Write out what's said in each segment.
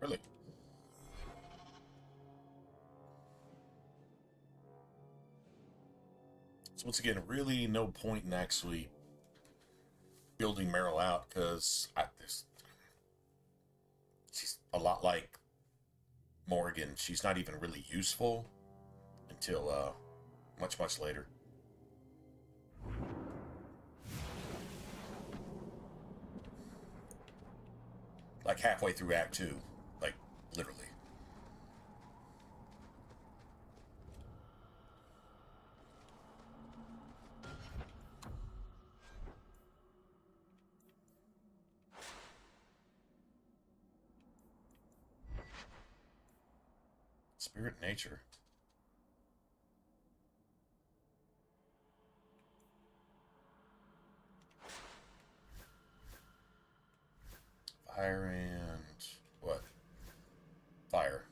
Really? So once again, really no point in actually building Meryl out, because she's a lot like Morgan. She's not even really useful until much later. Like halfway through Act 2. Like, literally. Spirit nature. Fire and what? Fire.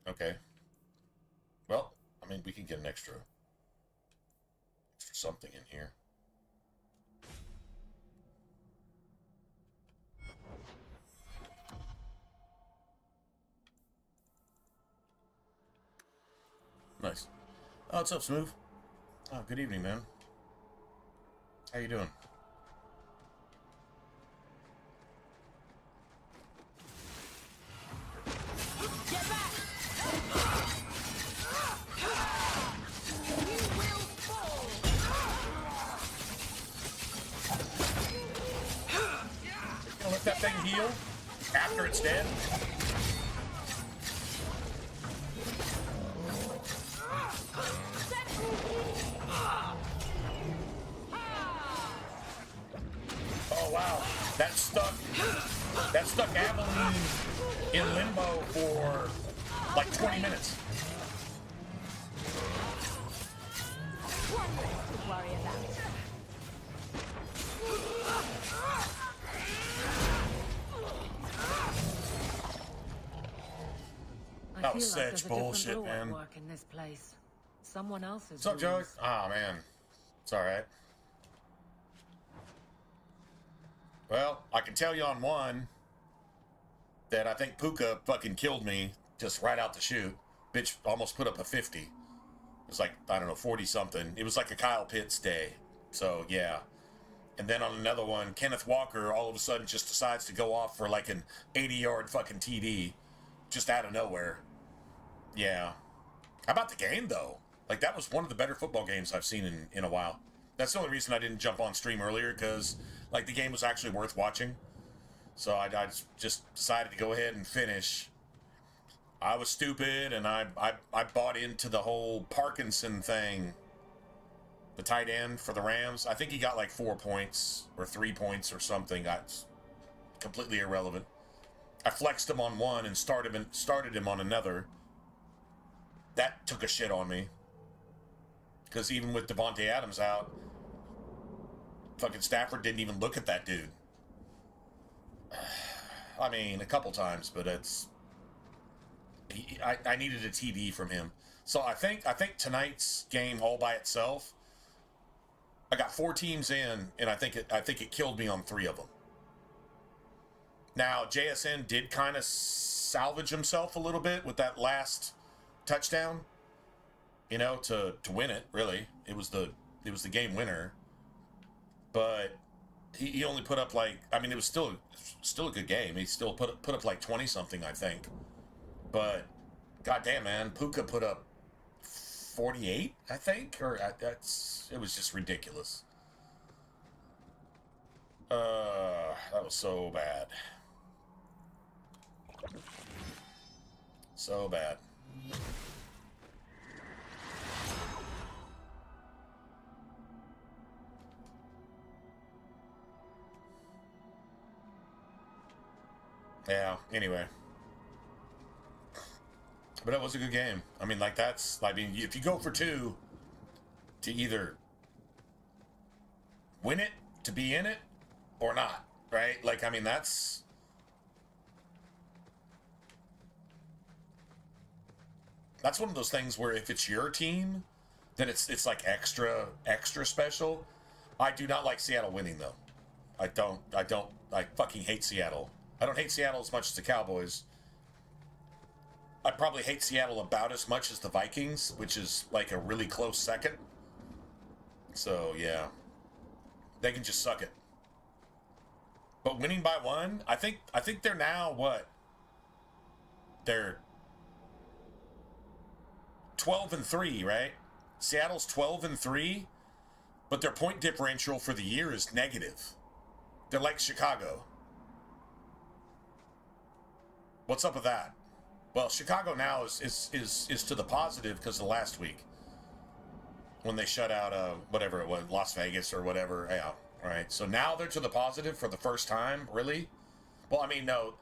Okay. Well, I mean, we can get an extra something in here. Nice. Oh, what's up, Smooth? Oh, good evening, man. How you doing? Get back! You will fall! Gonna let that thing heal after it's dead? Oh wow, that stuck Aveline in limbo for like 20 minutes. One less to worry about. That was such bullshit, man. Work in this place. Someone else's. What's up, Joey? Ah, man. It's alright. Well, I can tell you on one that I think Puka fucking killed me just right out the chute. Bitch almost put up a 50. It was like, I don't know, 40-something. It was like a Kyle Pitts day. So, yeah. And then on another one, Kenneth Walker all of a sudden just decides to go off for like an 80-yard fucking TD. Just out of nowhere. Yeah. How about the game, though? Like, that was one of the better football games I've seen in a while. That's the only reason I didn't jump on stream earlier, because, like, the game was actually worth watching. So I just decided to go ahead and finish. I was stupid, and I bought into the whole Parkinson thing. The tight end for the Rams. I think he got like 4 points or 3 points or something. That's completely irrelevant. I flexed him on one and started him on another. That took a shit on me. Because even with Devontae Adams out, fucking Stafford didn't even look at that dude. I mean, a couple times, but I needed a TD from him. So I think tonight's game all by itself, I got 4 teams in, and I think it killed me on 3 of them. Now, JSN did kind of salvage himself a little bit with that last touchdown, you know, to win it, really. It was the game winner. But he only put up like, I mean, it was still a good game. He still put up like 20-something, I think. But goddamn, man, Puka put up 48, I think, or it was just ridiculous. That was so bad. So bad. Yeah, anyway. But it was a good game. I mean, like, if you go for 2 to either win it, to be in it, or not, right? Like, I mean, that's one of those things where if it's your team, then it's like extra special. I do not like Seattle winning, though. I fucking hate Seattle. I don't hate Seattle as much as the Cowboys. I probably hate Seattle about as much as the Vikings, which is like a really close second. So, yeah. They can just suck it. But winning by one, I think they're now what? They're 12-3, right? Seattle's 12-3, but their point differential for the year is negative. They're like Chicago. What's up with that? Well, Chicago now is to the positive because of last week when they shut out whatever it was, Las Vegas or whatever. Yeah, all right. So now they're to the positive for the first time, really? Well, I mean, no,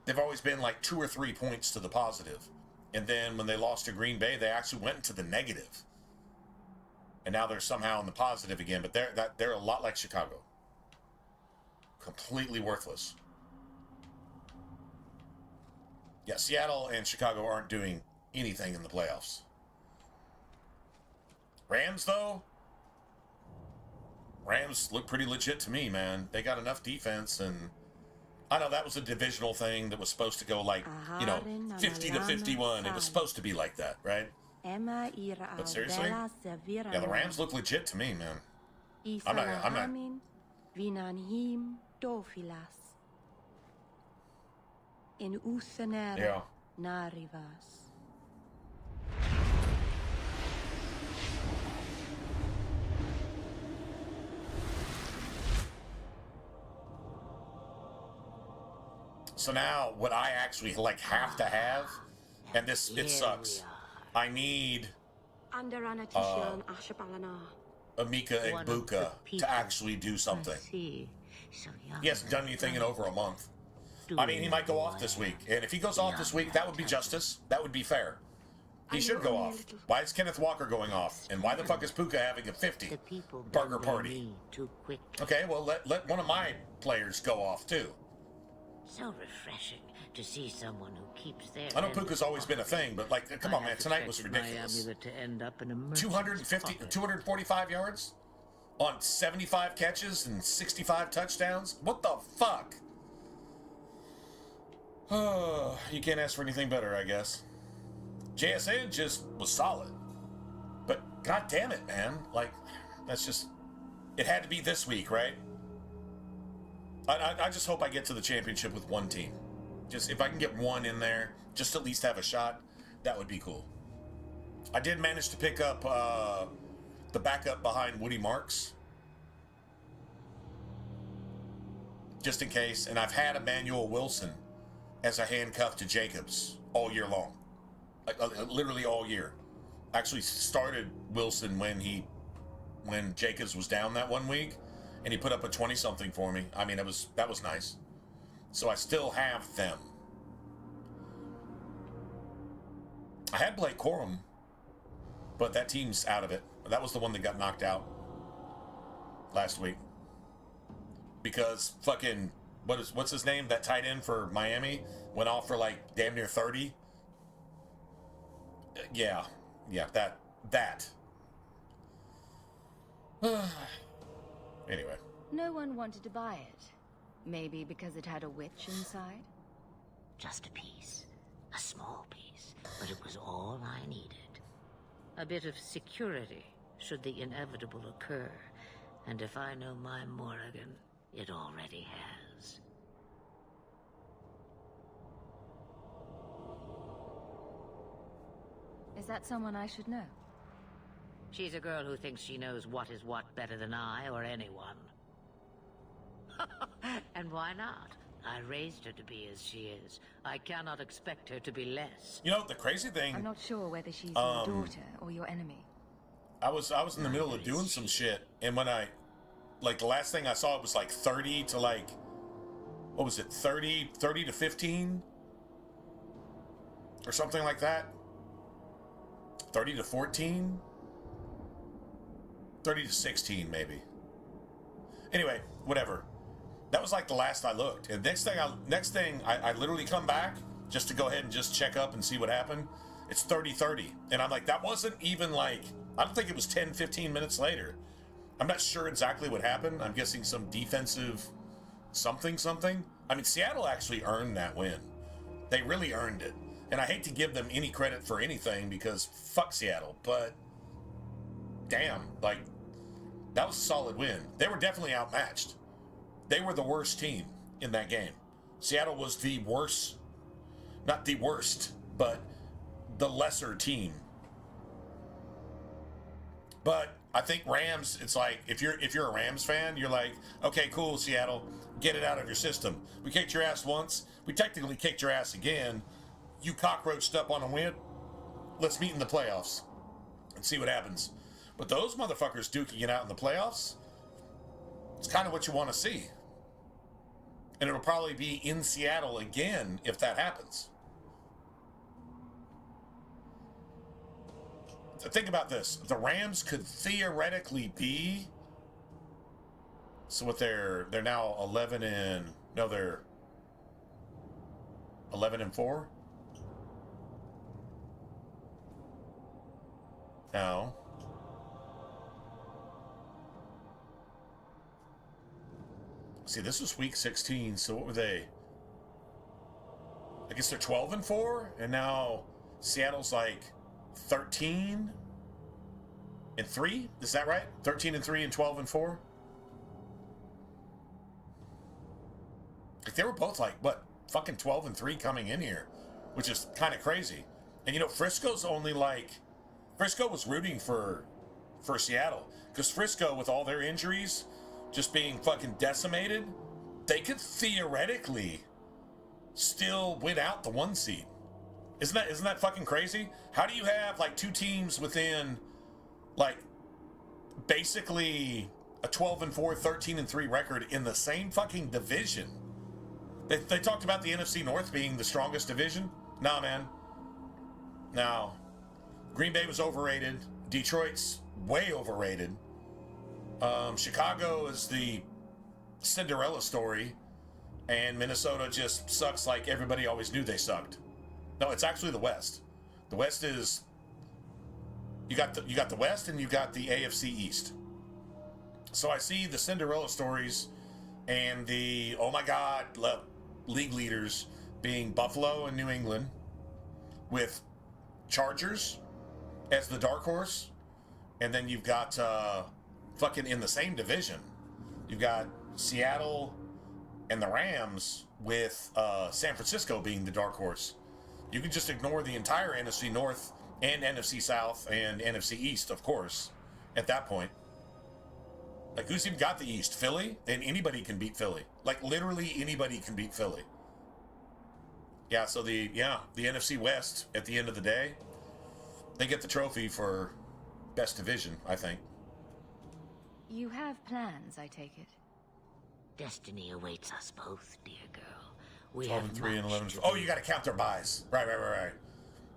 they've always been like 2 or 3 points to the positive. And then when they lost to Green Bay, they actually went into the negative. And now they're somehow in the positive again, but they're a lot like Chicago. Completely worthless. Yeah, Seattle and Chicago aren't doing anything in the playoffs. Rams, though? Rams look pretty legit to me, man. They got enough defense, and I know that was a divisional thing that was supposed to go like, 50-51. It was supposed to be like that, right? But seriously? Yeah, the Rams look legit to me, man. I'm not. Yeah. So now, what I actually like have to have, and it sucks. I need Amika Egbuka to actually do something. He hasn't done anything in over a month. I mean, he might go off this week. And if he goes off this week, that would be justice. That would be fair. He should go off. Why is Kenneth Walker going off? And why the fuck is Puka having a 50 burger party? Okay, well, let one of my players go off, too. So refreshing to see someone who keeps their... I know Puka's always been a thing, but, like, come on, man. Tonight was ridiculous. 245 yards on 75 catches and 65 touchdowns? What the fuck? Oh, you can't ask for anything better, I guess. JSN just was solid. But god damn it, man. Like, that's just... It had to be this week, right? I just hope I get to the championship with one team. Just, if I can get one in there, just at least have a shot, that would be cool. I did manage to pick up the backup behind Woody Marks. Just in case. And I've had Emmanuel Wilson as a handcuff to Jacobs all year long. Like, literally all year. Actually started Wilson when Jacobs was down that 1 week, and he put up a 20-something for me. I mean, that was nice. So I still have them. I had Blake Corum, but that team's out of it. That was the one that got knocked out last week. Because fucking... What's his name? That tight end for Miami went off for like damn near 30. Yeah, that. Anyway. No one wanted to buy it. Maybe because it had a witch inside? Just a piece. A small piece. But it was all I needed. A bit of security, should the inevitable occur. And if I know my Morrigan, it already has. Is that someone I should know? She's a girl who thinks she knows what is what better than I or anyone. And why not? I raised her to be as she is. I cannot expect her to be less. You know, the crazy thing... I'm not sure whether she's your daughter or your enemy. I was in the middle of doing some shit, and when I... Like, the last thing I saw, it was like 30 to like... What was it? 30 to 15? Or something like that? 30 to 14? 30 to 16, maybe. Anyway, whatever. That was like the last I looked. And next thing I literally come back just to go ahead and just check up and see what happened. It's 30-30. And I'm like, that wasn't even like, I don't think it was 10, 15 minutes later. I'm not sure exactly what happened. I'm guessing some defensive something. I mean, Seattle actually earned that win. They really earned it. And I hate to give them any credit for anything because fuck Seattle, but damn, like, that was a solid win. They were definitely outmatched. They were the worst team in that game. Seattle was the worst, not the worst, but the lesser team. But I think Rams, it's like, if you're a Rams fan, you're like, okay, cool, Seattle, get it out of your system. We kicked your ass once. We technically kicked your ass again. You cockroached up on a win. Let's meet in the playoffs and see what happens. But those motherfuckers duking it out in the playoffs, it's kind of what you want to see. And it'll probably be in Seattle again if that happens. Think about this. The Rams could theoretically be, so what they're now 11 and, no, they're 11 and 4 now. See, this was week 16, so what were they? I guess they're 12 and 4, and now Seattle's like 13 and 3. Is that right? 13 and 3 and 12 and 4. Like, they were both like, what, fucking 12 and 3 coming in here, which is kind of crazy. And you know, Frisco's only like, Frisco was rooting for Seattle because Frisco, with all their injuries just being fucking decimated, they could theoretically still win out the 1 seed. Isn't that fucking crazy? How do you have like two teams within like basically a 12 and 4, 13 and 3 record in the same fucking division? They talked about the NFC North being the strongest division. Nah, man. Now, Green Bay was overrated. Detroit's way overrated. Chicago is the Cinderella story, and Minnesota just sucks like everybody always knew they sucked. No, it's actually the West. The West is, you got the West and you got the AFC East. So I see the Cinderella stories and the oh my god league leaders being Buffalo and New England, with Chargers as the dark horse, and then you've got fucking in the same division, you've got Seattle and the Rams with San Francisco being the dark horse. You can just ignore the entire NFC North and NFC South and NFC East, of course, at that point. Like, who's even got the East? Philly? And anybody can beat Philly. Like, literally anybody can beat Philly. Yeah, so the NFC West, at the end of the day, they get the trophy for best division, I think. You have plans, I take it. Destiny awaits us both, dear girl. We 12 have and 3 and much 11. to Oh, do. you got to count their buys. Right.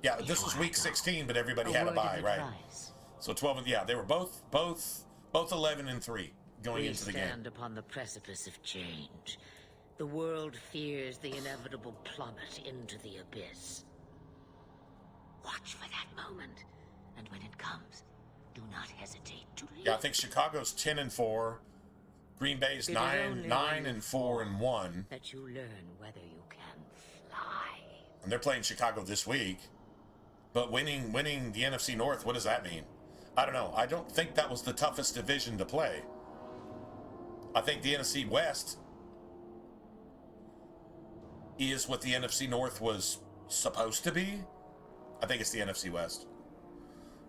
Yeah, this was week 16, but everybody had a buy, right? So 12 and they were both 11 and 3 going into the game. We stand upon the precipice of change. The world fears the inevitable plummet into the abyss. Watch for that moment, and when it comes, do not hesitate to leave. Yeah, I think Chicago's 10 and 4. Green Bay's 9 and 4 and 1. That you learn whether you can fly. And they're playing Chicago this week. But winning the NFC North, what does that mean? I don't know. I don't think that was the toughest division to play. I think the NFC West is what the NFC North was supposed to be. I think it's the NFC West.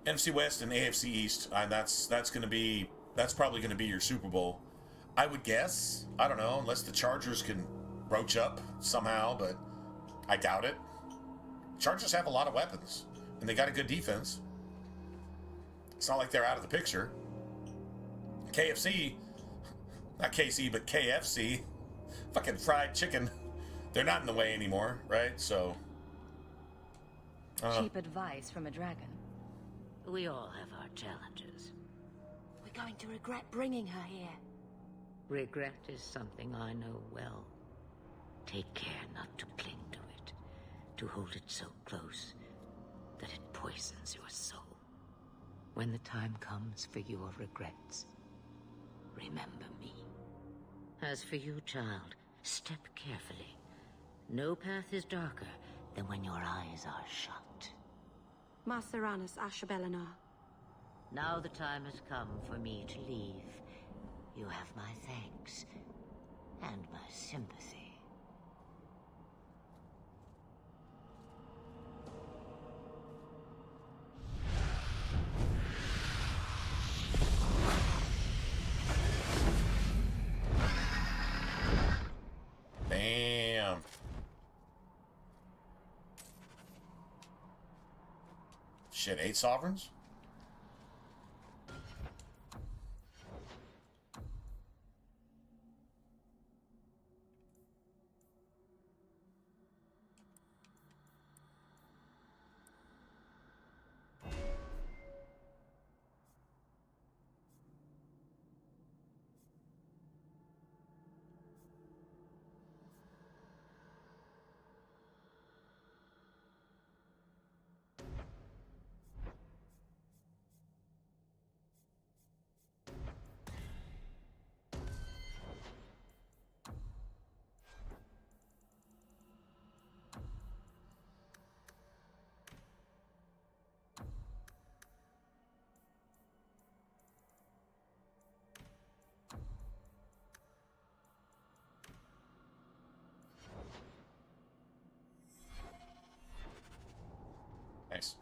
NFC West and AFC East, and that's probably going to be your Super Bowl. I would guess. I don't know, unless the Chargers can roach up somehow, but I doubt it. Chargers have a lot of weapons, and they got a good defense. It's not like they're out of the picture. KFC, not KC, but KFC, fucking fried chicken, they're not in the way anymore, right? So, cheap advice from a dragon. We all have our challenges. We're going to regret bringing her here. Regret is something I know well. Take care not to cling to it, to hold it so close that it poisons your soul. When the time comes for your regrets, remember me. As for you, child, Step carefully. No path is darker than when your eyes are shut. Maceranus Ashabelinar. Now the time has come for me to leave. You have my thanks and my sympathy. Damn. Shit, 8 sovereigns? Nice.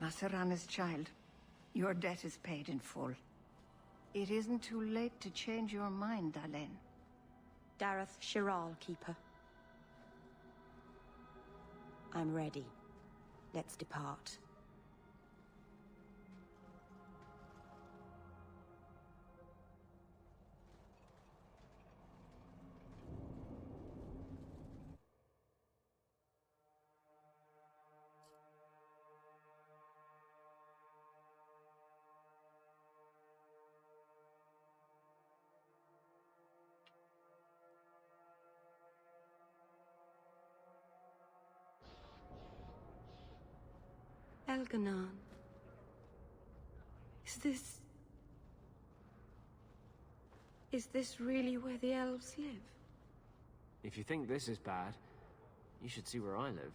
Macerana's child, your debt is paid in full. It isn't too late to change your mind, Dalen. Dareth Shiral, Keeper. I'm ready. Let's depart. Elganon. Is this really where the elves live? If you think this is bad, you should see where I live.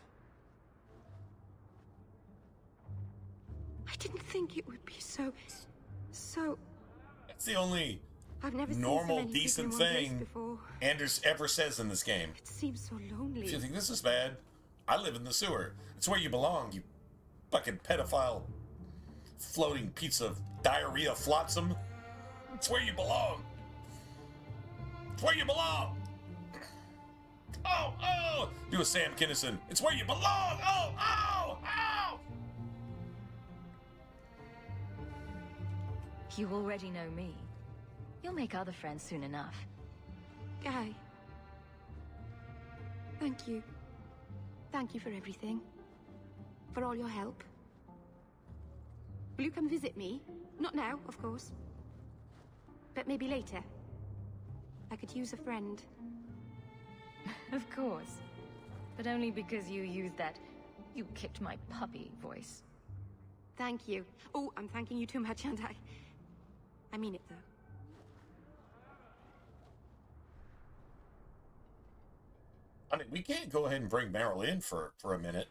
I didn't think it would be so... That's the only I've never normal, seen so many decent people in one place thing before. Anders ever says in this game. It seems so lonely. If you think this is bad, I live in the sewer. It's where you belong, you fucking pedophile floating piece of diarrhea flotsam. It's where you belong. It's where you belong. Oh! Do a Sam Kinison. It's where you belong. Oh! You already know me. You'll make other friends soon enough. Guy. Thank you. Thank you for everything. For all your help. Will you come visit me? Not now, of course. But maybe later. I could use a friend. Of course. But only because you used that "you kicked my puppy" voice. Thank you. Oh, I'm thanking you too much, aren't I? I mean it, though. I mean, we can't go ahead and bring Meryl in for a minute.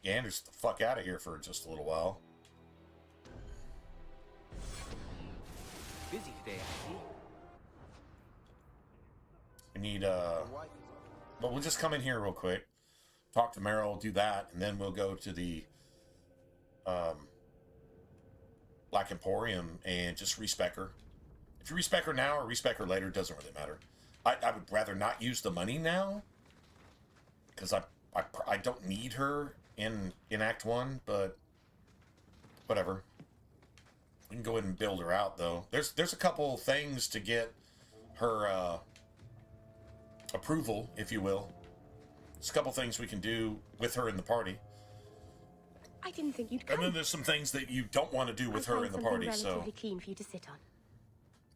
Get Anders the fuck out of here for just a little while. Busy today, I see. We need, but we'll just come in here real quick, talk to Meryl, do that, and then we'll go to the, Black Emporium and just respec her. If you respec her now or respec her later, doesn't really matter. I would rather not use the money now, because I don't need her in Act 1, but whatever. We can go ahead and build her out, though. There's a couple things to get her approval, if you will. There's a couple things we can do with her in the party. I didn't think you'd come. And then there's some things that you don't want to do with her in the party, so... relatively clean for you to sit on.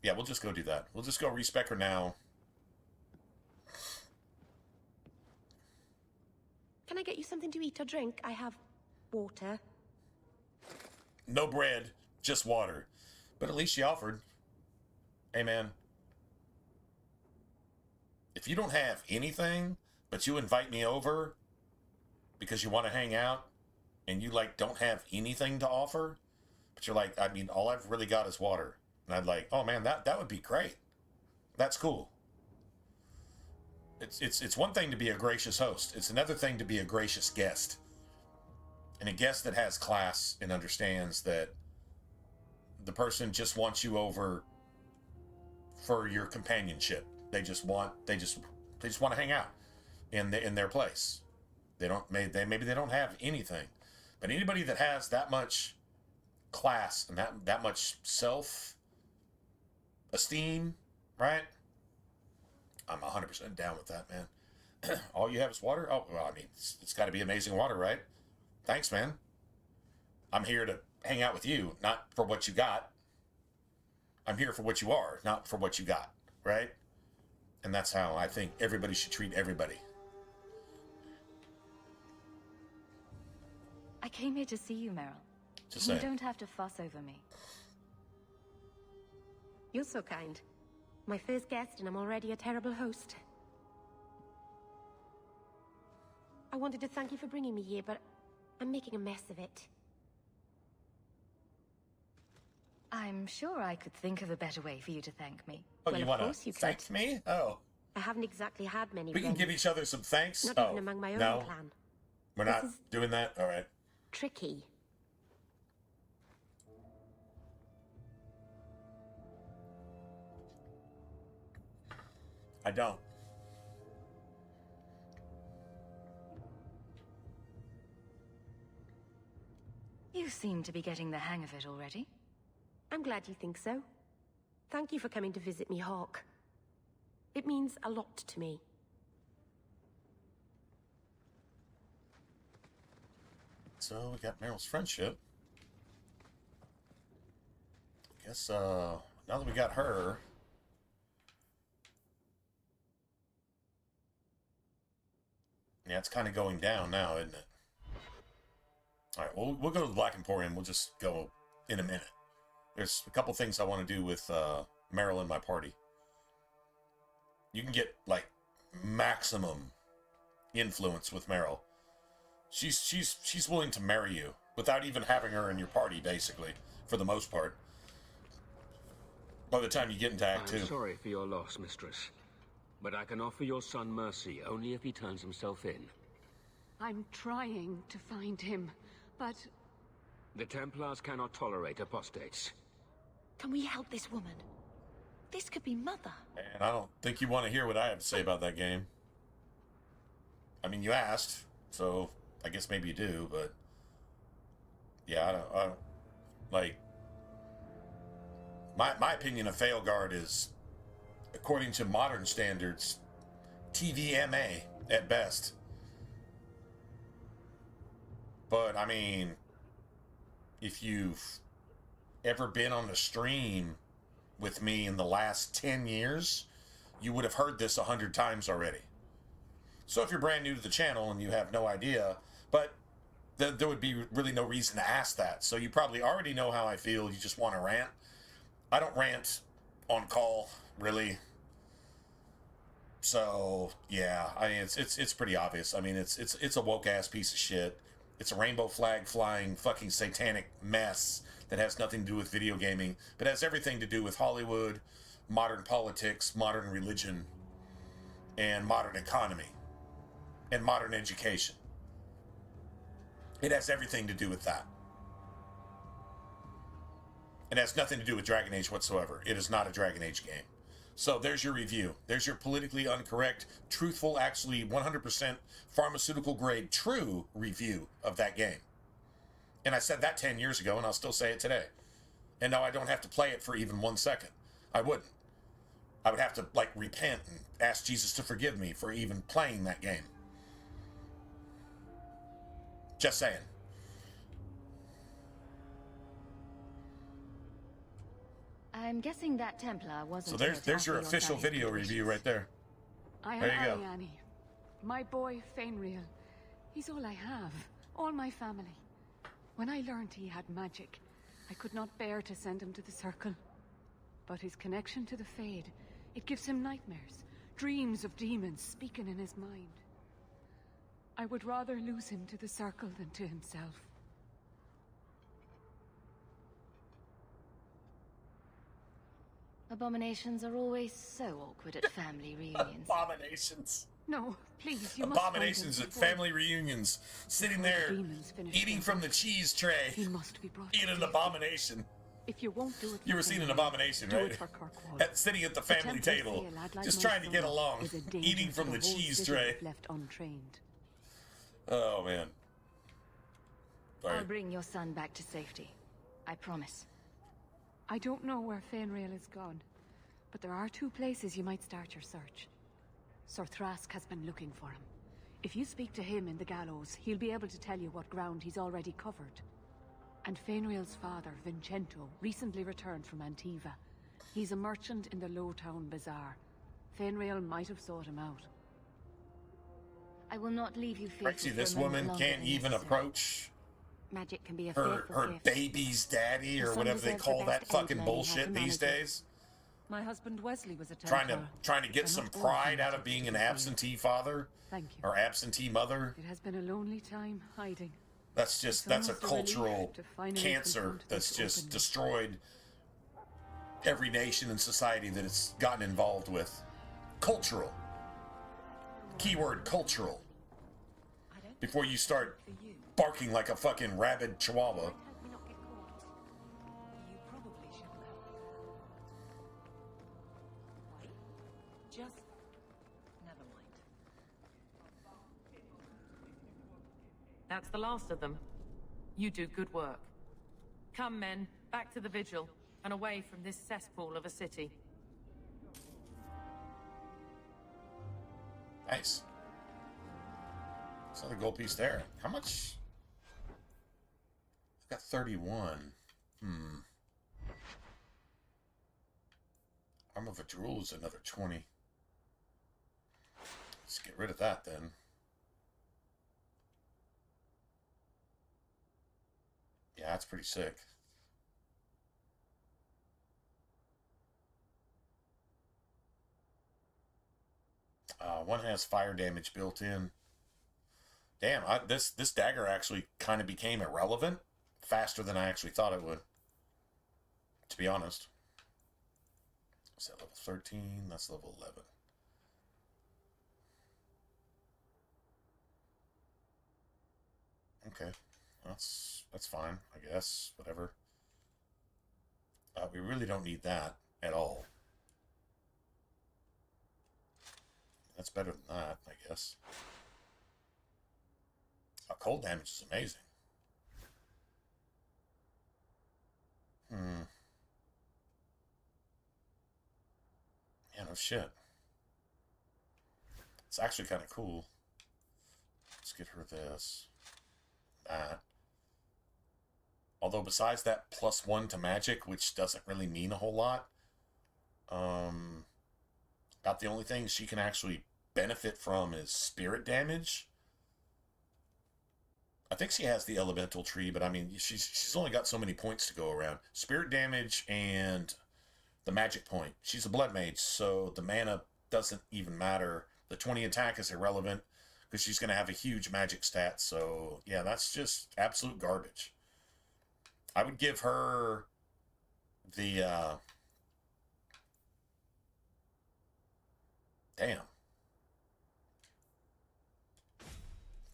Yeah, we'll just go do that. We'll just go respec her now. Can I get you something to eat or drink? I have water. No bread, just water. But at least she offered. Hey, man. If you don't have anything, but you invite me over because you want to hang out, and you, like, don't have anything to offer, but you're like, I mean, all I've really got is water. And I'd like, oh, man, that would be great. That's cool. It's one thing to be a gracious host. It's another thing to be a gracious guest. And a guest that has class and understands that the person just wants you over for your companionship. They just want to hang out in their place. Maybe they don't have anything. But anybody that has that much class and that much self-esteem, right? I'm 100% down with that, man. All you have is water? Oh, well, I mean, it's got to be amazing water, right? Thanks, man. I'm here to hang out with you, not for what you got. I'm here for what you are, not for what you got, right? And that's how I think everybody should treat everybody. I came here to see you, Meryl. Just You saying. don't have to fuss over me. You're so kind. My first guest, and I'm already a terrible host. I wanted to thank you for bringing me here, but I'm making a mess of it. I'm sure I could think of a better way for you to thank me. Oh, Well, you of want course to you could. thank me? Oh. I haven't exactly had many We can friends. give each other some thanks? Not oh, even among my own no? clan. We're This not is- doing that? All right. Tricky. I don't. You seem to be getting the hang of it already. I'm glad you think so. Thank you for coming to visit me, Hawk. It means a lot to me. So we got Meryl's friendship. Guess now that we got her, yeah, it's kind of going down now, isn't it? All right, we'll go to the Black Emporium. We'll just go in a minute. There's a couple things I want to do with Meryl and my party. You can get like maximum influence with Meryl. She's willing to marry you without even having her in your party, basically, for the most part. By the time you get into Act 2. I'm sorry for your loss, mistress. But I can offer your son mercy only if he turns himself in. I'm trying to find him, but The Templars cannot tolerate apostates. Can we help this woman? This could be Mother. And I don't think you want to hear what I have to say about that game. I mean, you asked, so I guess maybe you do, but yeah, I don't like, my opinion of Failguard is, according to modern standards, TVMA at best. But I mean, if you've ever been on a stream with me in the last 10 years, you would have heard this 100 times already. So if you're brand new to the channel and you have no idea, but there would be really no reason to ask that. So you probably already know how I feel. You just want to rant. I don't rant on call, really. So yeah, I mean it's pretty obvious. I mean it's a woke ass piece of shit. It's a rainbow flag flying fucking satanic mess that has nothing to do with video gaming, but has everything to do with Hollywood, modern politics, modern religion, and modern economy, and modern education. It has everything to do with that. It has nothing to do with Dragon Age whatsoever. It is not a Dragon Age game. So there's your review. There's your politically incorrect, truthful, actually 100% pharmaceutical grade true review of that game. And I said that 10 years ago, and I'll still say it today. And no, I don't have to play it for even 1 second. I wouldn't. I would have to, like, repent and ask Jesus to forgive me for even playing that game. Just saying. I'm guessing that Templar wasn't. So there's your official video review right there. I am There you go. Ariane. My boy, Fainriel. He's all I have. All my family. When I learned he had magic, I could not bear to send him to the Circle. But his connection to the Fade, it gives him nightmares. Dreams of demons speaking in his mind. I would rather lose him to the Circle than to himself. Abominations are always so awkward at family reunions. Abominations. No, please, you must find him Abominations at before- family reunions. Sitting there, Demons finish eating their from the work. cheese tray. He must be brought to Eating an safety. abomination. If you won't do it for You ever seen an Fainriel, abomination, do right? it for Kirkwall. Sitting at the The family Templars table, say a lad like just my trying to get son along, is a danger eating to from the the whole cheese city tray. if left untrained. Oh man. Sorry. I'll bring your son back to safety. I promise. I don't know where Fainriel is gone, but there are 2 places you might start your search. Sir Thrask has been looking for him. If you speak to him in the gallows, he'll be able to tell you what ground he's already covered. And Fainriel's father, Vincento, recently returned from Antiva. He's a merchant in the Lowtown Bazaar. Fainriel might have sought him out. I will not leave you faithful. Trixie, for this a moment woman longer can't than even necessary. approach Magic can be a her fearful gift. baby's daddy or Your son whatever they deserves call the that best fucking aid man you have bullshit to these manage it. days. My husband Wesley was a Trying Templar. to get I'm some not all pride out of magic being to an be clear. absentee father Thank you. or absentee mother. It has been a lonely time hiding. That's It's a almost a relief cultural to finally cancer confront that's this just openly. destroyed every nation and society that it's gotten involved with. Cultural. Keyword cultural. Before you start barking like a fucking rabid chihuahua. You probably shouldn't have. Why? Just... never mind. That's the last of them. You do good work. Come, men, back to the vigil, and away from this cesspool of a city. Nice. It's another gold piece there. How much? I've got 31. Arm of a Drool is another 20. Let's get rid of that then. Yeah, that's pretty sick. One has fire damage built in. Damn, this dagger actually kind of became irrelevant faster than I actually thought it would. To be honest. Is that level 13? That's level 11. Okay, that's fine, I guess. Whatever. We really don't need that at all. That's better than that, I guess. Cold damage is amazing. Yeah, no shit. It's actually kind of cool. Let's get her this. That. Although besides that +1 to magic, which doesn't really mean a whole lot, about the only thing she can actually benefit from is spirit damage. I think she has the elemental tree, but I mean, she's only got so many points to go around. Spirit damage and the magic point. She's a blood mage, so the mana doesn't even matter. The 20 attack is irrelevant because she's going to have a huge magic stat. So yeah, that's just absolute garbage. I would give her the damn.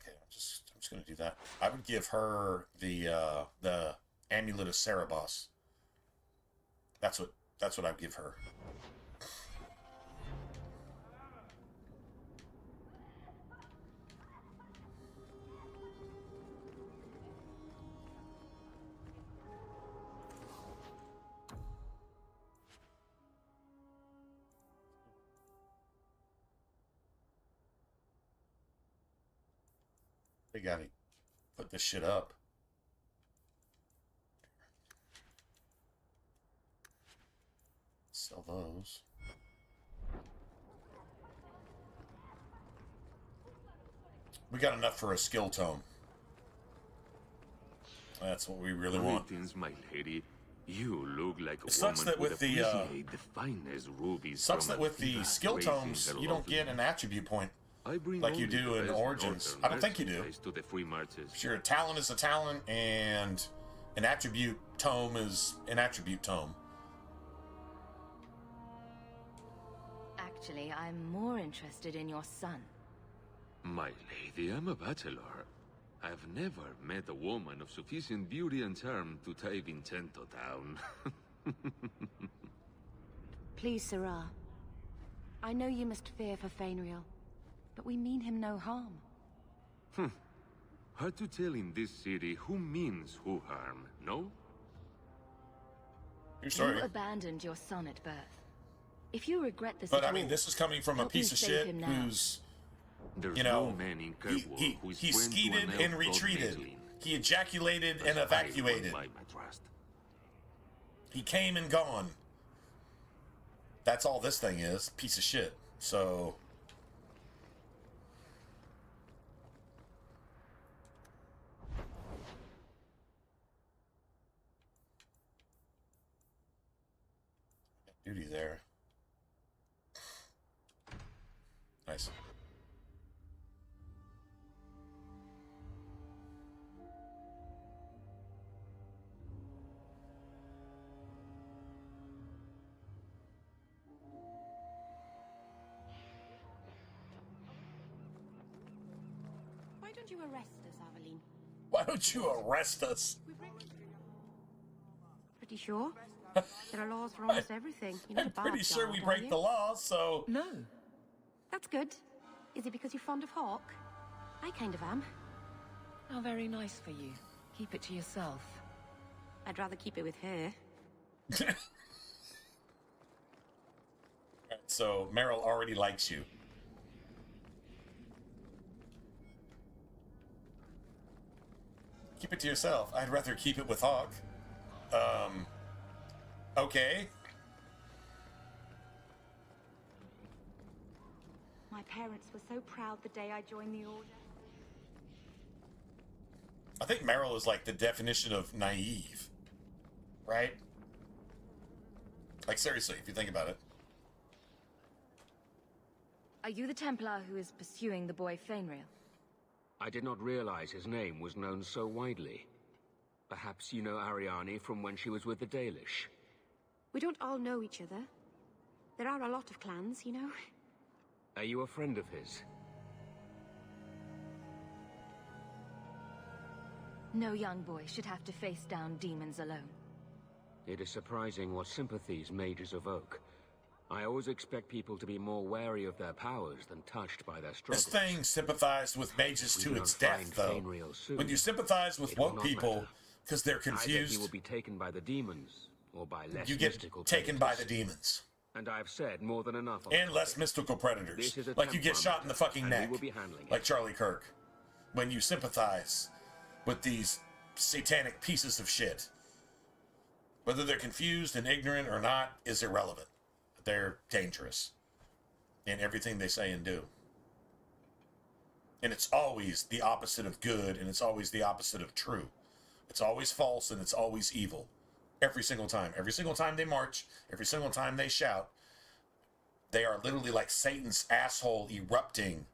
I'm just gonna do that. I would give her the Amulet of Cerebos. That's what I'd give her. They gotta put this shit up. Sell those. We got enough for a skill tome. That's what we really want. Greetings, my lady. You look like a It sucks woman that with would the appreciate the finest rubies. sucks from that with the Athena skill raising tomes her you don't lovely- get an attribute point I bring like you only do the in best Origins. northern I don't think you do. merchandise to the free marches. Sure, a talent is a talent, and an attribute tome is an attribute tome. Actually, I'm more interested in your son. My lady, I'm a bachelor. I've never met a woman of sufficient beauty and charm to tie Vincento down. Please, Sarah. I know you must fear for Fainriel, but we mean him no harm. Hard to tell in this city who means who harm, no? You're sorry. You abandoned your son at birth. If you regret this But at I mean, all, this is coming from a help me piece of save shit him now. who's, There's you no know, man in Kirkwall who is he friend to skeeted an elf and called retreated. Maylin. He ejaculated and As I evacuated. won my trust. He came and gone. That's all this thing is. Piece of shit. So... duty there. Nice. Why don't you arrest us, Aveline? Why don't you arrest us? Pretty sure? There are laws for almost everything. You're not I'm a bad pretty sure child, we are break you? the law, so... No. That's good. Is it because you're fond of Hawk? I kind of am. How very nice for you. Keep it to yourself. I'd rather keep it with her. So Meryl already likes you. Keep it to yourself. I'd rather keep it with Hawk. Okay. My parents were so proud the day I joined the Order. I think Meryl is like the definition of naive. Right? Like, seriously, if you think about it. Are you the Templar who is pursuing the boy Fainriel? I did not realize his name was known so widely. Perhaps you know Ariane from when she was with the Dalish. We don't all know each other. There are a lot of clans, you know. Are you a friend of his? No young boy should have to face down demons alone. It is surprising what sympathies mages evoke. I always expect people to be more wary of their powers than touched by their struggles. This thing sympathized with mages We to do its not death, find though. Fainriel soon. When you sympathize with It will woke not people matter. because they're Either he confused, will be taken by the demons, or by less you get mystical taken by predators. the demons. And I've said more than enough on And this less topic. mystical predators. This is a Like you get Templar shot in the matter, fucking and neck. we will be handling Like it. Charlie Kirk. When you sympathize with these satanic pieces of shit. Whether they're confused and ignorant or not is irrelevant. They're dangerous in everything they say and do. And it's always the opposite of good, and it's always the opposite of true. It's always false, and it's always evil. Every single time. Every single time they march, every single time they shout, they are literally like Satan's asshole erupting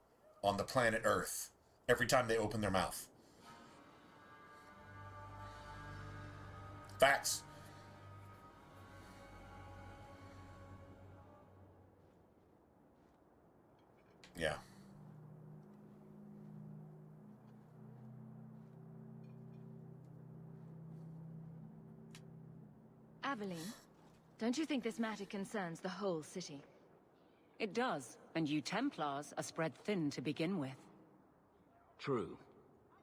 on the planet Earth every time they open their mouth. Facts. Yeah. Aveline, don't you think this matter concerns the whole city? It does, and you Templars are spread thin to begin with. True.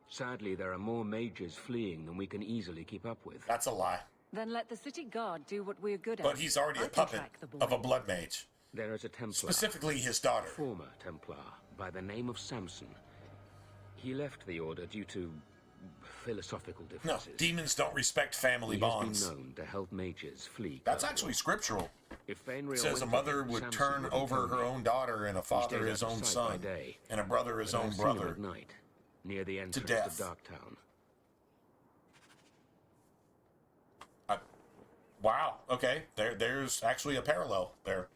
Sadly, there are more mages fleeing than we can easily keep up with. That's a lie. Then let the city guard do what we're good at. But he's already I a can puppet track the boy. of a blood mage. There is a Templar. Specifically his daughter. Former Templar, by the name of Samson. He left the Order due to philosophical No, differences. demons don't respect family He has bonds. been known to help mages flee. That's Kirkwall. actually scriptural. If Fainreal It says a went to mother him, would Samson turn wouldn't over tell her me. own daughter, and a He father stayed his out of own sight son, by day, and a brother his but own I've seen him brother. at night, near the entrance death. to Darktown. Wow. Okay. There's actually a parallel there.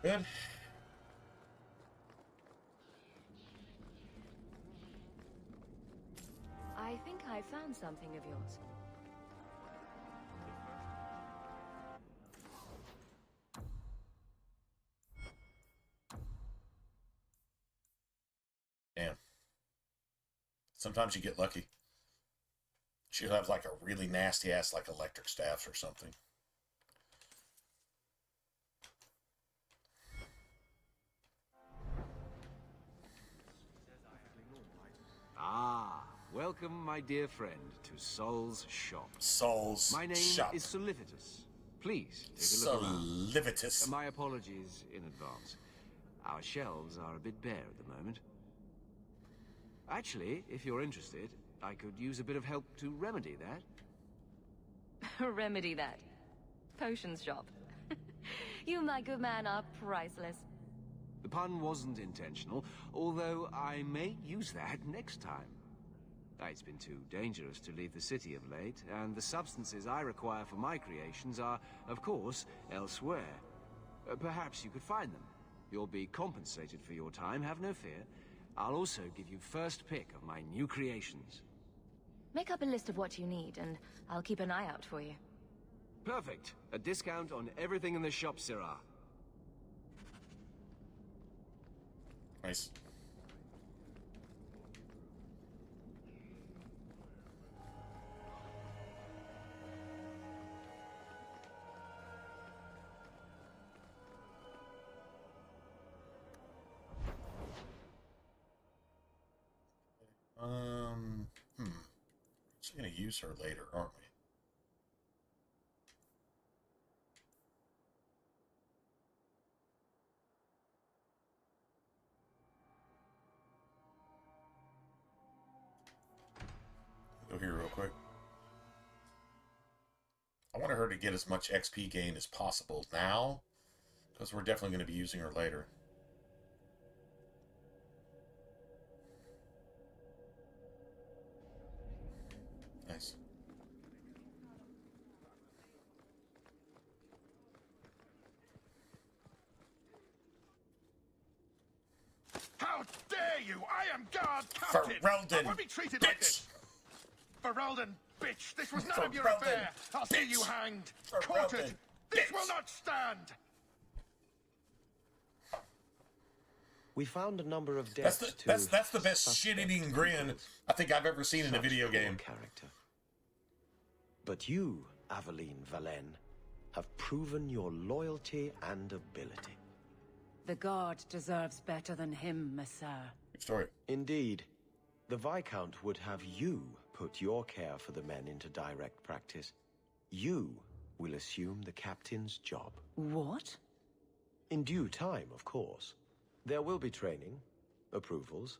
Good. I think I found something of yours. Damn. Sometimes you get lucky. She'll have like a really nasty ass like electric staff or something. Ah, welcome, my dear friend, to Sol's shop. Sol's My name shop. is Solivitus. Please, take a look around. Solivitus. My apologies in advance. Our shelves are a bit bare at the moment. Actually, if you're interested, I could use a bit of help to remedy that. Remedy that. Potions shop. You, my good man, are priceless. The pun wasn't intentional, although I may use that next time. It's been too dangerous to leave the city of late, and the substances I require for my creations are, of course, elsewhere. Perhaps you could find them. You'll be compensated for your time, have no fear. I'll also give you first pick of my new creations. Make up a list of what you need, and I'll keep an eye out for you. Perfect. A discount on everything in the shop, Sirrah. Nice. actually going to use her later, aren't we? Go here real quick. I wanted her to get as much XP gain as possible now, because we're definitely going to be using her later. Nice. How dare you! I am guard captain! Ferelden, I won't be treated bitch! like this! Ferelden, bitch! This was none of your affair! I'll see you hanged! Quartered! This will not stand! We found a number of deaths. That's the best shit-eating grin I think I've ever seen in a video game. Character. But you, Aveline Valen, have proven your loyalty and ability. The guard deserves better than him, Messire. Good story. Indeed. The Viscount would have you put your care for the men into direct practice. You will assume the captain's job. What? In due time, of course. There will be training, approvals,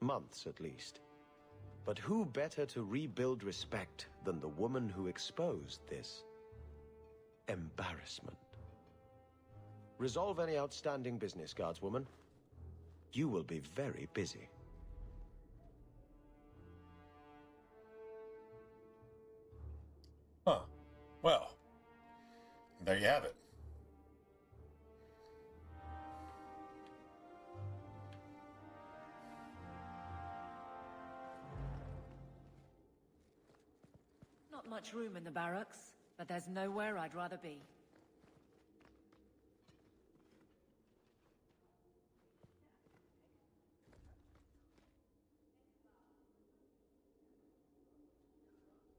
months at least. But who better to rebuild respect than the woman who exposed this embarrassment? Resolve any outstanding business, guardswoman. You will be very busy. Huh. Well, there you have it. Not much room in the barracks, but there's nowhere I'd rather be.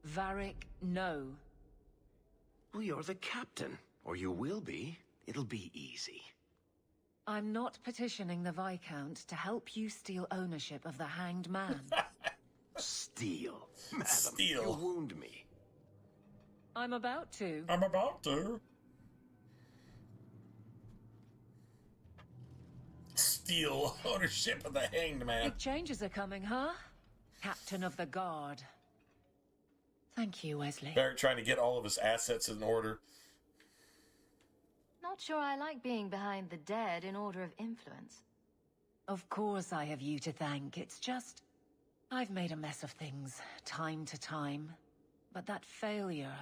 Varric, no. Well, you're the captain. Or you will be. It'll be easy. I'm not petitioning the Viscount to help you steal ownership of the Hanged Man. Steal? Madam, Steal. you wound me. I'm about to. I'm about to. Steal ownership of the Hanged Man. Big changes are coming, huh? Captain of the Guard. Thank you, Wesley. Barrett trying to get all of his assets in order. Not sure I like being behind the dead in order of influence. Of course I have you to thank. It's just... I've made a mess of things, time to time. But that failure...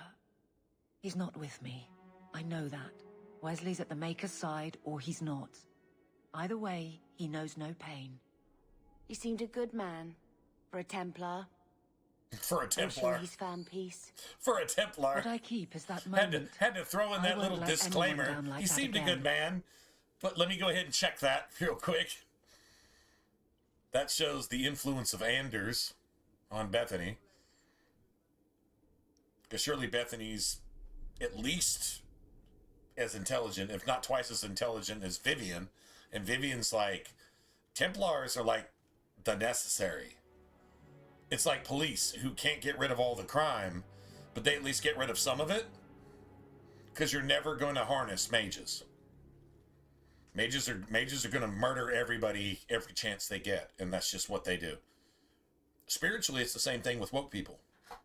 He's not with me. I know that. Wesley's at the Maker's side, or he's not. Either way, he knows no pain. He seemed a good man. For a Templar. For a I'm Templar. sure he's found peace. For a Templar. What I keep is that moment. Had to throw in that little disclaimer. Like He seemed a good man. But let me go ahead and check that real quick. That shows the influence of Anders on Bethany. Because surely Bethany's at least as intelligent, if not twice as intelligent as Vivian. And Vivian's like, Templars are like the necessary. It's like police who can't get rid of all the crime, but they at least get rid of some of it. Because you're never going to harness mages. Mages are going to murder everybody every chance they get, and that's just what they do. Spiritually, it's the same thing with woke people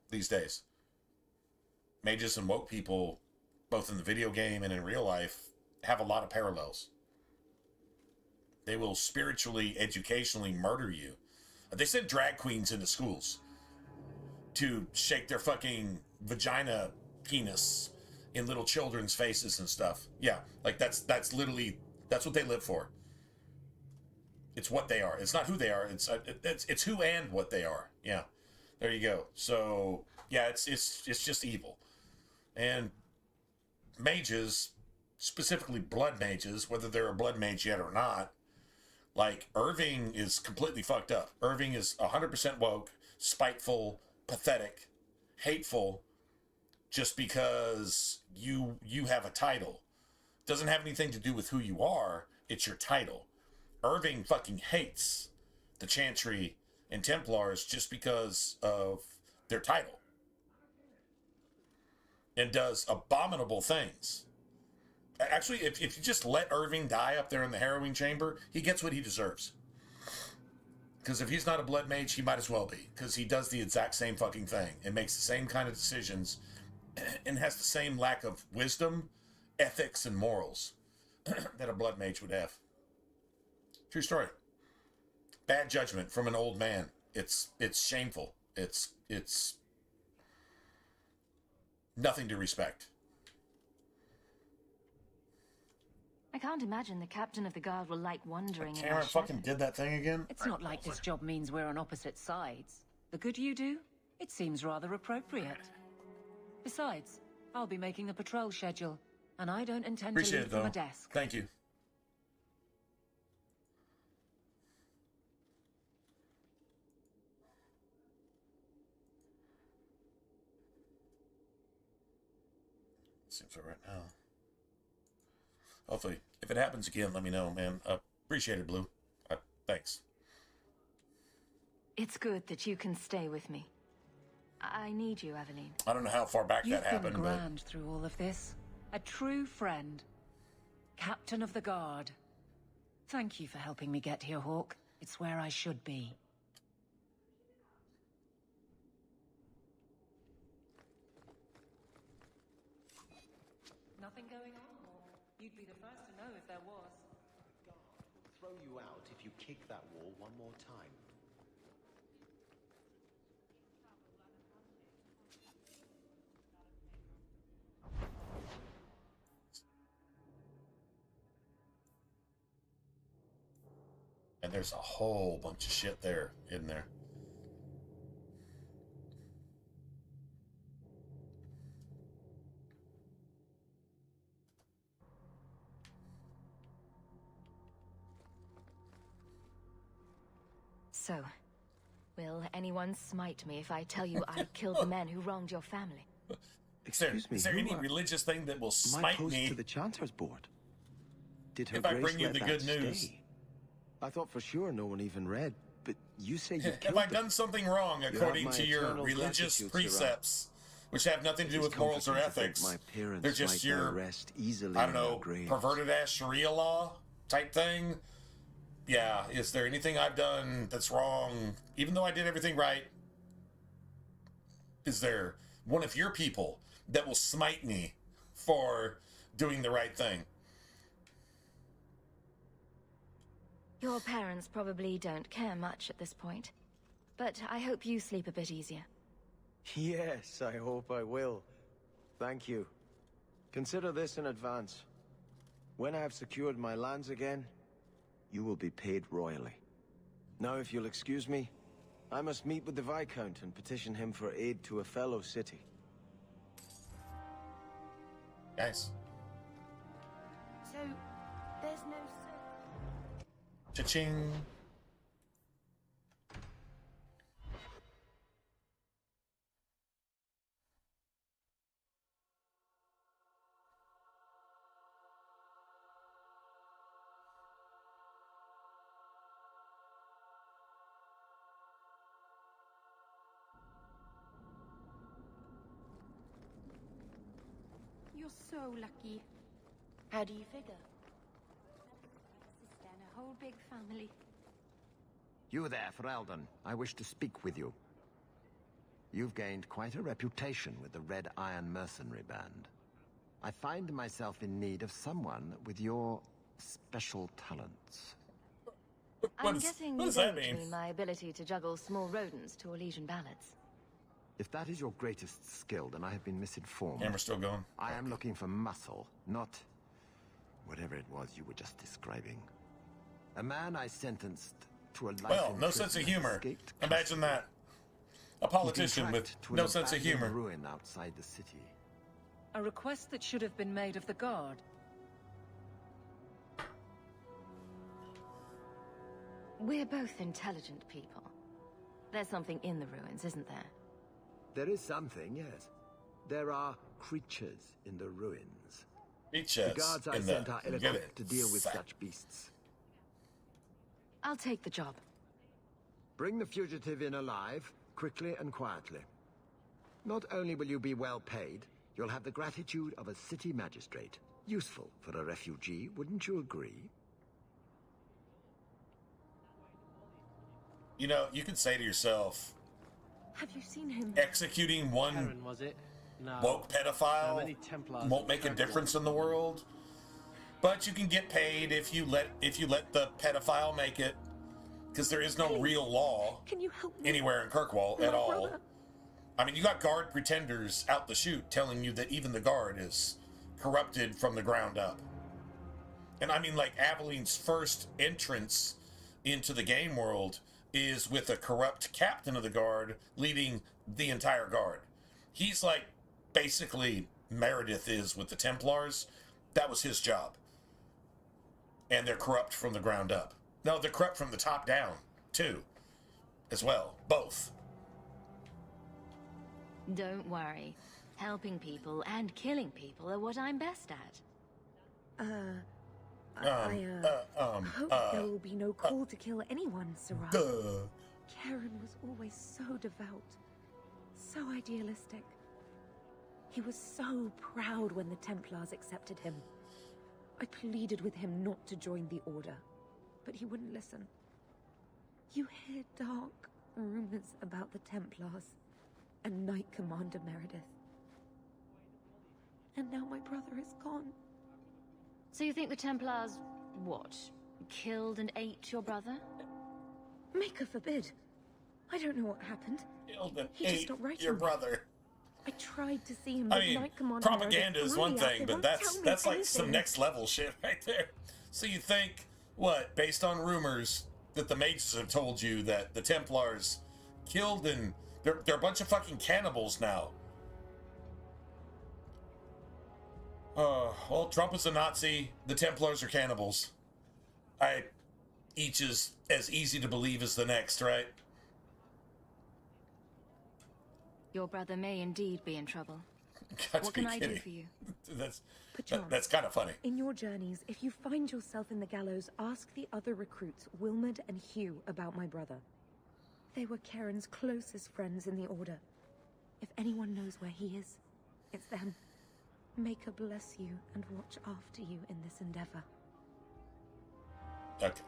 these days. Mages and woke people, both in the video game and in real life, have a lot of parallels. They will spiritually, educationally murder you. They sent drag queens into schools to shake their fucking vagina penis in little children's faces and stuff. Yeah, like that's literally, that's what they live for. It's what they are. It's not who they are. It's who and what they are. Yeah, there you go. So yeah, it's just evil. And mages, specifically blood mages, whether they're a blood mage yet or not, like, Irving is completely fucked up. Irving is 100% woke, spiteful, pathetic, hateful, just because you have a title. Doesn't have anything to do with who you are, it's your title. Irving fucking hates the Chantry and Templars just because of their title. and does abominable things. Actually, if you just let Irving die up there in the harrowing chamber, he gets what he deserves. Because if he's not a blood mage, he might as well be. Because he does the exact same fucking thing and makes the same kind of decisions and has the same lack of wisdom, ethics, and morals that a blood mage would have. True story. Bad judgment from an old man. It's shameful. It's nothing to respect. I can't imagine the captain of the guard will like wandering in Cameron fucking did that thing again? It's not like this job means we're on opposite sides. The good you do, it seems rather appropriate. Besides, I'll be making the patrol schedule, and I don't intend to leave from a desk. Thank you. Seems all right now. Hopefully, if it happens again, let me know, man. Appreciate it, Blue. Thanks. It's good that you can stay with me. I need you, Aveline. I don't know how far back that happened, You've been grand through all of this. A true friend. Captain of the Guard. Thank you for helping me get here, Hawk. It's where I should be. Nothing going on, Hawk. You'd be the first to know if there was. God will throw you out if you kick that wall one more time. And there's a whole bunch of shit there, isn't there? So, will anyone smite me if I tell you I killed the men who wronged your family? Excuse me, is there any religious thing that will smite me to the Chancellor's board? Did her if I Grace bring you let the that good news? stay? I thought for sure no one even read, but you say you killed Have I them. done something wrong according my to your eternal religious gratitude, precepts, which have nothing to do with morals or ethics? My parents They're just might now your, rest easily I don't in their know, graves. perverted ass Sharia law type thing. Yeah, is there anything I've done that's wrong, even though I did everything right? Is there one of your people that will smite me for doing the right thing? Your parents probably don't care much at this point, but I hope you sleep a bit easier. Yes, I hope I will. Thank you. Consider this in advance. When I have secured my lands again, you will be paid royally. Now, if you'll excuse me, I must meet with the Viscount and petition him for aid to a fellow city. Nice. So, there's no... Cha-ching. You're so lucky. How do you figure? Sister and a whole big family. You there, Ferelden. I wish to speak with you. You've gained quite a reputation with the Red Iron Mercenary Band. I find myself in need of someone with your special talents. I'm guessing what you does that don't mean? mean my ability to juggle small rodents to Elysian ballads. If that is your greatest skill, then I have been misinformed. Camera's still going. I am looking for muscle, not whatever it was you were just describing. A man I sentenced to a life Well, in no prison sense of and humor. escaped Imagine that. A politician He's been with tracked to no an sense of abandoned humor. ruin outside the city. A request that should have been made of the Guard. We're both intelligent people. There's something in the ruins, isn't there? There is something, yes. There are creatures in the ruins. Creatures The guards I in sent the- are get ill-equipped it. to deal with such beasts. I'll take the job. Bring the fugitive in alive, quickly and quietly. Not only will you be well paid, You'll have the gratitude of a city magistrate. Useful for a refugee, wouldn't you agree? You know, you can say to yourself, Have you seen him? executing one Karen, was it? No. woke How pedophile many Templars won't make a have difference in the world. But you can get paid if you let the pedophile make it, because there is no real law Can you help me? anywhere in Kirkwall My at all. brother. I mean, you got guard pretenders out the chute telling you that even the guard is corrupted from the ground up. And I mean, like, Aveline's first entrance into the game world is with a corrupt captain of the guard leading the entire guard. He's like, basically, Meredith is with the Templars. That was his job. And they're corrupt from the ground up. No, they're corrupt from the top down, too, as well. Both. Don't worry. Helping people and killing people are what I'm best at. I hope there will be no call to kill anyone, Sarah. Karen was always so devout, so idealistic. He was so proud when the Templars accepted him. I pleaded with him not to join the Order, but he wouldn't listen. You hear dark rumors about the Templars and Knight Commander Meredith. And now my brother is gone. So you think the Templars, what, killed and ate your brother? Maker forbid. I don't know what happened. Killed and He just ate stopped writing your me. brother. I tried to see him I with mean, Knight Commander propaganda Meredith is one really thing, out. They but won't tell me that's like some anything. next level shit right there. So you think, what, based on rumors that the mages have told you that the Templars killed and they're a bunch of fucking cannibals now. Well, Trump is a Nazi. The Templars are cannibals. Each is as easy to believe as the next, right? Your brother may indeed be in trouble. Got to What be can I do kidding. for you? That's kind of funny. In your journeys, if you find yourself in the gallows, ask the other recruits, Wilmerd and Hugh, about my brother. They were Karen's closest friends in the Order. If anyone knows where he is, it's them. Maker bless you and watch after you in this endeavor. Okay.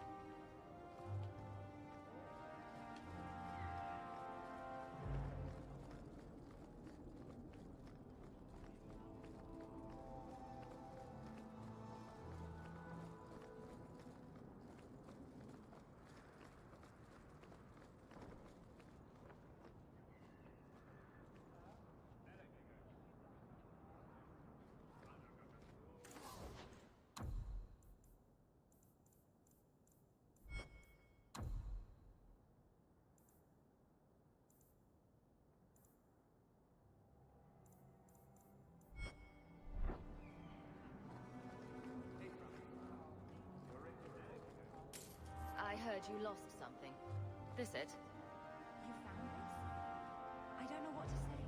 I heard you lost something. This it? You found this? I don't know what to say.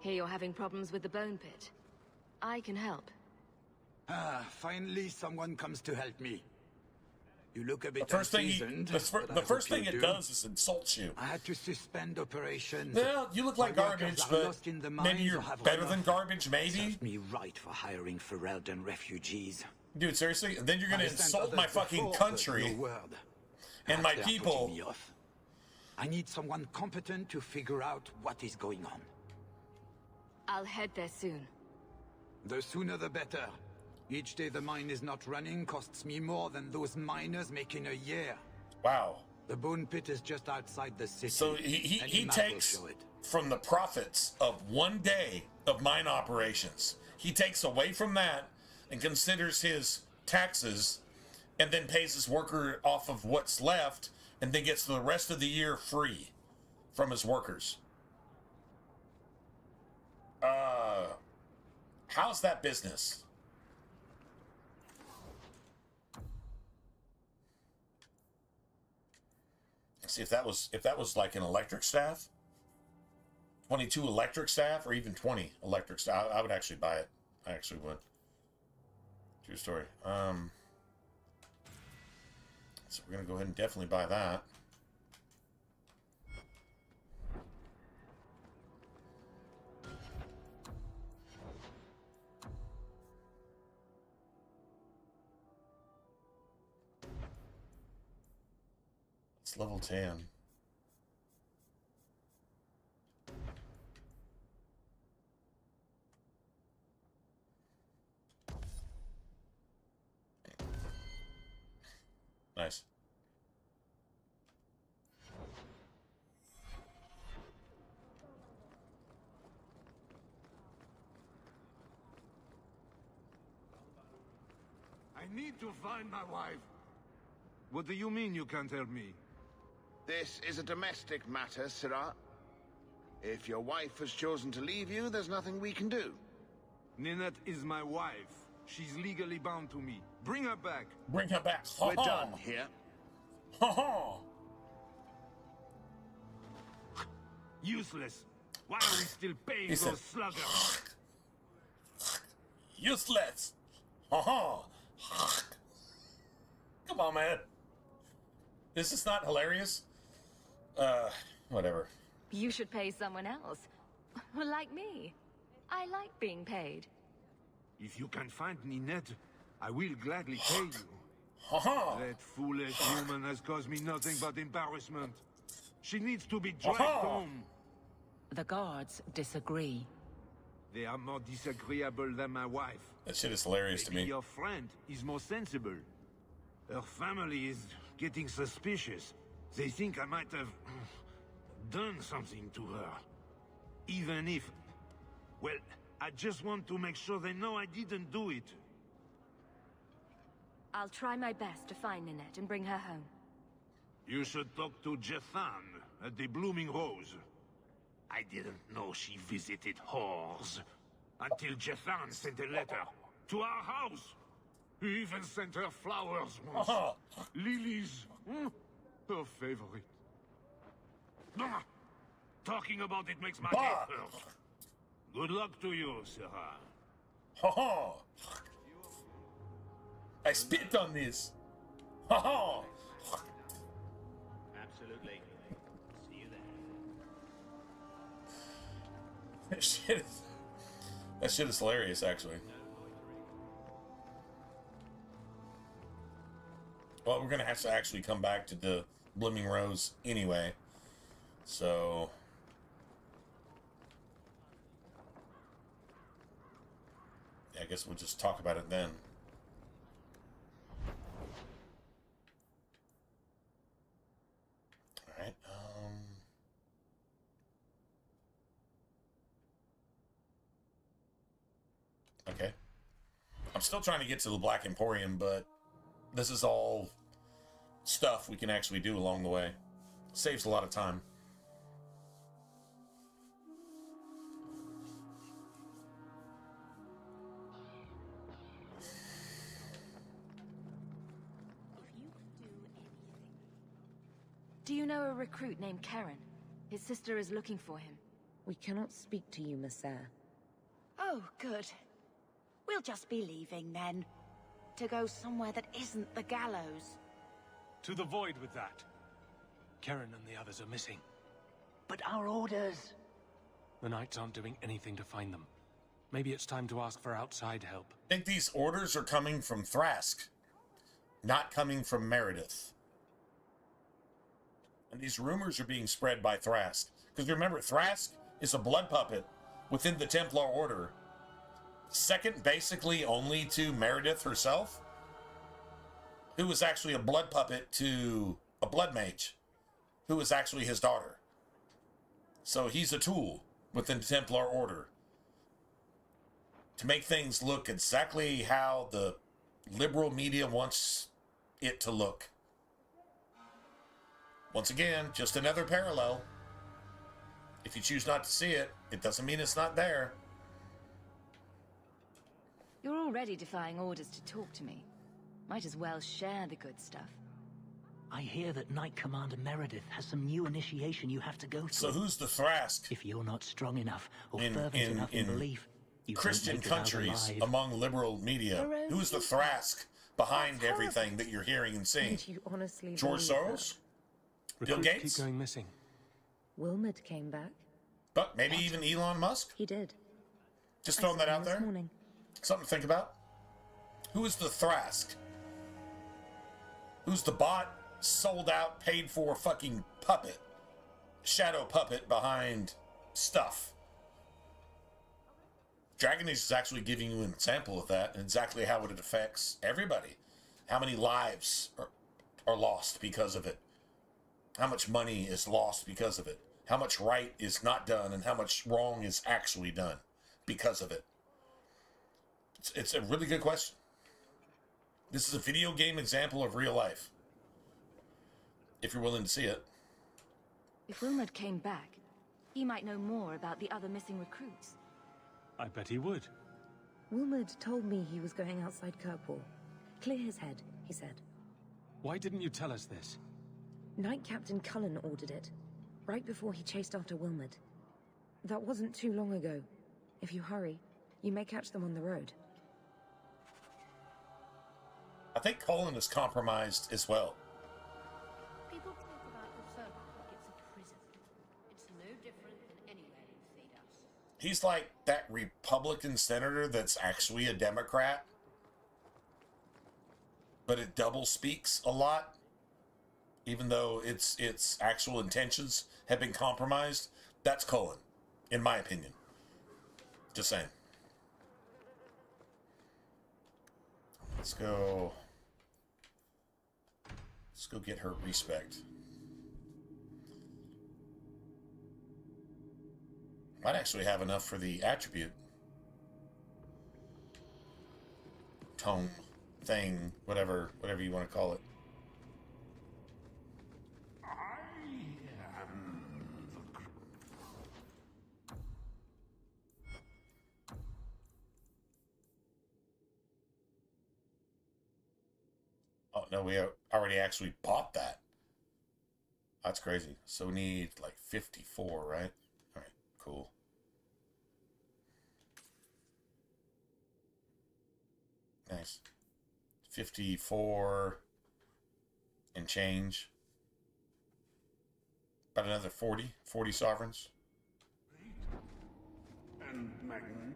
Hear you're having problems with the bone pit. I can help. Ah, finally someone comes to help me. You look a The bit first thing, unseasoned, the but I first hope thing you'll it do. does is insults you. I had to suspend operations. Well, you look like My workers garbage, are but lost in the maybe mines you're or have better run than off. garbage, maybe? Serves me right for hiring Ferelden refugees. Dude, seriously? And then you're gonna I sent insult my others fucking before, but country no word. and my They are people. putting me off. I need someone competent to figure out what is going on. I'll head there soon. The sooner the better. Each day the mine is not running costs me more than those miners make in a year. Wow. The bone pit is just outside the city. So he Any map will takes show it. from the profits of one day of mine operations. He takes away from that and considers his taxes and then pays his worker off of what's left and then gets the rest of the year free from his workers. How's that business? Let's see if that was like an electric staff. 22 electric staff or even 20 electric staff. I would actually buy it. I actually would. True story. So we're going to go ahead and definitely buy that. It's level 10. Nice. I need to find my wife. What do you mean you can't help me? This is a domestic matter, Sirrah. If your wife has chosen to leave you, there's nothing we can do. Ninette is my wife. She's legally bound to me. Bring her back. Bring her back. We're done here. Ha ha! Useless. Why are we still paying those sluggers? Useless. Ha ha! Come on, man. This is not hilarious. Whatever. You should pay someone else. Like me. I like being paid. If you can find Ninette, I will gladly pay you. Ha-ha! That foolish woman has caused me nothing but embarrassment. She needs to be dragged home. The guards disagree. They are more disagreeable than my wife. That shit is hilarious to me. Your friend is more sensible. Her family is getting suspicious. They think I might have done something to her. Even if... Well, I just want to make sure they know I didn't do it. I'll try my best to find Ninette and bring her home. You should talk to Jethan at the Blooming Rose. I didn't know she visited whores until Jethan sent a letter to our house. He even sent her flowers once. Lilies. Her favorite. Talking about it makes my head hurt. Good luck to you, Sirrah. Ha ha! I spit on this. Ha ha! Absolutely. See you there. That shit is hilarious, actually. Well, we're gonna have to actually come back to the Blooming Rose anyway. So I guess we'll just talk about it then. All right. Okay. I'm still trying to get to the Black Emporium, but this is all stuff we can actually do along the way. Saves a lot of time. Do you know a recruit named Karen? His sister is looking for him. We cannot speak to you, Messer. Oh, good. We'll just be leaving then. To go somewhere that isn't the gallows. To the void with that. Karen and the others are missing. But our orders... The Knights aren't doing anything to find them. Maybe it's time to ask for outside help. I think these orders are coming from Thrask, not coming from Meredith. And these rumors are being spread by Thrask. Because remember, Thrask is a blood puppet within the Templar Order. Second, basically, only to Meredith herself, who was actually a blood puppet to a blood mage, who was actually his daughter. So he's a tool within the Templar Order to make things look exactly how the liberal media wants it to look. Once again, just another parallel. If you choose not to see it, it doesn't mean it's not there. You're already defying orders to talk to me. Might as well share the good stuff. I hear that Knight Commander Meredith has some new initiation you have to go through. So who's the Thrask? If you're not strong enough or fervent enough in belief, you Christian won't make it out countries alive. among liberal media, who's the Thrask behind everything that you're hearing and seeing. And you honestly George believe Soros? Bill Recruits Gates? keep going missing. Wilmot came back. But maybe even Elon Musk? He did. Just throwing that out this there. morning. Something to think about. Who is the Thrask? Who's the bought, sold out, paid for fucking puppet? Shadow puppet behind stuff. Dragon Age is actually giving you an example of that and exactly how it affects everybody. How many lives are lost because of it. How much money is lost because of it. How much right is not done and how much wrong is actually done because of it. It's a really good question. This is a video game example of real life. If you're willing to see it. If Wilmot came back, he might know more about the other missing recruits. I bet he would. Wilmot told me he was going outside Kirkwall. Clear his head, he said. Why didn't you tell us this? Knight Captain Cullen ordered it, right before he chased after Wilmot. That wasn't too long ago. If you hurry, you may catch them on the road. I think Cullen is compromised as well. People talk about the circle like it's a prison. It's no different than anywhere in Thedas. He's like that Republican senator that's actually a Democrat, but it double speaks a lot, even though its actual intentions have been compromised. That's Cullen, in my opinion. Just saying. Let's go get her respect. Might actually have enough for the attribute. Tone, thing, whatever you want to call it. Oh, no, we already actually bought that. That's crazy. So we need like 54, right? All right, cool. Nice. 54 and change. About another 40 sovereigns. And Magn.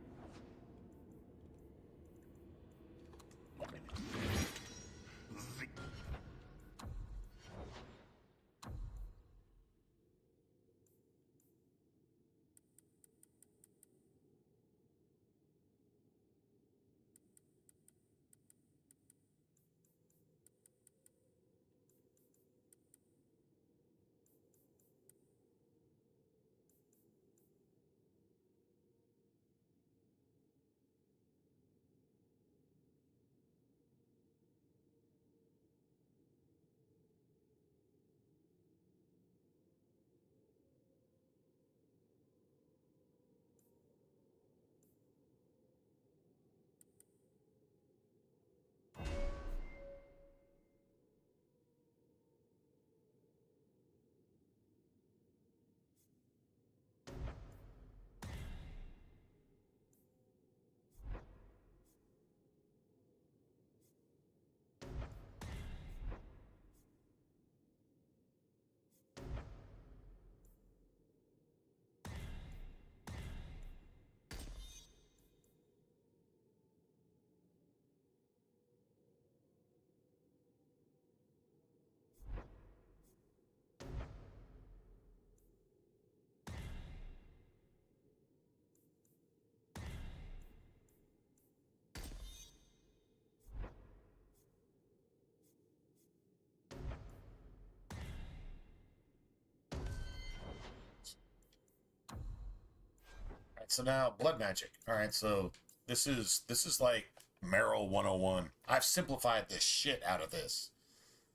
So now blood magic. All right, so this is like Meryl 101. I've simplified the shit out of this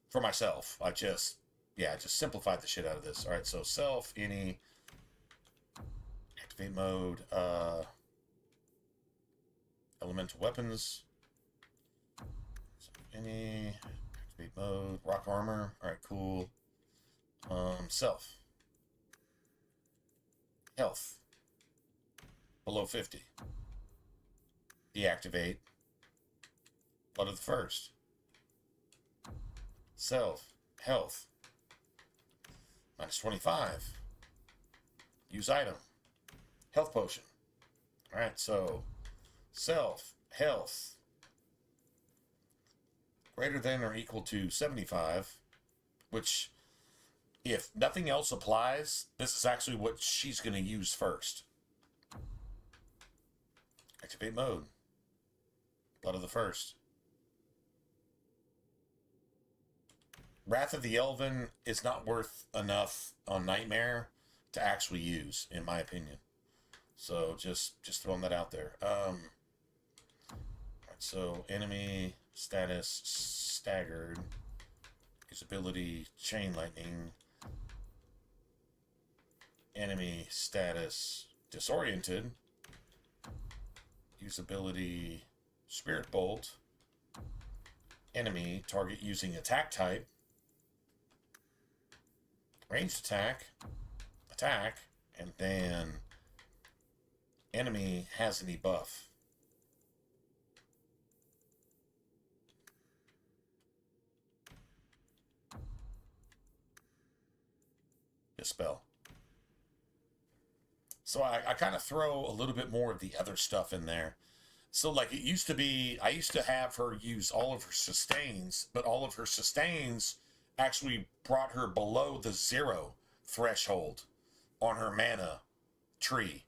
for myself. I just simplified the shit out of this. All right, so self, any, activate mode, elemental weapons, so any, activate mode, rock armor. All right, cool. Self, health. Below 50. Deactivate. Blood of the First. Self. Health. Minus 25. Use item. Health potion. Alright, so self. Health. Greater than or equal to 75. Which, if nothing else applies, this is actually what she's going to use first. Activate mode. Blood of the First. Wrath of the Elven is not worth enough on Nightmare to actually use, in my opinion. So just throwing that out there. Alright, so enemy status staggered. Usability chain lightning. Enemy status disoriented. Usability spirit bolt. Enemy target using attack type. Ranged attack. Attack. And then enemy has any buff. Dispel. So I kind of throw a little bit more of the other stuff in there. So like it used to be, I used to have her use all of her sustains, but all of her sustains actually brought her below the 0 threshold on her mana tree.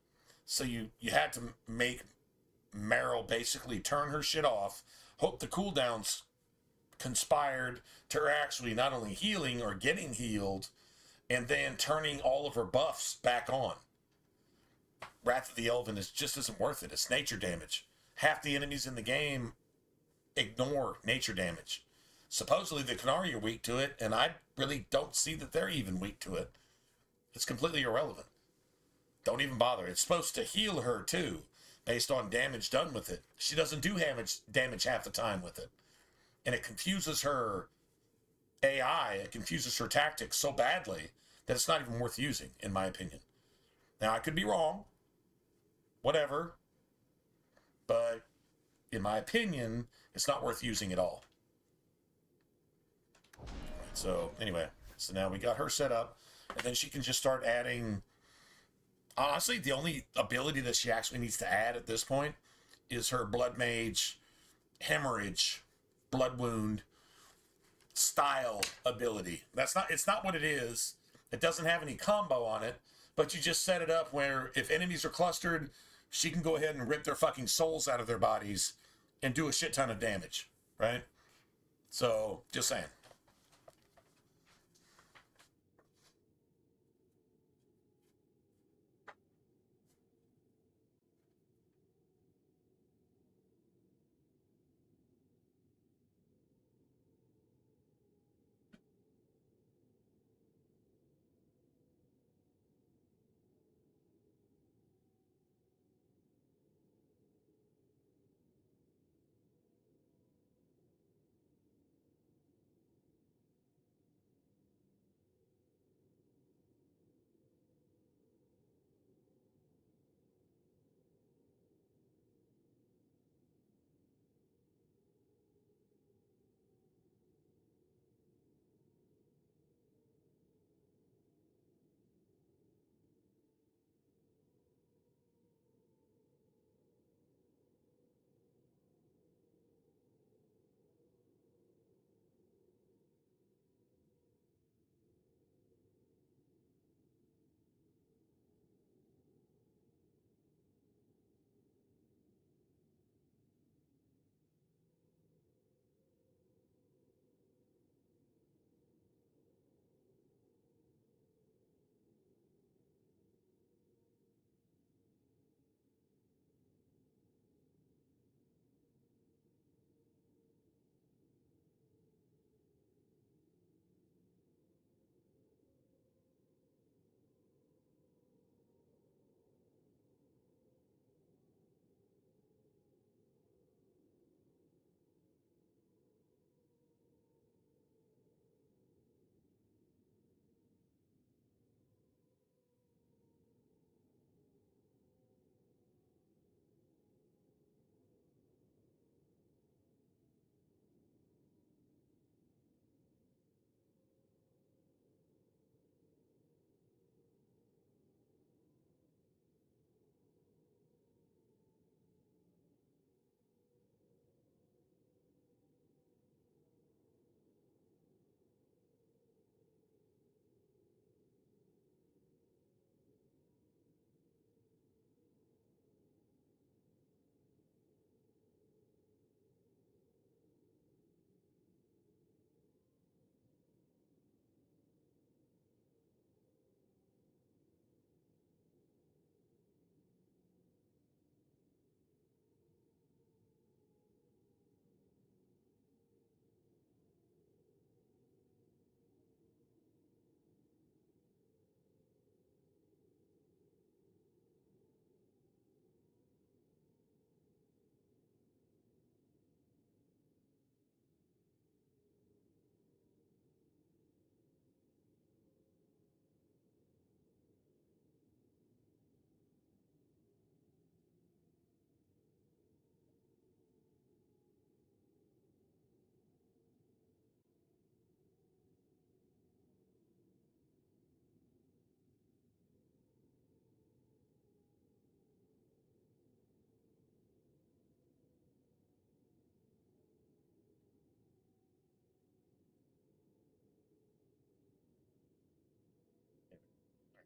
So you had to make Meryl basically turn her shit off, hope the cooldowns conspired to her actually not only healing or getting healed, and then turning all of her buffs back on. Wrath of the Elven just isn't worth it. It's nature damage. Half the enemies in the game ignore nature damage. Supposedly the Qunari are weak to it, and I really don't see that they're even weak to it. It's completely irrelevant. Don't even bother. It's supposed to heal her too, based on damage done with it. She doesn't do damage half the time with it. And it confuses her AI, it confuses her tactics so badly that it's not even worth using, in my opinion. Now, I could be wrong. Whatever. But, in my opinion, it's not worth using at all. Right, so, anyway. So now we got her set up. And then she can just start adding... Honestly, the only ability that she actually needs to add at this point is her Blood Mage Hemorrhage Blood Wound style ability. It's not what it is. It doesn't have any combo on it, but you just set it up where if enemies are clustered, she can go ahead and rip their fucking souls out of their bodies and do a shit ton of damage, right? So, just saying.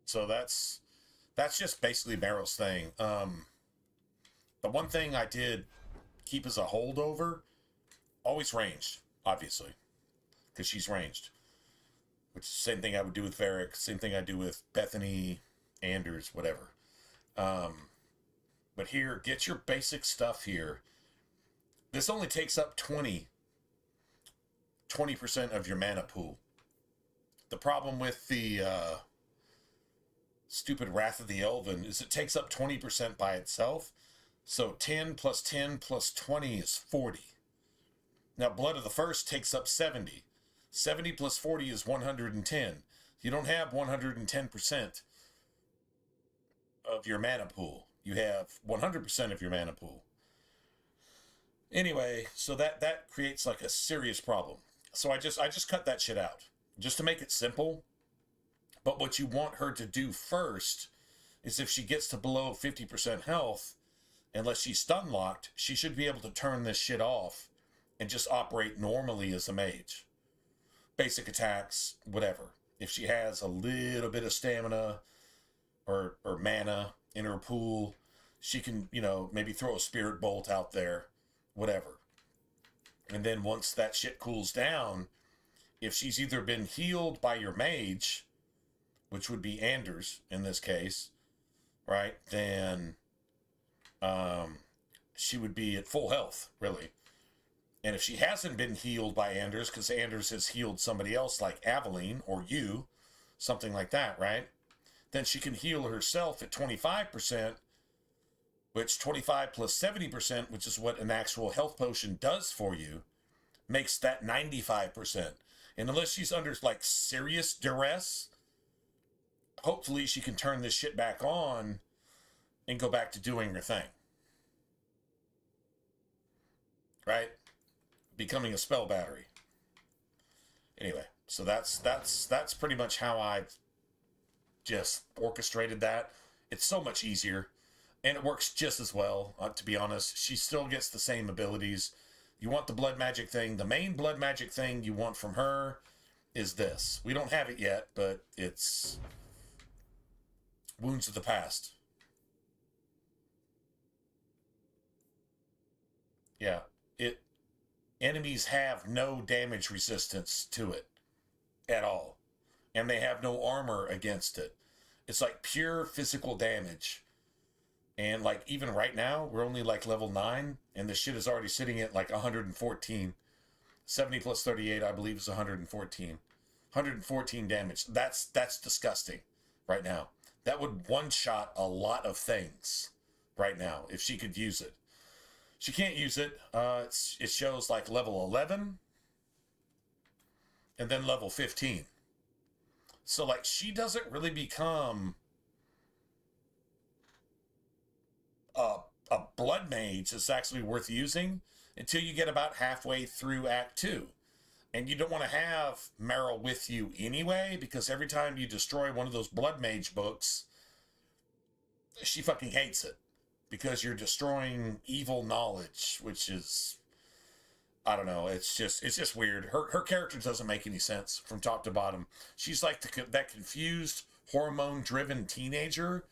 So that's just basically Meryl's thing. The one thing I did keep as a holdover, always ranged, obviously, because she's ranged. Which is the same thing I would do with Varric, same thing I do with Bethany, Anders, whatever. But here, get your basic stuff here. This only takes up 20% of your mana pool. The problem with the stupid Wrath of the Elven is it takes up 20% by itself. So 10 plus 10 plus 20 is 40. Now Blood of the First takes up 70. 70 plus 40 is 110. You don't have 110% of your mana pool. You have 100% of your mana pool. Anyway, so that creates like a serious problem. So I just cut that shit out just to make it simple. But what you want her to do first is if she gets to below 50% health, unless she's stun locked, she should be able to turn this shit off and just operate normally as a mage. Basic attacks, whatever. If she has a little bit of stamina or mana in her pool, she can, maybe throw a spirit bolt out there, whatever. And then once that shit cools down, if she's either been healed by your mage, which would be Anders in this case, right, then she would be at full health, really. And if she hasn't been healed by Anders, because Anders has healed somebody else like Aveline or you, something like that, right? Then she can heal herself at 25%, which 25 plus 70%, which is what an actual health potion does for you, makes that 95%. And unless she's under like serious duress, hopefully she can turn this shit back on and go back to doing her thing. Right? Becoming a spell battery. Anyway, so that's pretty much how I've just orchestrated that. It's so much easier, and it works just as well, to be honest. She still gets the same abilities. You want the blood magic thing. The main blood magic thing you want from her is this. We don't have it yet, but it's Wounds of the Past. Yeah, enemies have no damage resistance to it at all. And they have no armor against it. It's like pure physical damage. And like even right now, we're only like level 9, and this shit is already sitting at like 114. 70 plus 38, I believe, is 114. 114 damage. That's disgusting right now. That would one-shot a lot of things right now if she could use it. She can't use it. It shows like level 11 and then level 15. So like she doesn't really become a blood mage that's actually worth using until you get about halfway through Act 2. And you don't want to have Meryl with you anyway, because every time you destroy one of those blood mage books, she fucking hates it. Because you're destroying evil knowledge, which is, I don't know, it's just weird. Her character doesn't make any sense from top to bottom. She's like that confused, hormone-driven teenager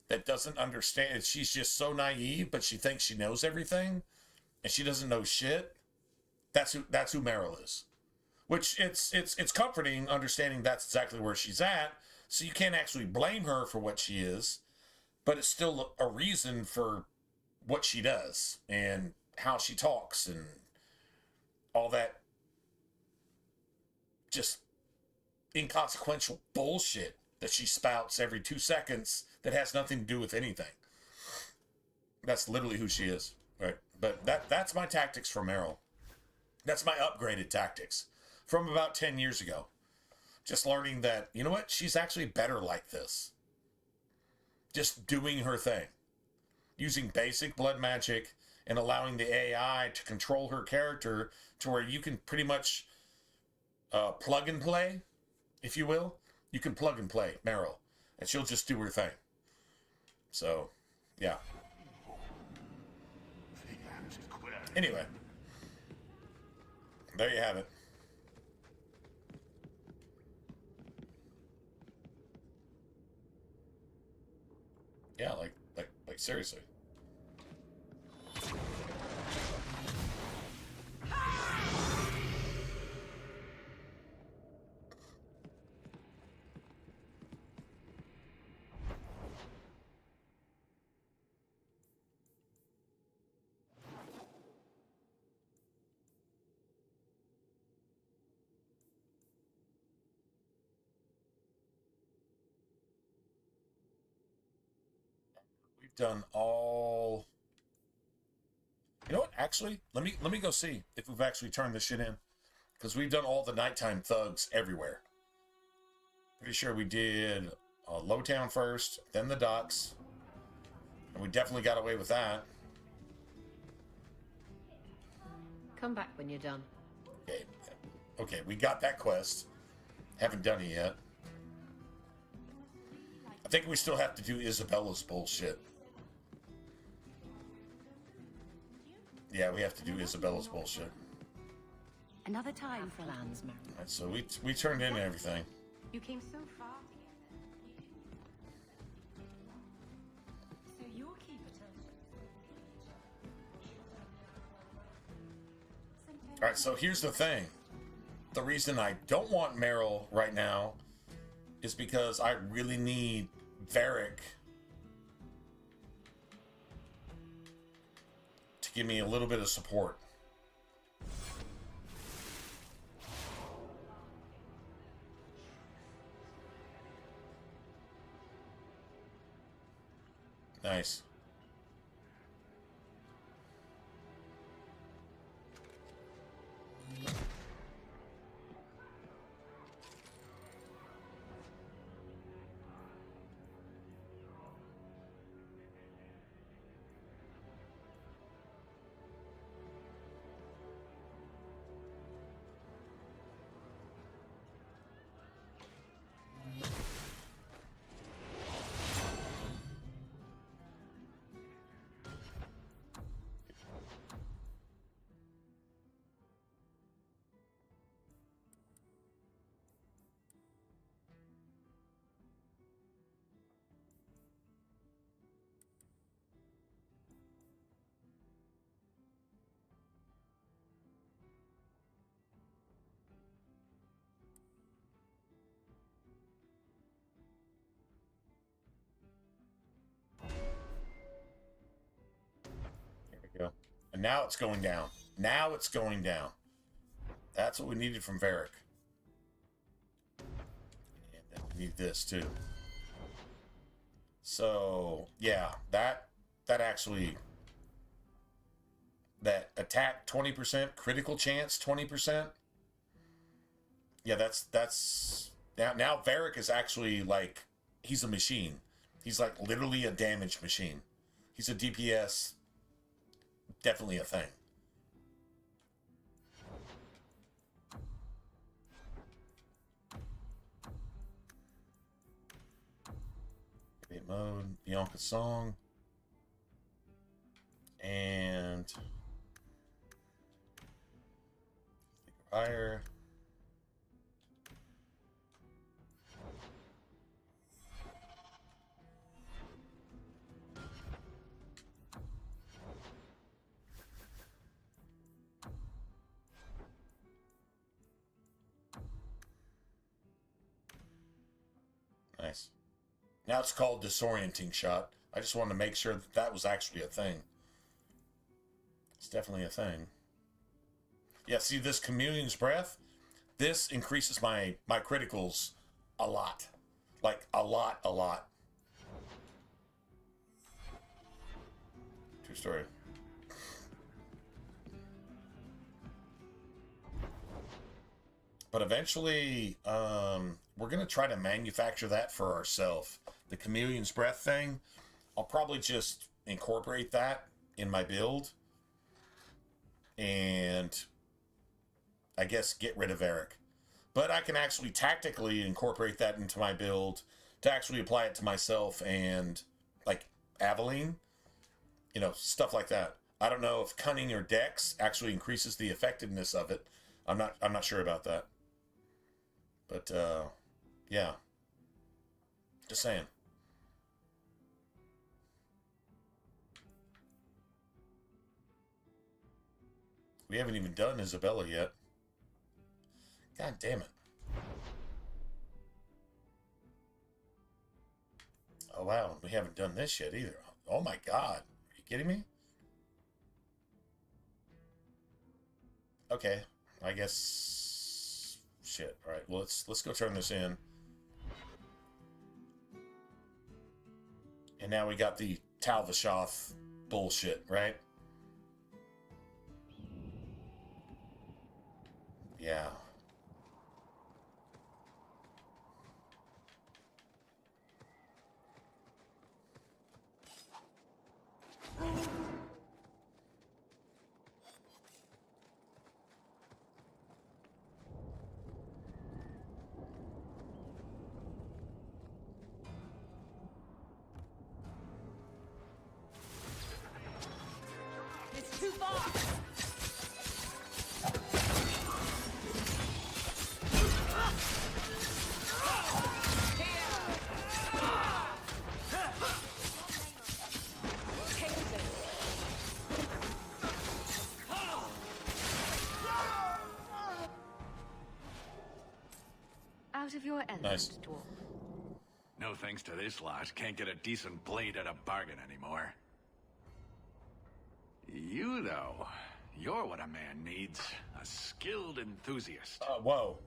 that doesn't understand. She's just so naive, but she thinks she knows everything, and she doesn't know shit. That's who Meryl is. Which it's comforting understanding that's exactly where she's at, so you can't actually blame her for what she is. But it's still a reason for what she does and how she talks and all that just inconsequential bullshit that she spouts every 2 seconds that has nothing to do with anything. That's literally who she is, right? But that's my tactics for Meryl. That's my upgraded tactics from about 10 years ago. Just learning that, you know what? She's actually better like this. Just doing her thing, using basic blood magic and allowing the AI to control her character to where you can pretty much plug and play, if you will. You can plug and play Meryl, and she'll just do her thing. So, yeah. Anyway, there you have it. Seriously. We've done all. You know what? Actually, let me go see if we've actually turned this shit in, because we've done all the nighttime thugs everywhere. Pretty sure we did Lowtown first, then the docks, and we definitely got away with that. Come back when you're done. Okay, we got that quest. Haven't done it yet. I think we still have to do Isabella's bullshit. Yeah, we have to do Isabella's bullshit. Another time for plans, Mary. Right, so we turned in everything. You came so far to get there. So your keeper tells you. All right, so here's the thing. The reason I don't want Meryl right now is because I really need Varric to give me a little bit of support. Nice. Go. And now it's going down. Now it's going down. That's what we needed from Varric. And then we need this too. So yeah, that actually, that attack 20%, critical chance 20%. Yeah, that's now Varric is actually like, he's a machine. He's like literally a damage machine. He's a DPS. Definitely a thing. Activate mode, Bianca's song, and higher. Nice. Now it's called disorienting shot. I just wanted to make sure that that was actually a thing. It's definitely a thing. Yeah, see this Communion's Breath? This increases my criticals a lot. Like, a lot. True story. But eventually, we're going to try to manufacture that for ourselves. The Chameleon's Breath thing, I'll probably just incorporate that in my build. And I guess get rid of Varric. But I can actually tactically incorporate that into my build to actually apply it to myself and, like, Aveline. You know, stuff like that. I don't know if Cunning or Dex actually increases the effectiveness of it. I'm not sure about that. But, yeah. Just saying. We haven't even done Isabella yet. God damn it. Oh, wow. We haven't done this yet either. Oh, my God. Are you kidding me? Okay. I guess... Shit. All right. Well, let's go turn this in. And now we got the Talvashoth bullshit, right? Yeah. It's too far. Out of your element, Nice. dwarf. No thanks to this lot, can't get a decent blade at a bargain anymore. You, though, you're what a man needs. A skilled enthusiast. Whoa.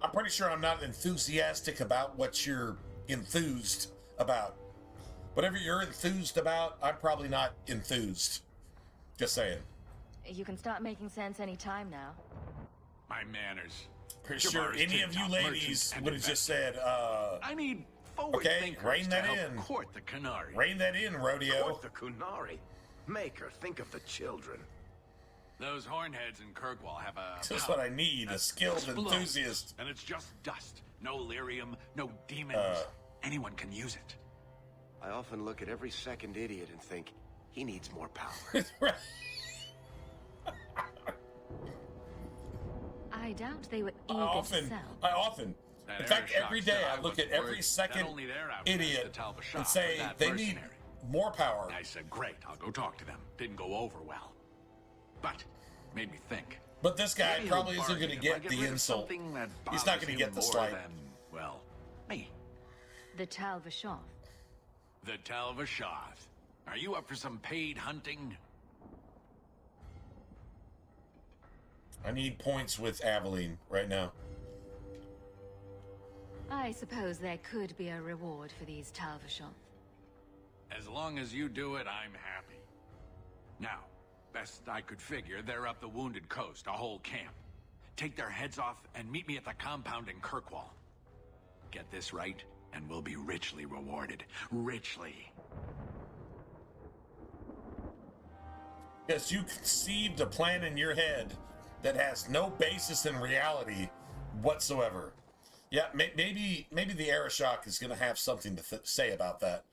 I'm pretty sure I'm not enthusiastic about what you're enthused about. Whatever you're enthused about, I'm probably not enthused. Just saying. You can start making sense any time now. My manners. Pretty sure any of you ladies would have just said, I need forward okay, thinkers rein to that help in. court the Canary. Rein that in, Rodeo. Court the Kunari. Make her think of the children. Those hornheads in Kirkwall have a That's power what I need, a that skilled explodes, enthusiast. And it's just dust. No lyrium, no demons. Anyone can use it. I often look at every second idiot and think, he needs more power. Right. I doubt they were I eager often, to sell. in fact, every day I look at every second idiot and say they need more power. I said, great, I'll go talk to them. Didn't go over well. But, made me think. But this guy Maybe probably he'll isn't going to bargain if I get the rid of insult. something that He's not bothers going to get him the more slight. than, well, me. The Talvashoth. The Talvashoth. Are you up for some paid hunting? I need points with Aveline right now. I suppose there could be a reward for these Talvashoth. As long as you do it, I'm happy. Now, best I could figure, they're up the Wounded Coast, a whole camp. Take their heads off and meet me at the compound in Kirkwall. Get this right, and we'll be richly rewarded. Richly. Yes, you conceived a plan in your head that has no basis in reality whatsoever. Yeah, maybe the Arashock is going to have something to say about that.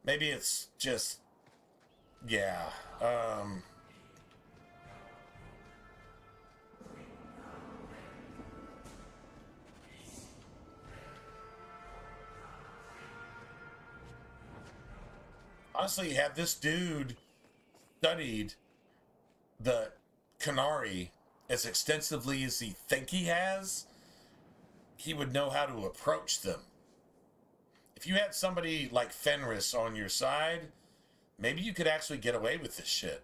Maybe it's just, yeah. Honestly, had this dude studied the Canary as extensively as he think he has, he would know how to approach them. If you had somebody like Fenris on your side, maybe you could actually get away with this shit.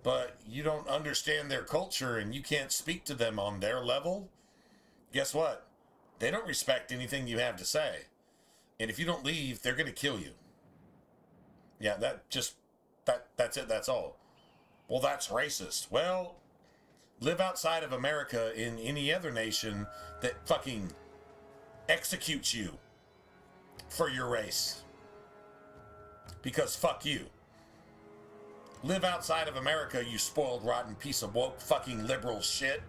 But you don't understand their culture and you can't speak to them on their level. Guess what? They don't respect anything you have to say. And if you don't leave, they're going to kill you. Yeah, that's it, that's all. Well, that's racist. Well, live outside of America in any other nation that fucking executes you for your race. Because fuck you. Live outside of America, you spoiled, rotten piece of woke fucking liberal shit,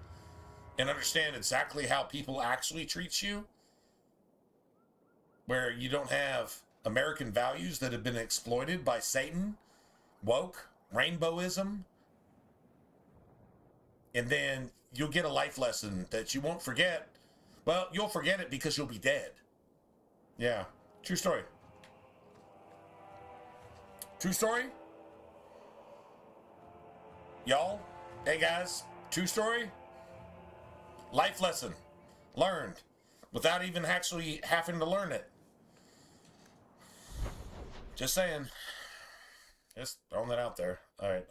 and understand exactly how people actually treat you. Where you don't have American values that have been exploited by Satan, woke, rainbowism, and then you'll get a life lesson that you won't forget. Well, you'll forget it because you'll be dead. Yeah, true story. True story? Y'all? Hey guys, true story? Life lesson. Learned. Without even actually having to learn it. Just saying. Just throwing that out there. Alright,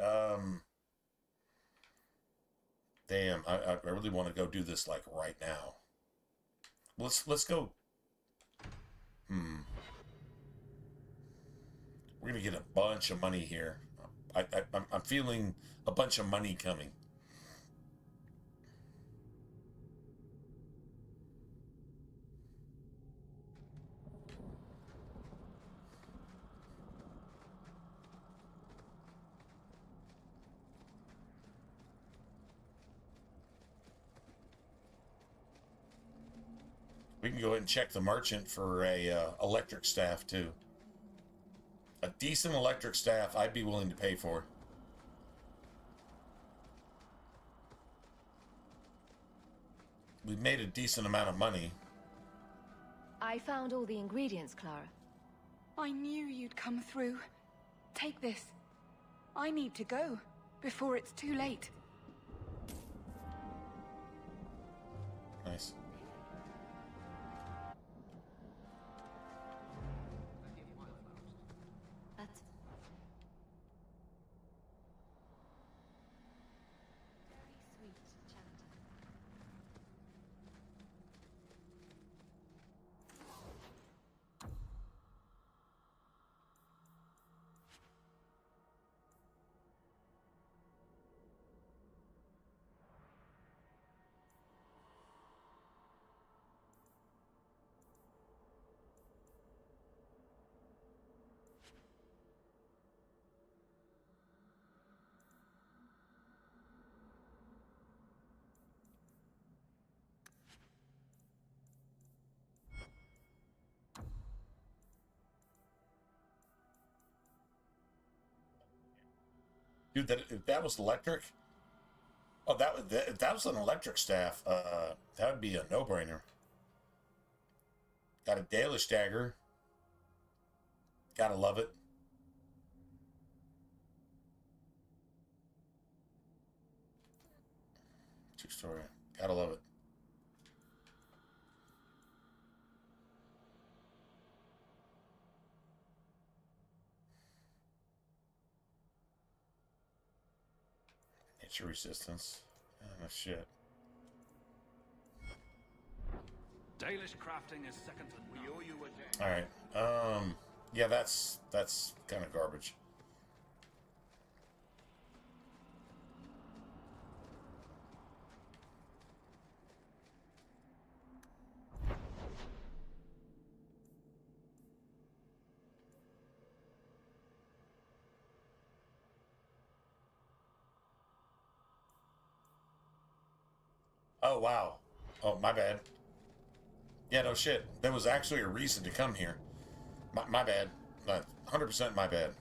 damn, I really want to go do this, like, right now. Let's go. We're gonna get a bunch of money here. I'm feeling a bunch of money coming. We can go ahead and check the merchant for a electric staff too. A decent electric staff I'd be willing to pay for. We've made a decent amount of money. I found all the ingredients, Clara. I knew you'd come through. Take this. I need to go before it's too late. Nice. That's very sweet, Chandler. Dude, that was electric. Oh, that was an electric staff. That would be a no-brainer. Got a DAII dagger. Gotta love it. True story. Gotta love it. Nature resistance. Oh, no shit. Dalish crafting is second to none. We owe you a day. All right. Yeah, that's kind of garbage. Oh, wow. Oh, my bad. Yeah, no shit. There was actually a reason to come here. My bad. 100% my bad.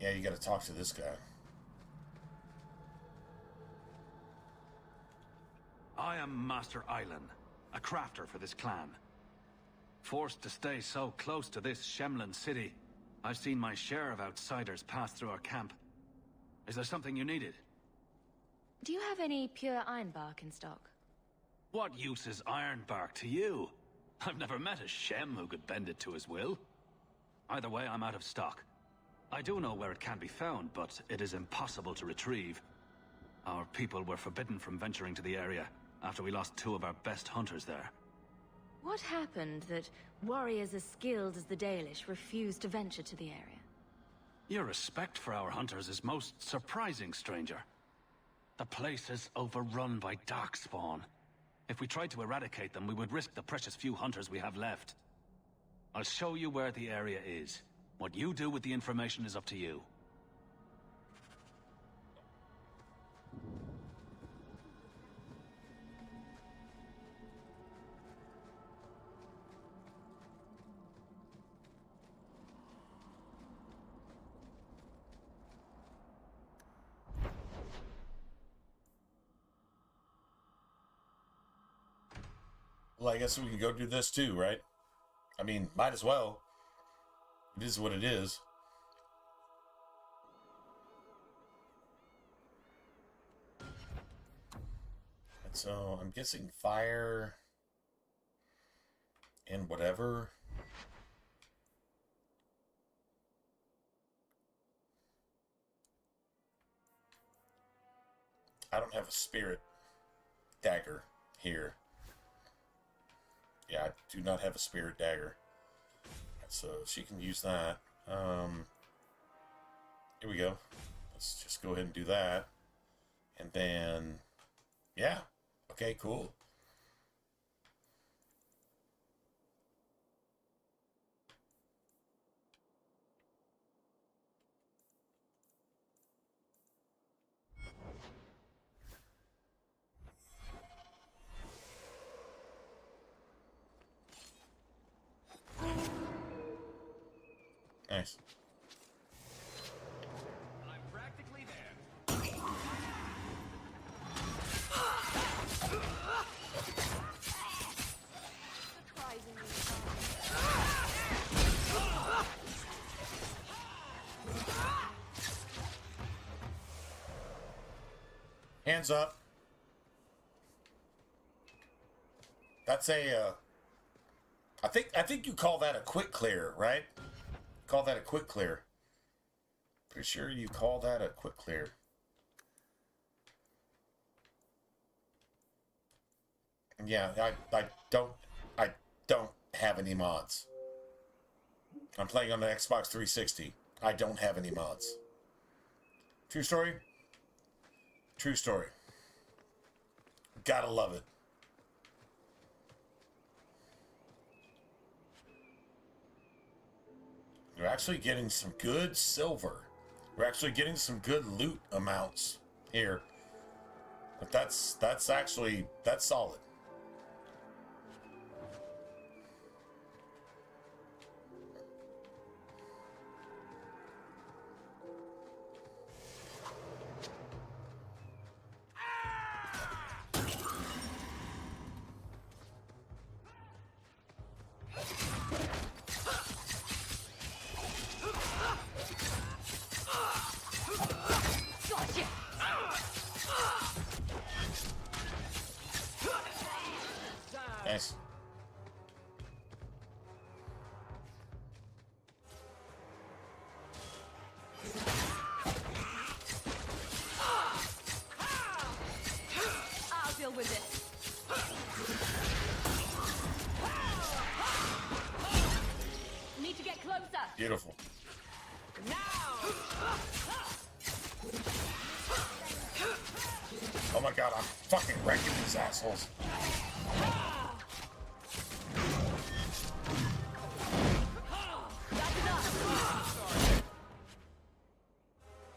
Yeah, you gotta talk to this guy. I am Master Island, a crafter for this clan. Forced to stay so close to this Shemlin city, I've seen my share of outsiders pass through our camp. Is there something you needed? Do you have any pure ironbark in stock? What use is ironbark to you? I've never met a Shem who could bend it to his will. Either way, I'm out of stock. I do know where it can be found, but it is impossible to retrieve. Our people were forbidden from venturing to the area after we lost 2 of our best hunters there. What happened that warriors as skilled as the Dalish refused to venture to the area? Your respect for our hunters is most surprising, stranger. The place is overrun by darkspawn. If we tried to eradicate them, we would risk the precious few hunters we have left. I'll show you where the area is. What you do with the information is up to you. Well, I guess we can go do this too, right? I mean, might as well. It is what it is. And so I'm guessing fire and whatever. I don't have a spirit dagger here. Yeah, I do not have a spirit dagger. So she can use that. Here we go. Let's just go ahead and do that. And then, yeah. Okay, cool. Nice. I'm practically there. Hands up. That's a I think you call that a quick clear, right? Call that a quick clear. Pretty sure you call that a quick clear. Yeah, I don't have any mods. I'm playing on the Xbox 360. I don't have any mods. True story? True story. Gotta love it. We're actually getting some good silver. We're actually getting some good loot amounts here. But that's solid. Nice. I'll deal with this. Need to get closer. Beautiful. Oh my god, I'm fucking wrecking these assholes.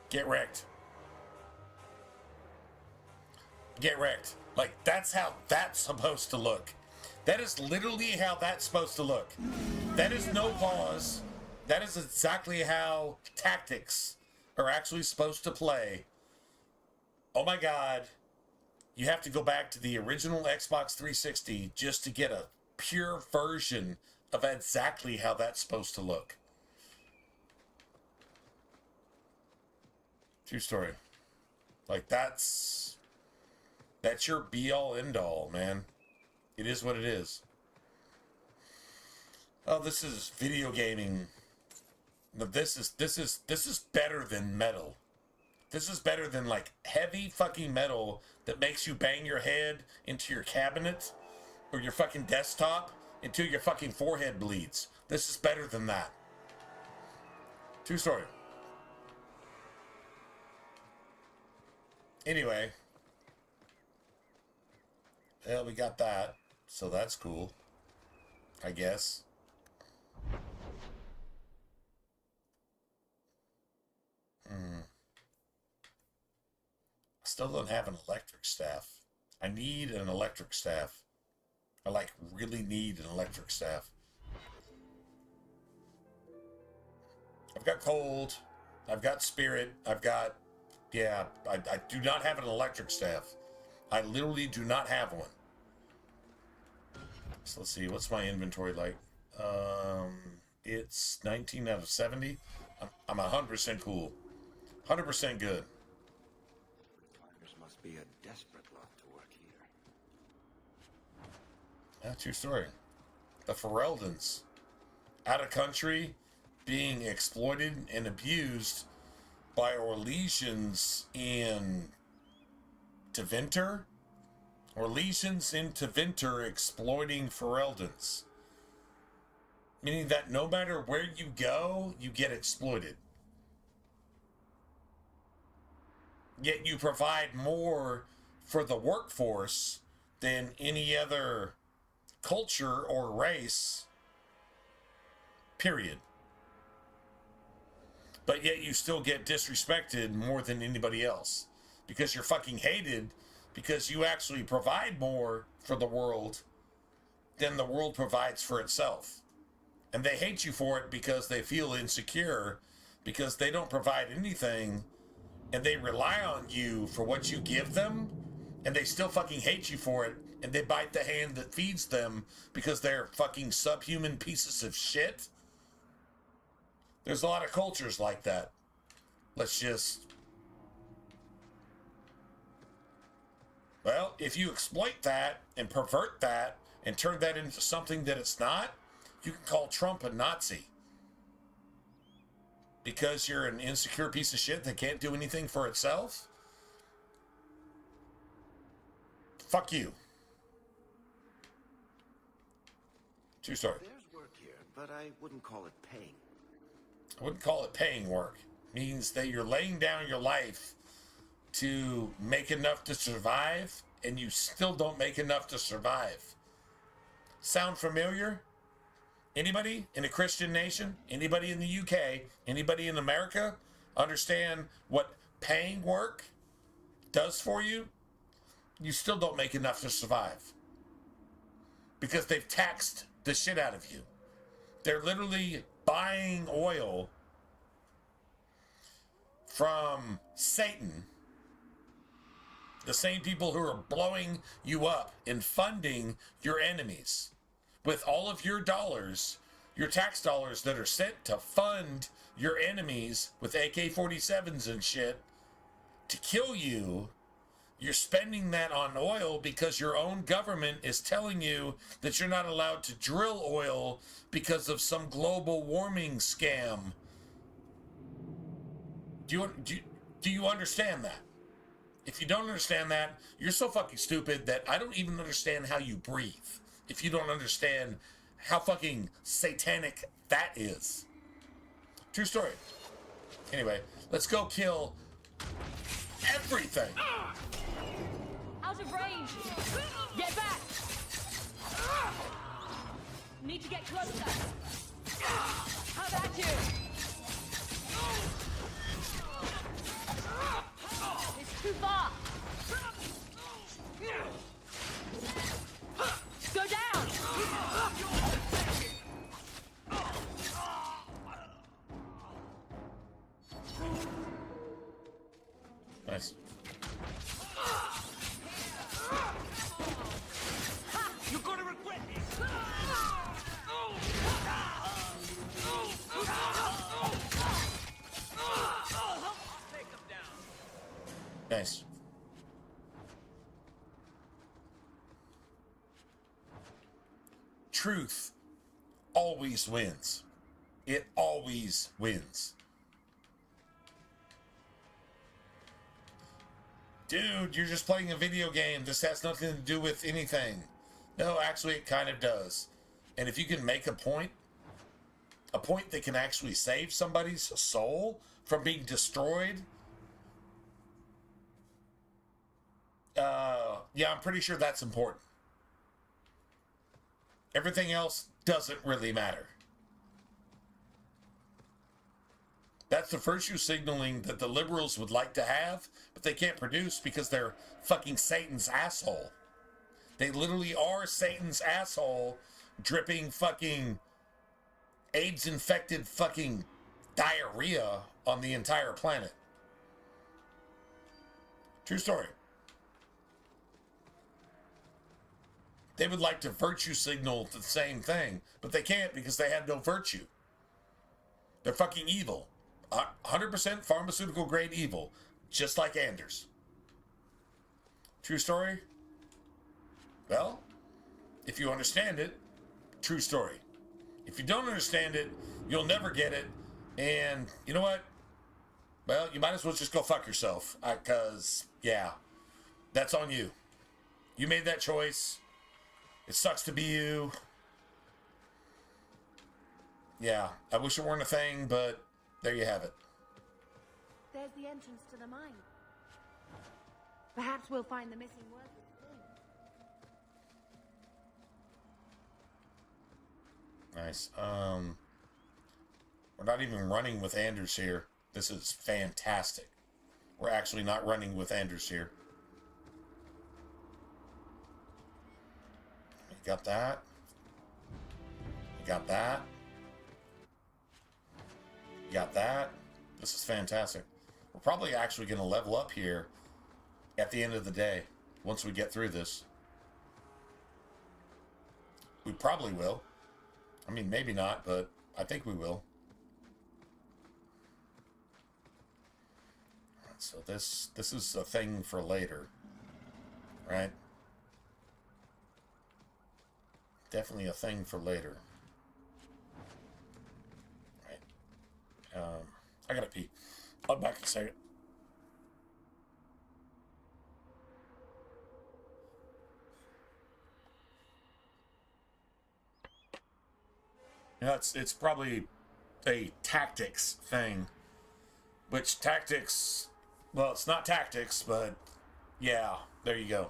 Get wrecked. Get wrecked. Like, that's how that's supposed to look. That is literally how that's supposed to look. That is no pause. That is exactly how tactics are actually supposed to play. Oh my god. You have to go back to the original Xbox 360 just to get a pure version of exactly how that's supposed to look. True story. Like, that's your be-all, end-all, man. It is what it is. Oh, this is video gaming. No, this is better than metal. This is better than, like, heavy fucking metal that makes you bang your head into your cabinet or your fucking desktop until your fucking forehead bleeds. This is better than that. True story. Anyway. Well, we got that. So that's cool. I guess. Still don't have an electric staff. I need an electric staff. I, like, really need an electric staff. I've got cold. I've got spirit. I've got... Yeah, I do not have an electric staff. I literally do not have one. So let's see, what's my inventory like? it's 19 out of 70. I'm 100% cool. 100% good. Climbers must be a desperate lot to work here. That's your story. The Fereldans. Out of country, being exploited and abused by Orlesians in Tevinter. Orlesians in Tevinter exploiting Fereldans. Meaning that no matter where you go, you get exploited. Yet you provide more for the workforce than any other culture or race. Period. But yet you still get disrespected more than anybody else. Because you're fucking hated because you actually provide more for the world than the world provides for itself. And they hate you for it because they feel insecure because they don't provide anything and they rely on you for what you give them and they still fucking hate you for it and they bite the hand that feeds them because they're fucking subhuman pieces of shit. There's a lot of cultures like that. Let's just... Well, if you exploit that and pervert that and turn that into something that it's not, you can call Trump a Nazi. Because you're an insecure piece of shit that can't do anything for itself? Fuck you. True story. There's work here, but I wouldn't call it paying. I wouldn't call it paying work. It means that you're laying down your life to make enough to survive, and you still don't make enough to survive. Sound familiar? Anybody in a Christian nation? Anybody in the UK? Anybody in America understand what paying work does for you? You still don't make enough to survive. Because they've taxed the shit out of you. They're literally buying oil from Satan. The same people who are blowing you up and funding your enemies. With all of your dollars, your tax dollars that are sent to fund your enemies with AK-47s and shit to kill you, you're spending that on oil because your own government is telling you that you're not allowed to drill oil because of some global warming scam. Do you understand that? If you don't understand that, you're so fucking stupid that I don't even understand how you breathe. If you don't understand how fucking satanic that is. True story. Anyway, let's go kill everything. Out of range! Get back! Need to get closer! How about you? It's too far! Go down! Nice. You're gonna regret this! Nice. Truth always wins. It always wins. Dude, you're just playing a video game. This has nothing to do with anything. No, actually, it kind of does. And if you can make a point that can actually save somebody's soul from being destroyed, yeah, I'm pretty sure that's important. Everything else doesn't really matter. That's the virtue signaling that the liberals would like to have, but they can't produce because they're fucking Satan's asshole. They literally are Satan's asshole, dripping fucking AIDS-infected fucking diarrhea on the entire planet. True story. They would like to virtue signal the same thing, but they can't because they have no virtue. They're fucking evil. 100% pharmaceutical grade evil. Just like Anders. True story? Well, if you understand it, true story. If you don't understand it, you'll never get it. And you know what? Well, you might as well just go fuck yourself. Because, yeah, that's on you. You made that choice. It sucks to be you. Yeah, I wish it weren't a thing, but there you have it. There's the entrance to the mine. Perhaps we'll find the missing workers soon. Nice. We're not even running with Anders here. This is fantastic. We're actually not running with Anders here. You got that. You got that. You got that. This is fantastic. We're probably actually going to level up here at the end of the day, once we get through this. We probably will. I mean, maybe not, but I think we will. So this is a thing for later, right? Definitely a thing for later. Right. I gotta pee. I'll be back in a second. You know, it's probably a tactics thing. Which tactics, well, it's not tactics, but yeah, there you go.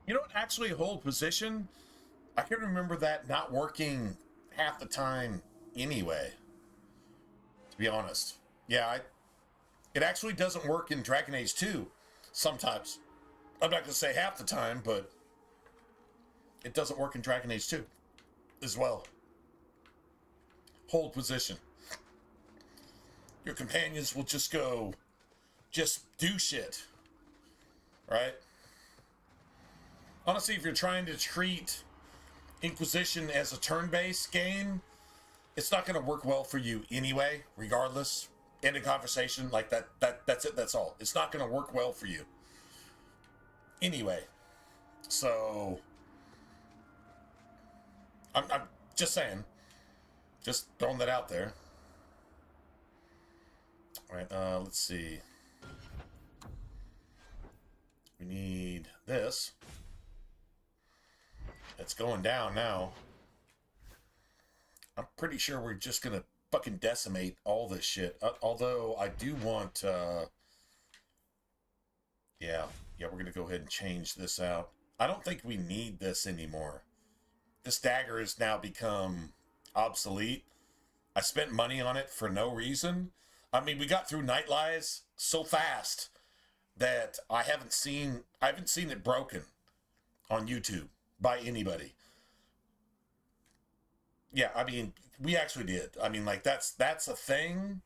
You know what? Actually, hold position. I can remember that not working half the time anyway. To be honest. Yeah, it actually doesn't work in Dragon Age 2 sometimes. I'm not going to say half the time, but it doesn't work in Dragon Age 2 as well. Hold position. Your companions will just go, just do shit. Right? Honestly, if you're trying to treat Inquisition as a turn-based game, it's not going to work well for you anyway, regardless. End of conversation, like that's it, that's all. It's not going to work well for you. Anyway. So, I'm just saying. Just throwing that out there. Alright, let's see. We need this. It's going down now. I'm pretty sure we're just gonna fucking decimate all this shit. Although I do want, yeah, we're gonna go ahead and change this out. I don't think we need this anymore. This dagger has now become obsolete. I spent money on it for no reason. I mean, we got through Night Lies so fast that I haven't seen it broken on YouTube by anybody. Yeah, I mean, we actually did. I mean, like, that's a thing,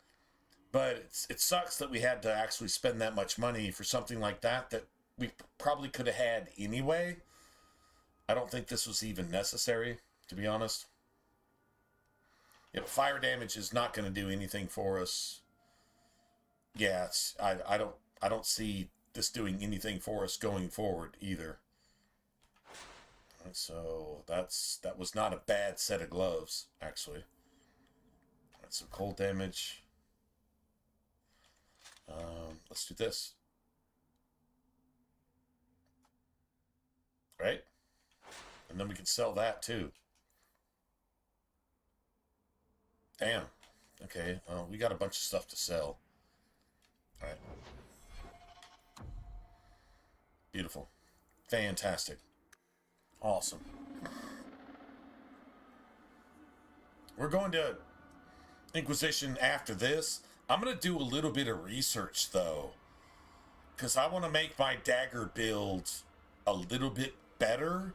but it sucks that we had to actually spend that much money for something like that we probably could have had anyway. I don't think this was even necessary, to be honest. Yeah, but fire damage is not going to do anything for us. Yeah, I don't see this doing anything for us going forward either. So that was not a bad set of gloves, actually. That's some cold damage. Let's do this. Right? And then we can sell that too. Damn. Okay, well, we got a bunch of stuff to sell. Alright. Beautiful. Fantastic. Awesome. We're going to Inquisition after this. I'm going to do a little bit of research, though, because I want to make my dagger build a little bit better.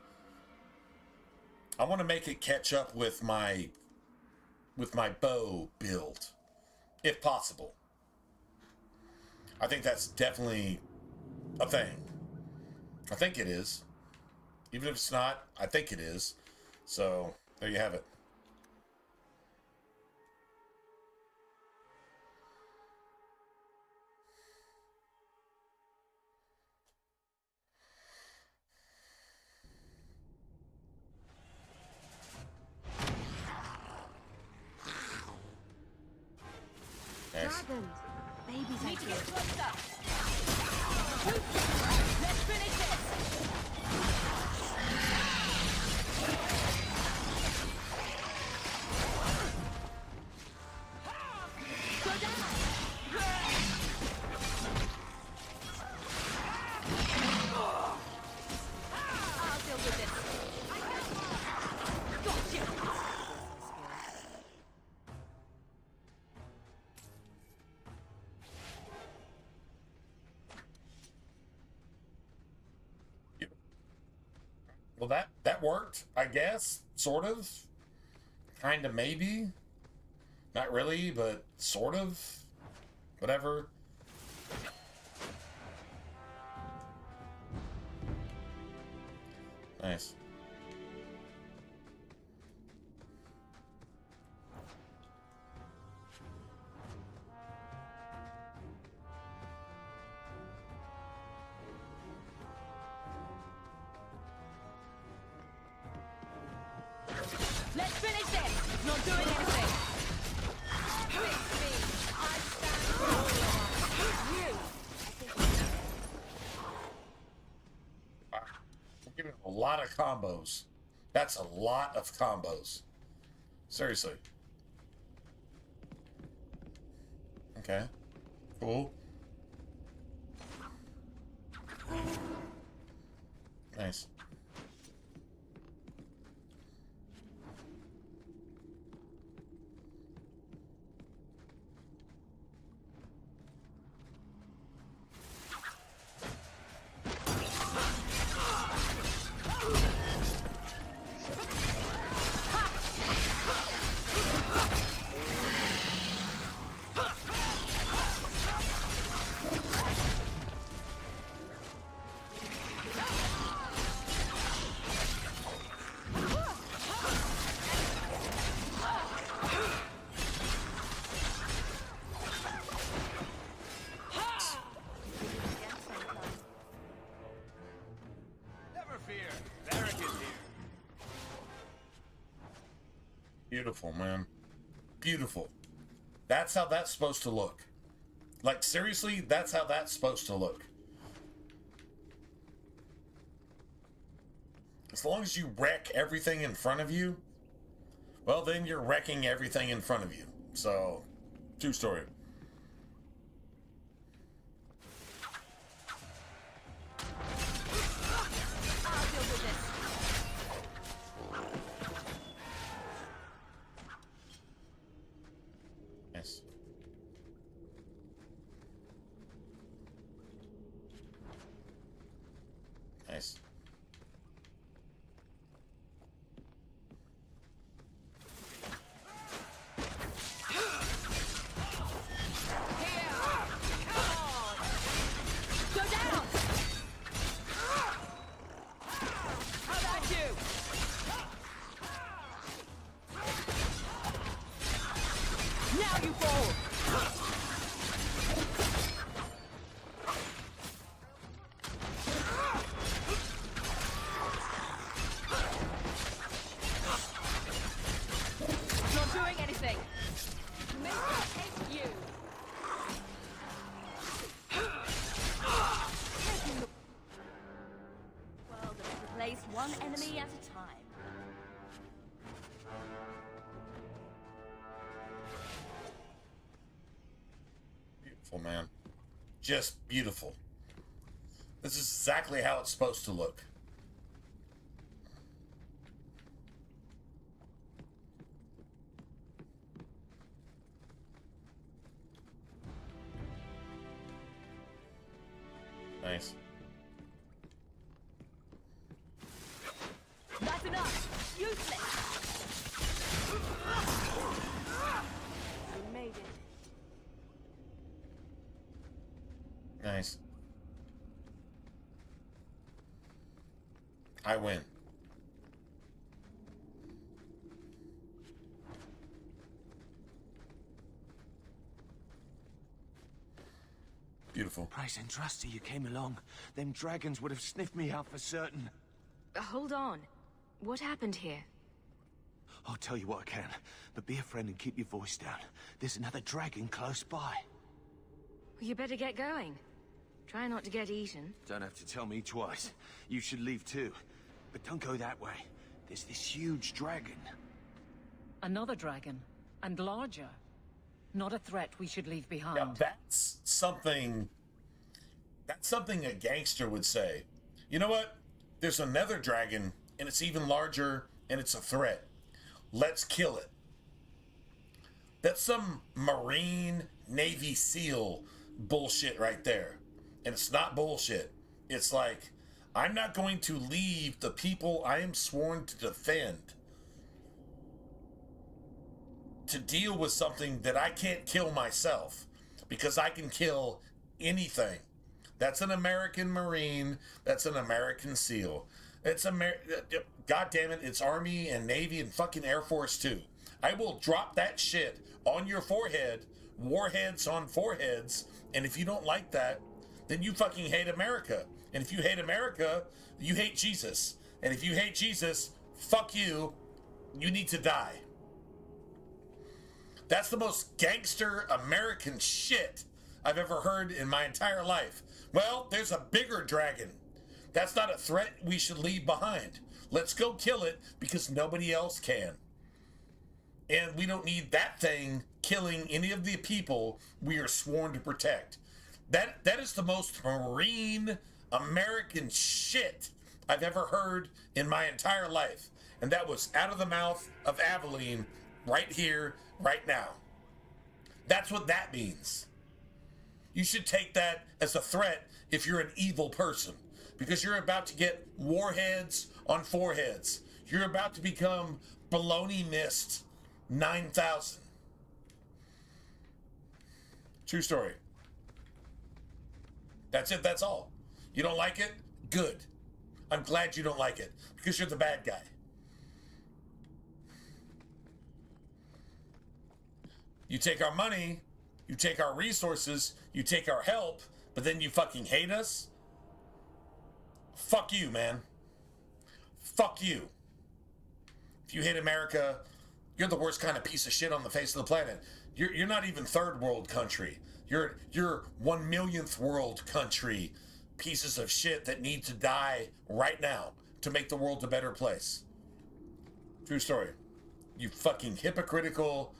I want to make it catch up with my bow build, if possible. I think that's definitely a thing. I think it is. Even if it's not, I think it is. So, there you have it. Nice. Dragon. Babies Need to get idea. closer. Let's finish this. Go down. I'll deal with this. Gotcha. Well, that worked, I guess. Sort of. Kind of, maybe. Not really, but sort of. Whatever. Nice. Let's finish this. Not doing anything. With me, I stand for all of us. You. We're getting a lot of combos. That's a lot of combos. Seriously. Okay. Cool. Nice. Beautiful, man. Beautiful. That's how that's supposed to look. Like, seriously, that's how that's supposed to look. As long as you wreck everything in front of you, well, then you're wrecking everything in front of you. So, true story. Nice. Nice. One enemy at a time. Beautiful, man. Just beautiful. This is exactly how it's supposed to look. Nice. That's enough! Useless! We made it. Nice. I win. Beautiful. Price and trusty you came along. Them dragons would have sniffed me out for certain. Hold on. What happened here? I'll tell you what I can, but be a friend and keep your voice down. There's another dragon close by. You better get going. Try not to get eaten. Don't have to tell me twice. You should leave too. But don't go that way. There's this huge dragon. Another dragon. And larger. Not a threat we should leave behind. Now that's something a gangster would say. You know what? There's another dragon, and it's even larger, and it's a threat. Let's kill it. That's some Marine Navy SEAL bullshit right there. And it's not bullshit. It's like, I'm not going to leave the people I am sworn to defend to deal with something that I can't kill myself, because I can kill anything. That's an American Marine. That's an American SEAL. It's God damn it, it's Army and Navy and fucking Air Force too. I will drop that shit on your forehead, warheads on foreheads, and if you don't like that, then you fucking hate America. And if you hate America, you hate Jesus. And if you hate Jesus, fuck you, you need to die. That's the most gangster American shit I've ever heard in my entire life. Well, there's a bigger dragon. That's not a threat we should leave behind. Let's go kill it because nobody else can. And we don't need that thing killing any of the people we are sworn to protect. That is the most Marine American shit I've ever heard in my entire life. And that was out of the mouth of Aveline right here, right now. That's what that means. You should take that as a threat if you're an evil person, because you're about to get warheads on foreheads. You're about to become baloney mist 9000. True story. That's it. That's all. You don't like it? Good. I'm glad you don't like it, because you're the bad guy. You take our money, you take our resources, you take our help, but then you fucking hate us? Fuck you, man. Fuck you. If you hate America, you're the worst kind of piece of shit on the face of the planet. You're not even third world country. You're 1,000,000th world country pieces of shit that need to die right now to make the world a better place. True story. You fucking hypocritical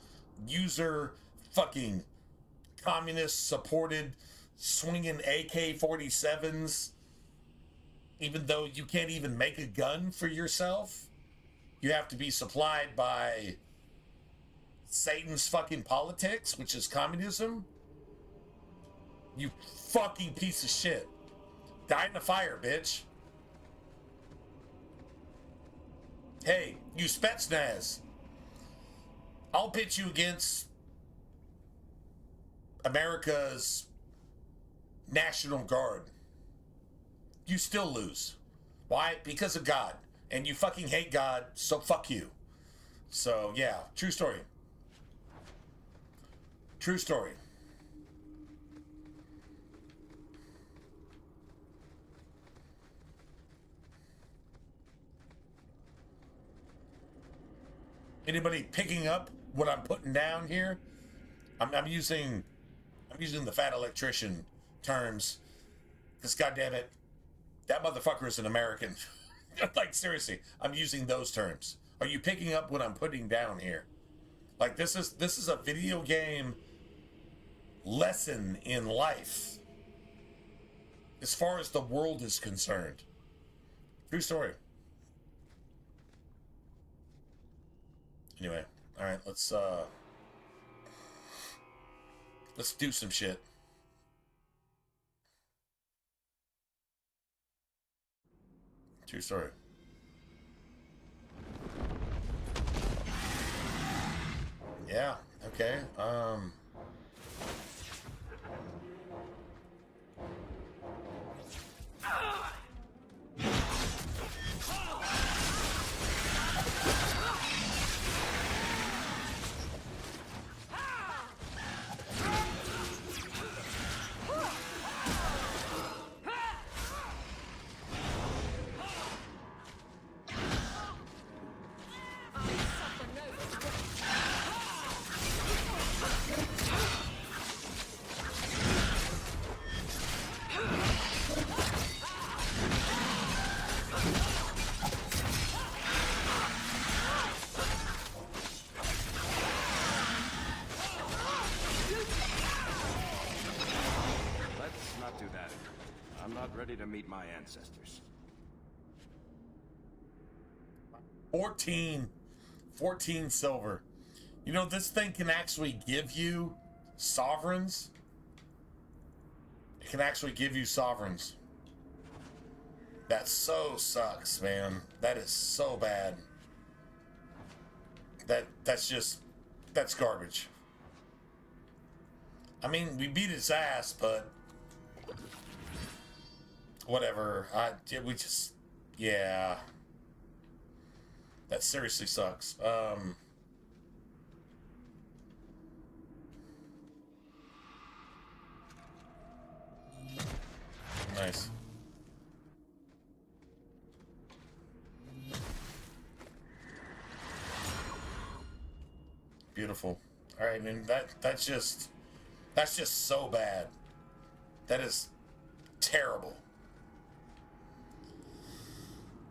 user, fucking communist supported swinging AK-47s, even though you can't even make a gun for yourself. You have to be supplied by Satan's fucking politics, which is communism. You fucking piece of shit. Die in the fire, bitch. Hey, you Spetsnaz. I'll pitch you against America's National Guard. You still lose. Why? Because of God. And you fucking hate God, so fuck you. So, yeah, true story. True story. Anybody picking up what I'm putting down here? I'm using the fat electrician terms, because goddamn it, that motherfucker is an American. Like, seriously, I'm using those terms. Are you picking up what I'm putting down here? Like, this is a video game lesson in life, as far as the world is concerned. True story. Anyway, all right, let's do some shit. True story. Yeah, okay. Ready to meet my ancestors. 14 silver. You know, this thing can actually give you sovereigns. It can actually give you sovereigns. That so sucks, man. That is so bad. That's garbage. I mean, we beat its ass, but whatever. Yeah. That seriously sucks. Nice. Beautiful. All right, man. That's just so bad. That is terrible.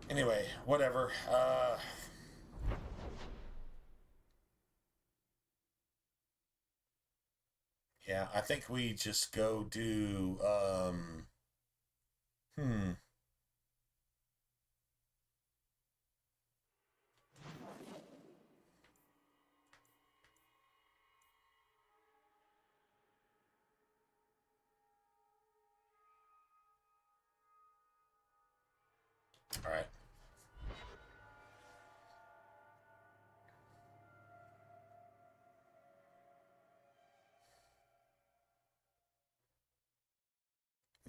Anyway, whatever. Yeah, I think we just go do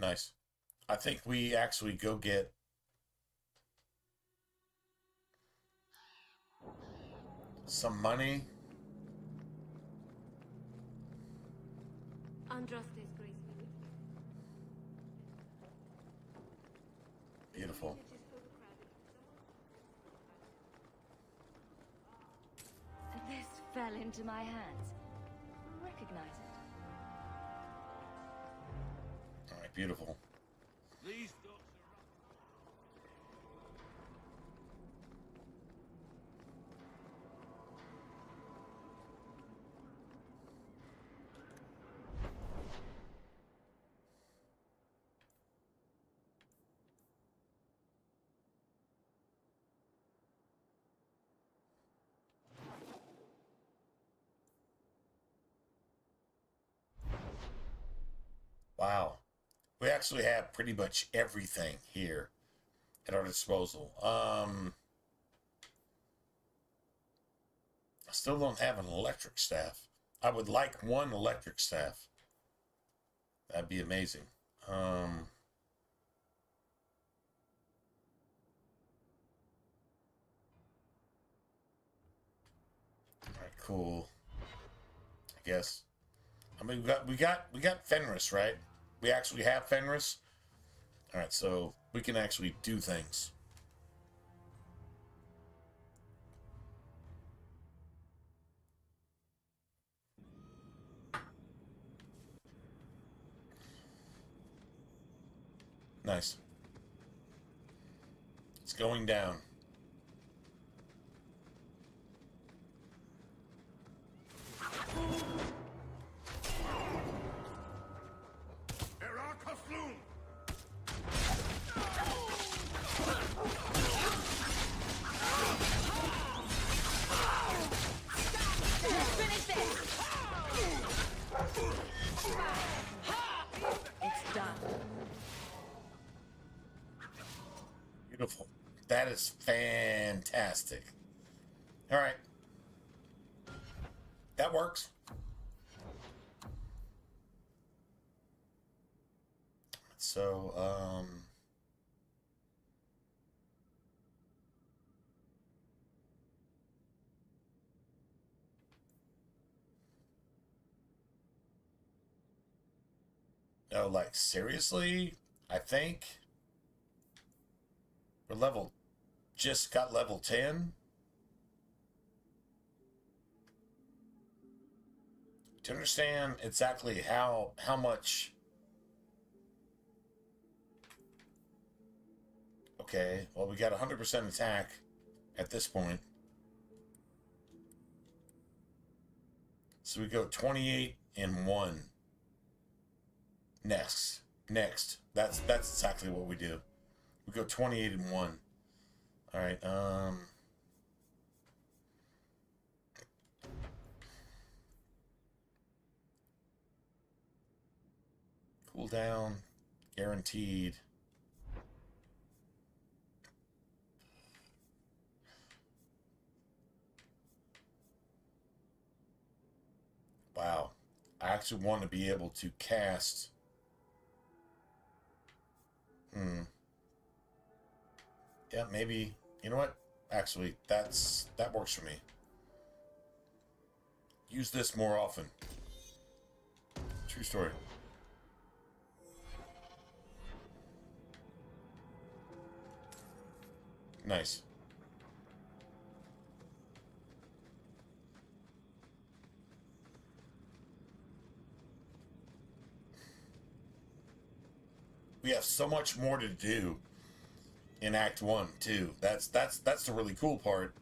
Nice. I think we actually go get some money. Andraste's gracefully. Beautiful. This fell into my hands. Recognize it. All right, beautiful. These Wow. We actually have pretty much everything here at our disposal. I still don't have an electric staff. I would like one electric staff. That'd be amazing. All right, cool. I guess. I mean, we got Fenris, right? We actually have Fenris. All right, so we can actually do things. Nice. It's going down. It's done. Beautiful. That is fantastic. All right. That works. So, no, like, seriously? I think we're just got level 10. To understand exactly how much. Okay, well, we got 100% attack at this point. So we go 28 and 1. Next. That's exactly what we do. We go 28 and 1. All right, cooldown guaranteed. Wow. I actually want to be able to cast. Yeah, maybe. You know what? Actually, that works for me. Use this more often. True story. Nice. We have so much more to do in Act 1 too. That's the really cool part.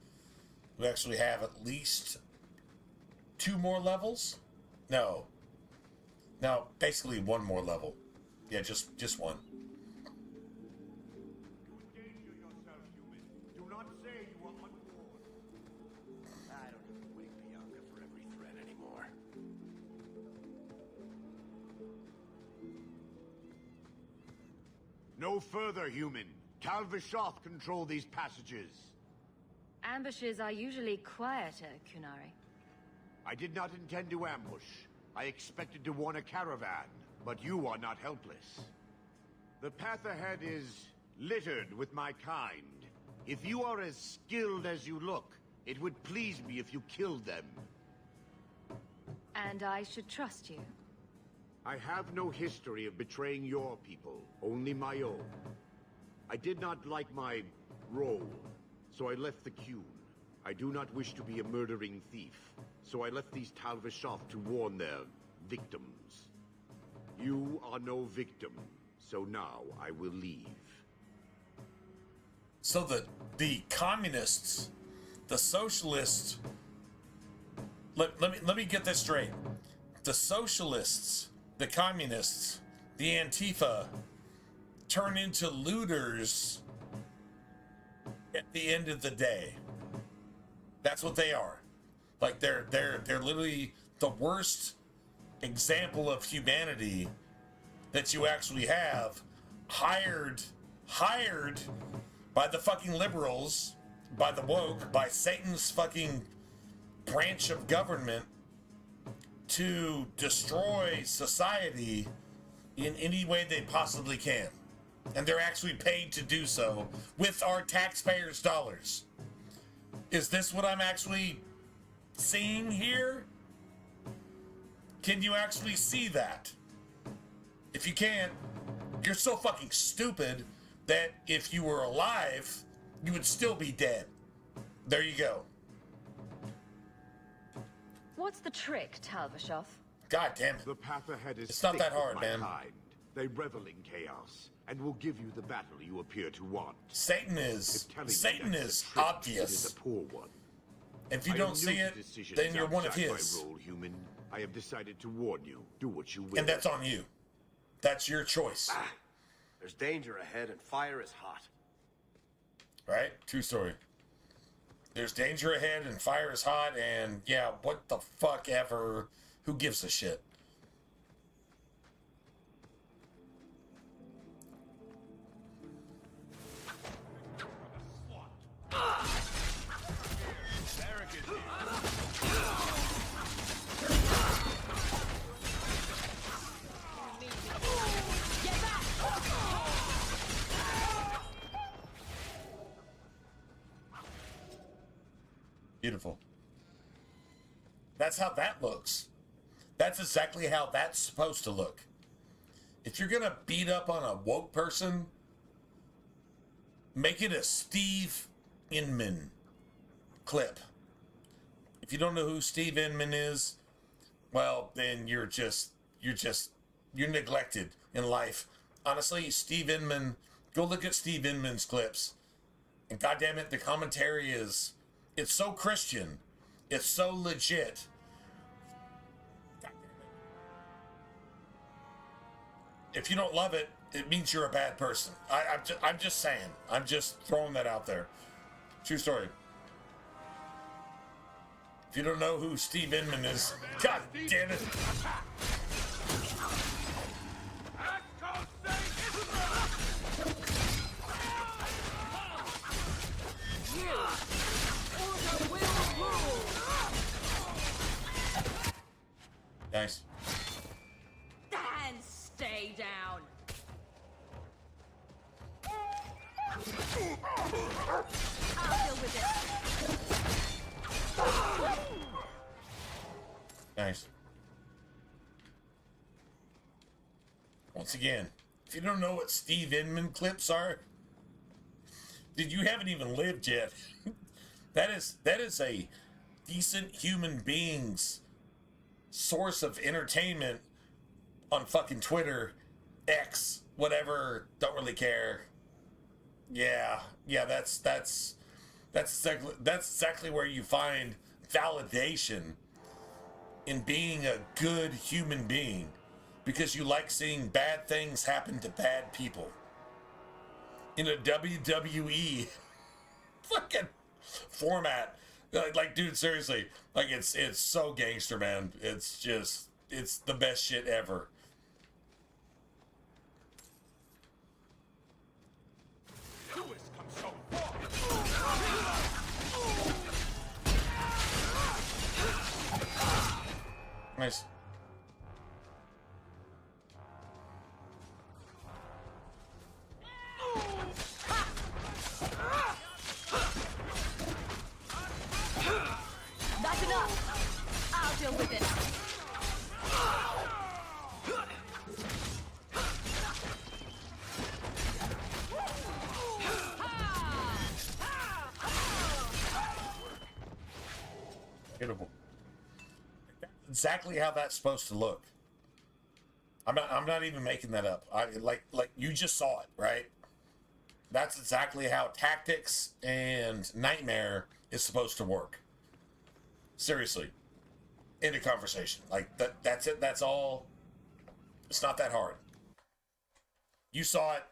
We actually have at least 2 more levels. No, basically 1 more level. Yeah, just 1. do not say you are unborn. I don't even wake Bianca for every threat anymore. No further, human. Cal Vishoth control these passages. Ambushes are usually quieter, Kunari. I did not intend to ambush. I expected to warn a caravan, but you are not helpless. The path ahead is littered with my kind. If you are as skilled as you look, it would please me if you killed them. And I should trust you. I have no history of betraying your people, only my own. I did not like my role, so I left the Qun. I do not wish to be a murdering thief, so I left these Talvashov to warn their victims. You are no victim, so now I will leave. So the communists, the socialists, let me get this straight. The socialists, the communists, the Antifa turn into looters at the end of the day. That's what they are. Like they're literally the worst example of humanity that you actually have, hired by the fucking liberals, by the woke, by Satan's fucking branch of government to destroy society in any way they possibly can. And they're actually paid to do so with our taxpayers' dollars. Is this what I'm actually seeing here? Can you actually see that? If you can't, you're so fucking stupid that if you were alive, you would still be dead. There you go. What's the trick, Talvashov? God damn it. The path ahead is It's not that thick with hard, my man. kind. They revel in chaos and will give you the battle you appear to want. Satan is obvious. It is a poor one. If you I don't am see new to it, decisions then you're one of outside his. My role, human. I have decided to warn you. Do what you will. And that's on you. That's your choice. There's danger ahead and fire is hot. Right? True story. There's danger ahead and fire is hot and yeah, what the fuck ever. Who gives a shit? Beautiful. That's how that looks. That's exactly how that's supposed to look. If you're gonna beat up on a woke person, make it a Steve Inman clip. If you don't know who Steve Inman is, well, then you're neglected in life. Honestly, Steve Inman, go look at Steve Inman's clips. And goddamn it, the commentary it's so Christian. It's so legit. If you don't love it, it means you're a bad person. I'm just saying. I'm just throwing that out there. True story. If you don't know who Steve Inman is, god damn it. Nice. And stay down. I'll deal with it. Nice. Once again, if you don't know what Steve Inman clips are, dude, you haven't even lived yet. that is a decent human being's source of entertainment on fucking Twitter, X, whatever, don't really care. Yeah, that's exactly where you find validation in being a good human being, because you like seeing bad things happen to bad people. In a WWE fucking format. Like, dude, seriously, like it's so gangster, man. It's the best shit ever. Nice. exactly how that's supposed to look. I'm not even making that up. Like you just saw it, right? That's exactly how Tactics and Nightmare is supposed to work. Seriously. End of conversation. Like, that's it. That's all. It's not that hard. You saw it.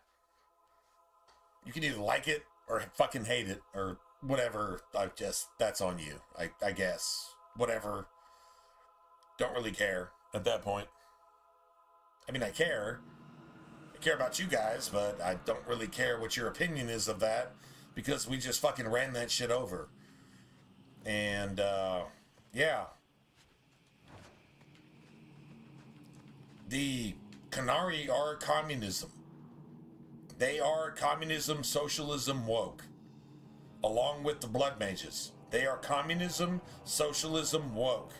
You can either like it or fucking hate it or whatever. That's on you. I guess. Whatever. Don't really care at that point. I mean, I care. I care about you guys, but I don't really care what your opinion is of that because we just fucking ran that shit over. And, yeah. The Qunari are communism. They are communism, socialism, woke. Along with the Blood Mages. They are communism, socialism, woke.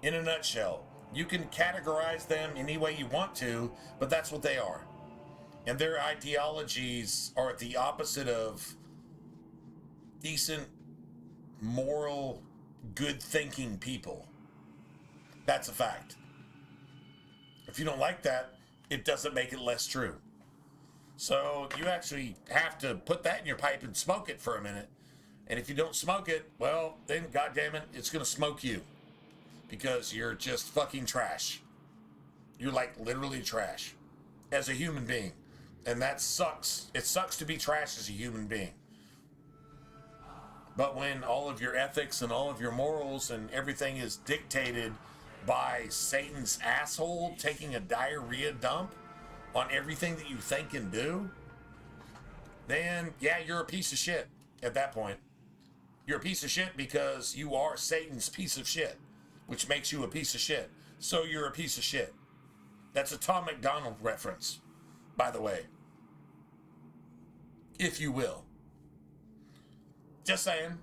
In a nutshell. You can categorize them any way you want to, but that's what they are. And their ideologies are the opposite of decent, moral, good-thinking people. That's a fact. If you don't like that, it doesn't make it less true. So you actually have to put that in your pipe and smoke it for a minute. And if you don't smoke it, well, then, goddammit, it's going to smoke you. Because you're just fucking trash. You're like literally trash. As a human being. And that sucks. It sucks to be trash as a human being. But when all of your ethics and all of your morals and everything is dictated by Satan's asshole taking a diarrhea dump on everything that you think and do, then yeah, you're a piece of shit at that point. You're a piece of shit because you are Satan's piece of shit, which makes you a piece of shit. So you're a piece of shit. That's a Tom McDonald reference, by the way. If you will. Just saying.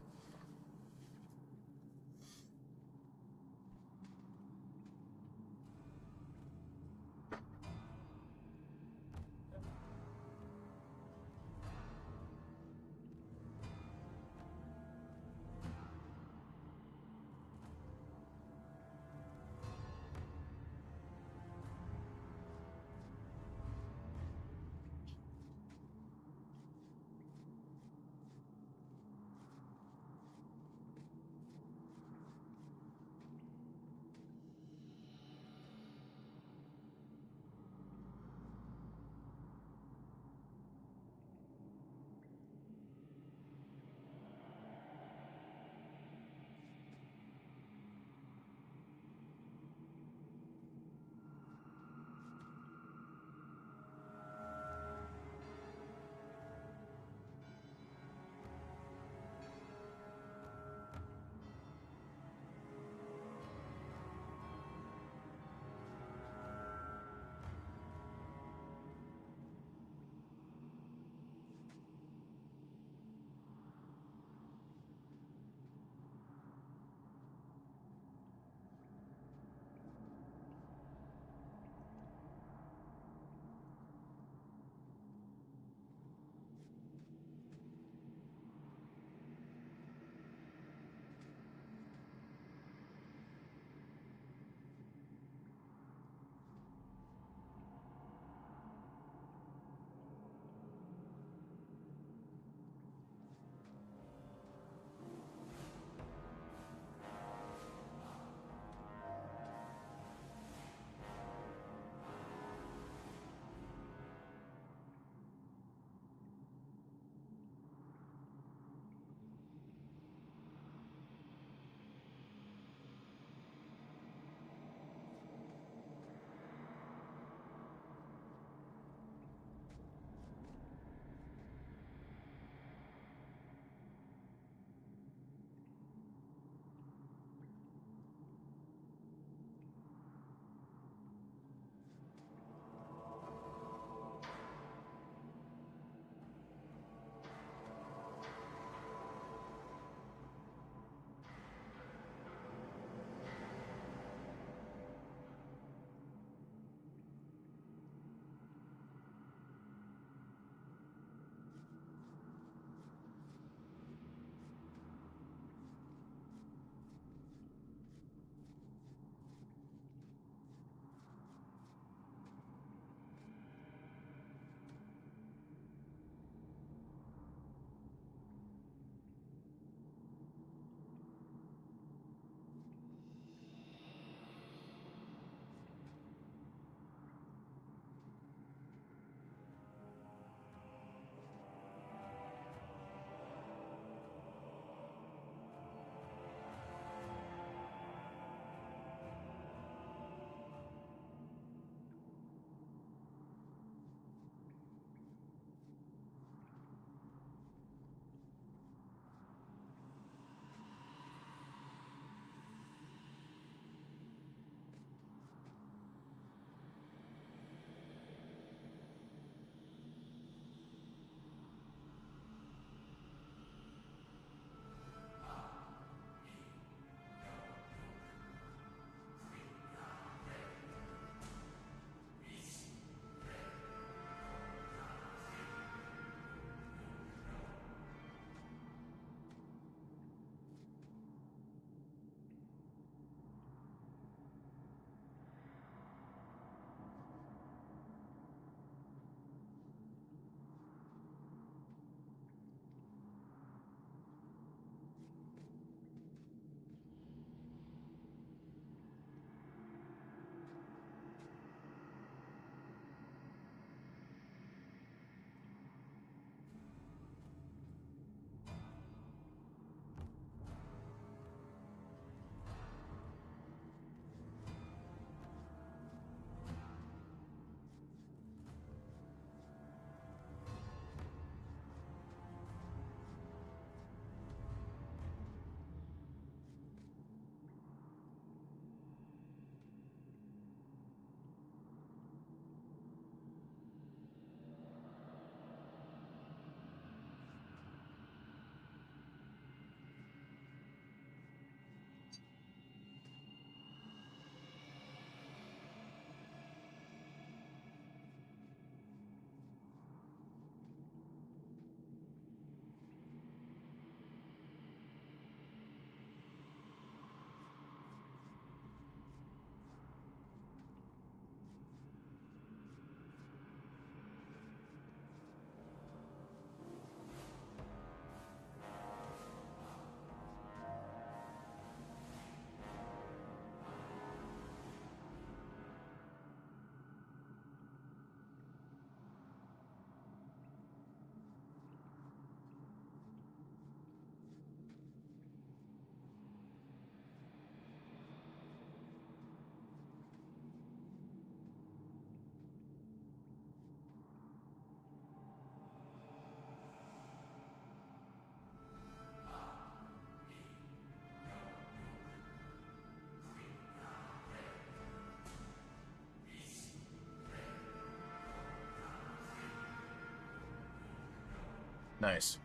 Nice.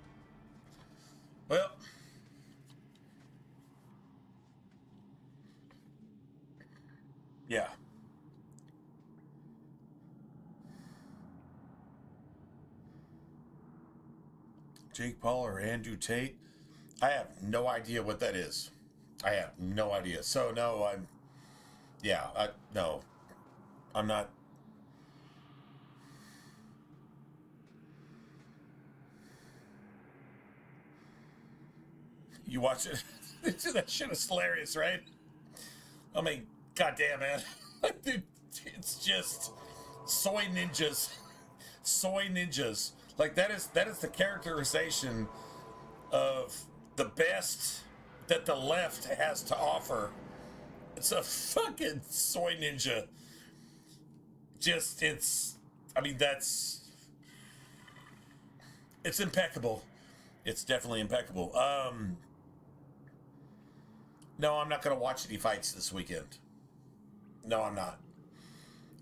Well, yeah. Jake Paul or Andrew Tate? I have no idea what that is. I have no idea. So no, no, I'm not. You watch it? That shit is hilarious, right? I mean, goddamn, man. It's just soy ninjas. Soy ninjas. Like that is the characterization of the best that the left has to offer. It's a fucking soy ninja. Just it's impeccable. It's definitely impeccable. No, I'm not gonna watch any fights this weekend. No, I'm not.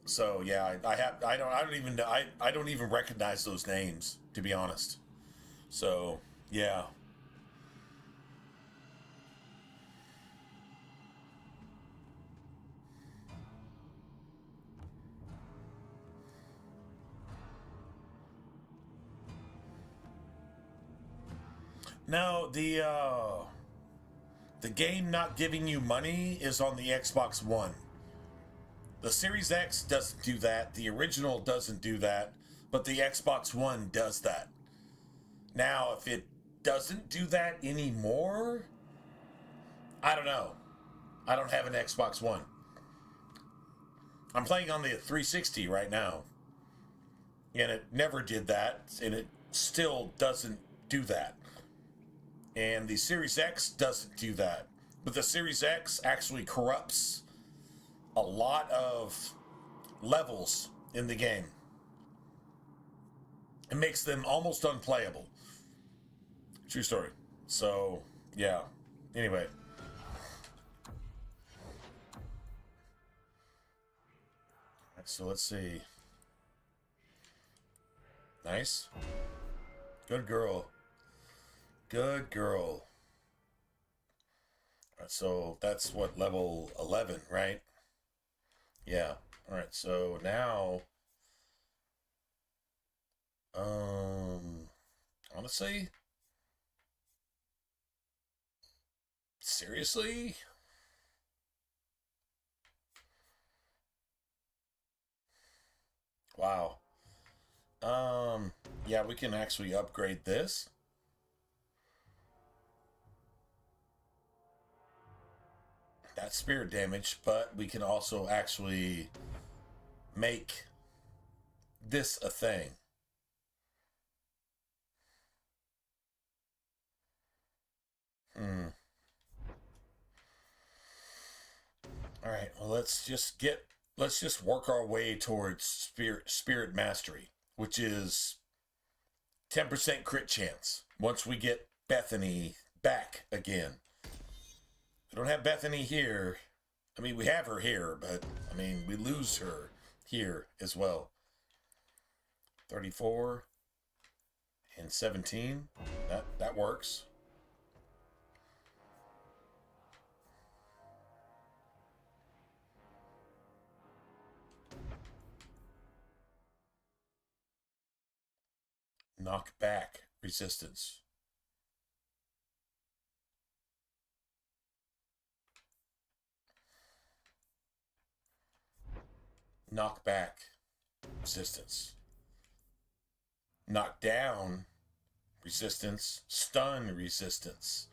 So yeah, I don't even recognize those names, to be honest. So yeah. No, the game not giving you money is on the Xbox One. The Series X doesn't do that. The original doesn't do that, but the Xbox One does that. Now, if it doesn't do that anymore, I don't know. I don't have an Xbox One. I'm playing on the 360 right now, and it never did that, and it still doesn't do that. And the Series X doesn't do that. But the Series X actually corrupts a lot of levels in the game. It makes them almost unplayable. True story. So, yeah. Anyway. Alright, so let's see. Nice. Good girl. Good girl. Alright, so that's what, level 11, right? Yeah. Alright, so now honestly? Seriously? Wow. Yeah, we can actually upgrade this. That's spirit damage, but we can also actually make this a thing. All right, well, let's just work our way towards spirit mastery, which is 10% crit chance once we get Bethany back again. We don't have Bethany here. I mean, we have her here, but I mean, we lose her here as well. 34 and 17. That works. Knock back resistance. Knock back resistance. Knock down resistance. Stun resistance.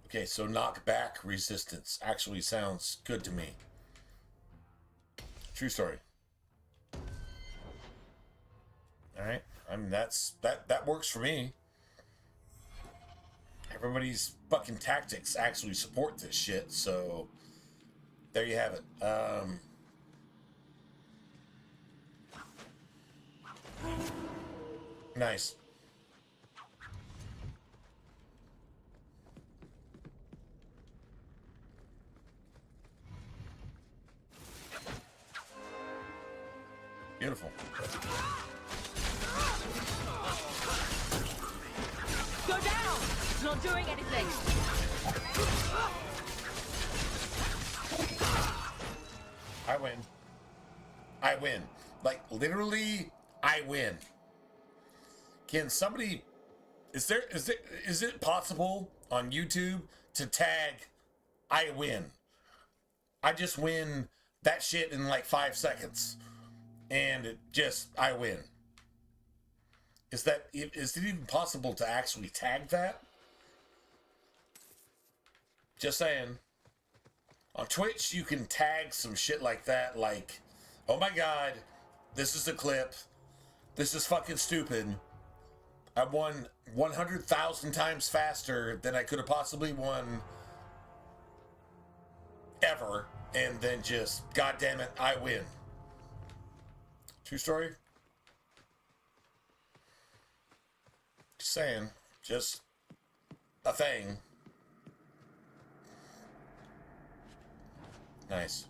Okay, so knock back resistance actually sounds good to me. True story. All right, I mean that works for me. Everybody's fucking tactics actually support this shit, so there you have it. Nice. Beautiful. Not doing anything. I win. I win. Like, literally, I win. Can somebody... Is it possible on YouTube to tag I win? I just win that shit in like 5 seconds. And it just, I win. Is it even possible to actually tag that? Just saying. On Twitch, you can tag some shit like that, like, oh my god, this is a clip. This is fucking stupid. I won 100,000 times faster than I could have possibly won ever. And then just, god damn it, I win. True story? Just saying. Just a thing. Nice.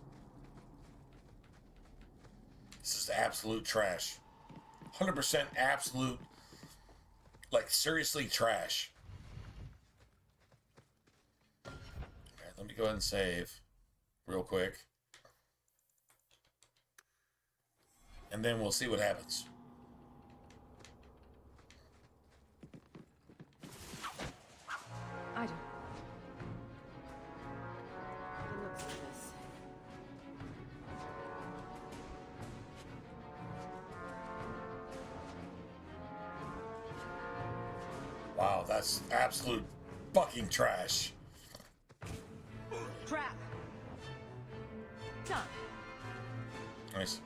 This is absolute trash. 100% absolute, like, seriously trash. Alright, let me go ahead and save real quick. And then we'll see what happens. I don't. It looks like this. Wow, that's absolute fucking trash. Trap. Done. Nice.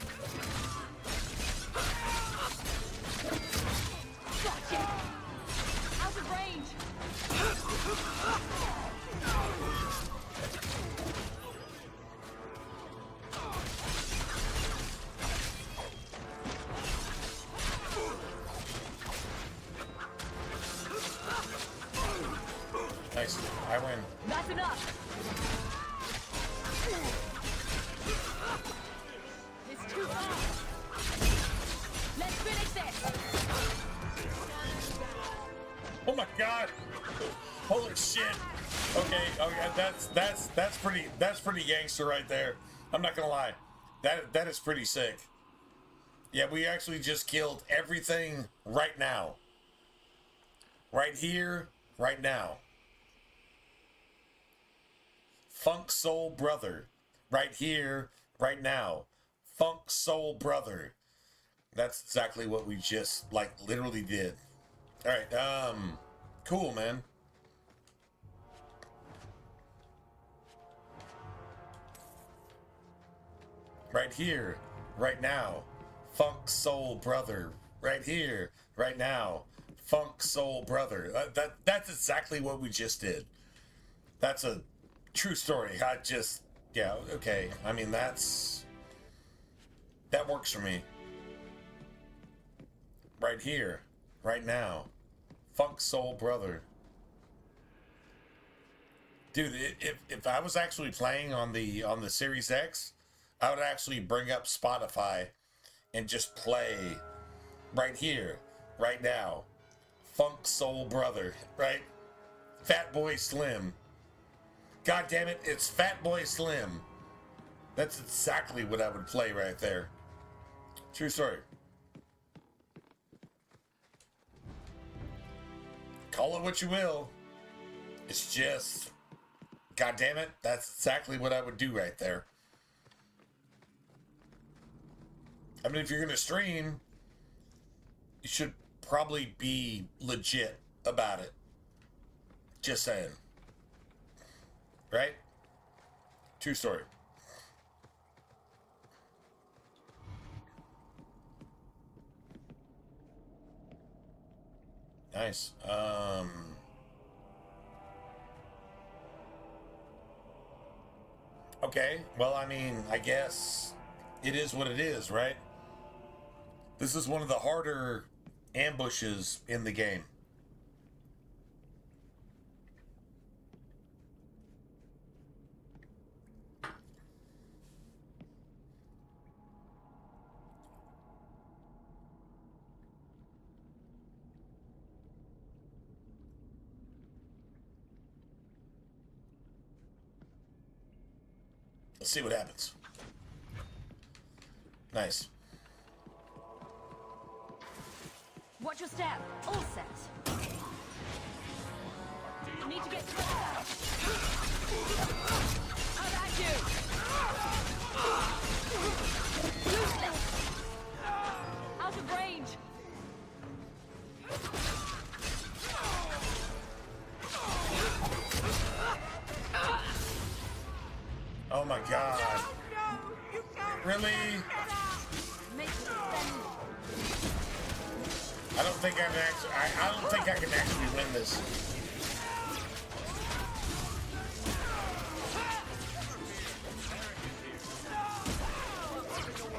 Gotcha. Out of range. Nice. I win. That's enough. It's too far. Let's finish this. Oh my god! Holy shit! Okay, that's pretty gangster right there. I'm not gonna lie, that is pretty sick. Yeah, we actually just killed everything right now, right here, right now. Funk Soul Brother, right here, right now. Funk Soul Brother. That's exactly what we just, like, literally did. All right, cool, man. Right here, right now. Funk Soul Brother. Right here, right now. Funk Soul Brother. That's exactly what we just did. That's a true story. Yeah, okay. I mean, that works for me. Right here, right now. Funk Soul Brother. Dude, if I was actually playing on the Series X, I would actually bring up Spotify and just play right here, right now. Funk Soul Brother, right? Fatboy Slim. God damn it, it's Fatboy Slim. That's exactly what I would play right there. True story. Call it what you will. It's just, god damn it, that's exactly what I would do right there. I mean, if you're gonna stream, you should probably be legit about it. Just saying. Right? True story. Nice. Okay. Well, I mean, I guess it is what it is, right? This is one of the harder ambushes in the game. Let's see what happens. Nice. Watch your step. All set. You need to get to the back. How about you? Useless. Out of range. Oh my god. Really? Make it bend. I don't think I don't think I can actually win this.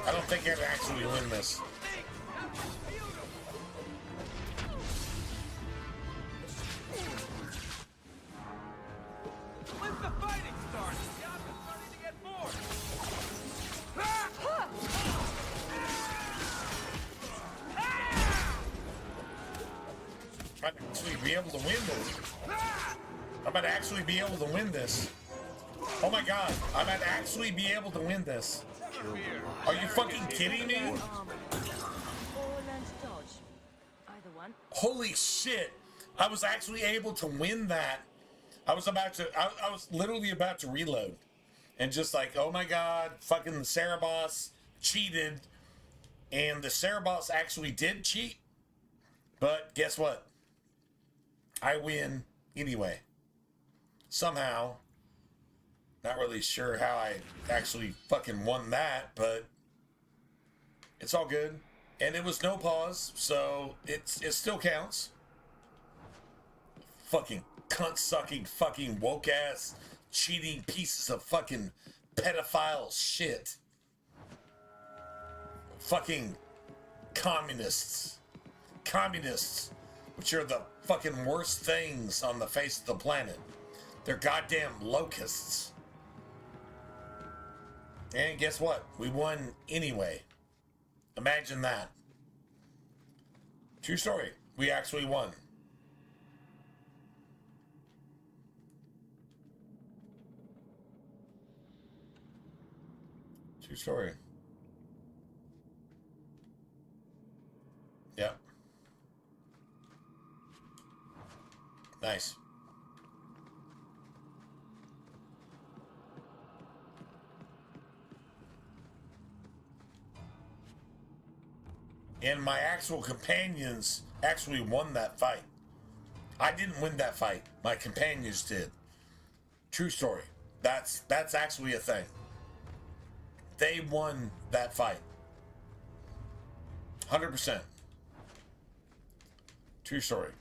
I don't think I can actually win this. Let the fighting start! Y'all been starting to get bored! I might actually be able to win this. I might actually be able to win this. Oh my god, I might actually be able to win this. Are you fucking kidding me? Or learn to dodge. Either one. Holy shit. I was actually able to win that. I was literally about to reload. And just like, oh my god, fucking the Cerebos cheated. And the Cerebos actually did cheat. But guess what? I win anyway. Somehow. Not really sure how I actually fucking won that, but it's all good. And it was no pause, so it still counts. Fucking cunt-sucking, fucking woke-ass, cheating pieces of fucking pedophile shit. Fucking communists. Communists, which are the fucking worst things on the face of the planet. They're goddamn locusts. And guess what? We won anyway. Imagine that. True story. We actually won. True story. Yep. Nice. And my actual companions actually won that fight. I didn't win that fight. My companions did. True story. That's actually a thing. They won that fight. 100%. True story.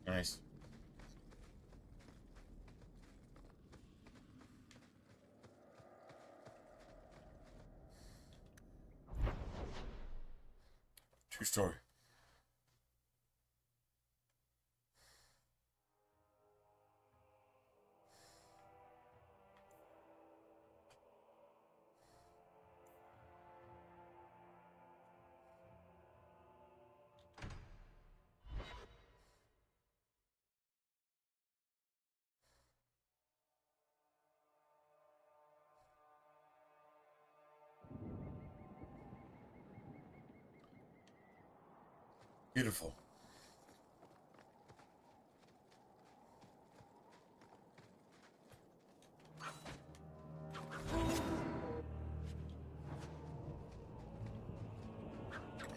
Nice. True story. Beautiful.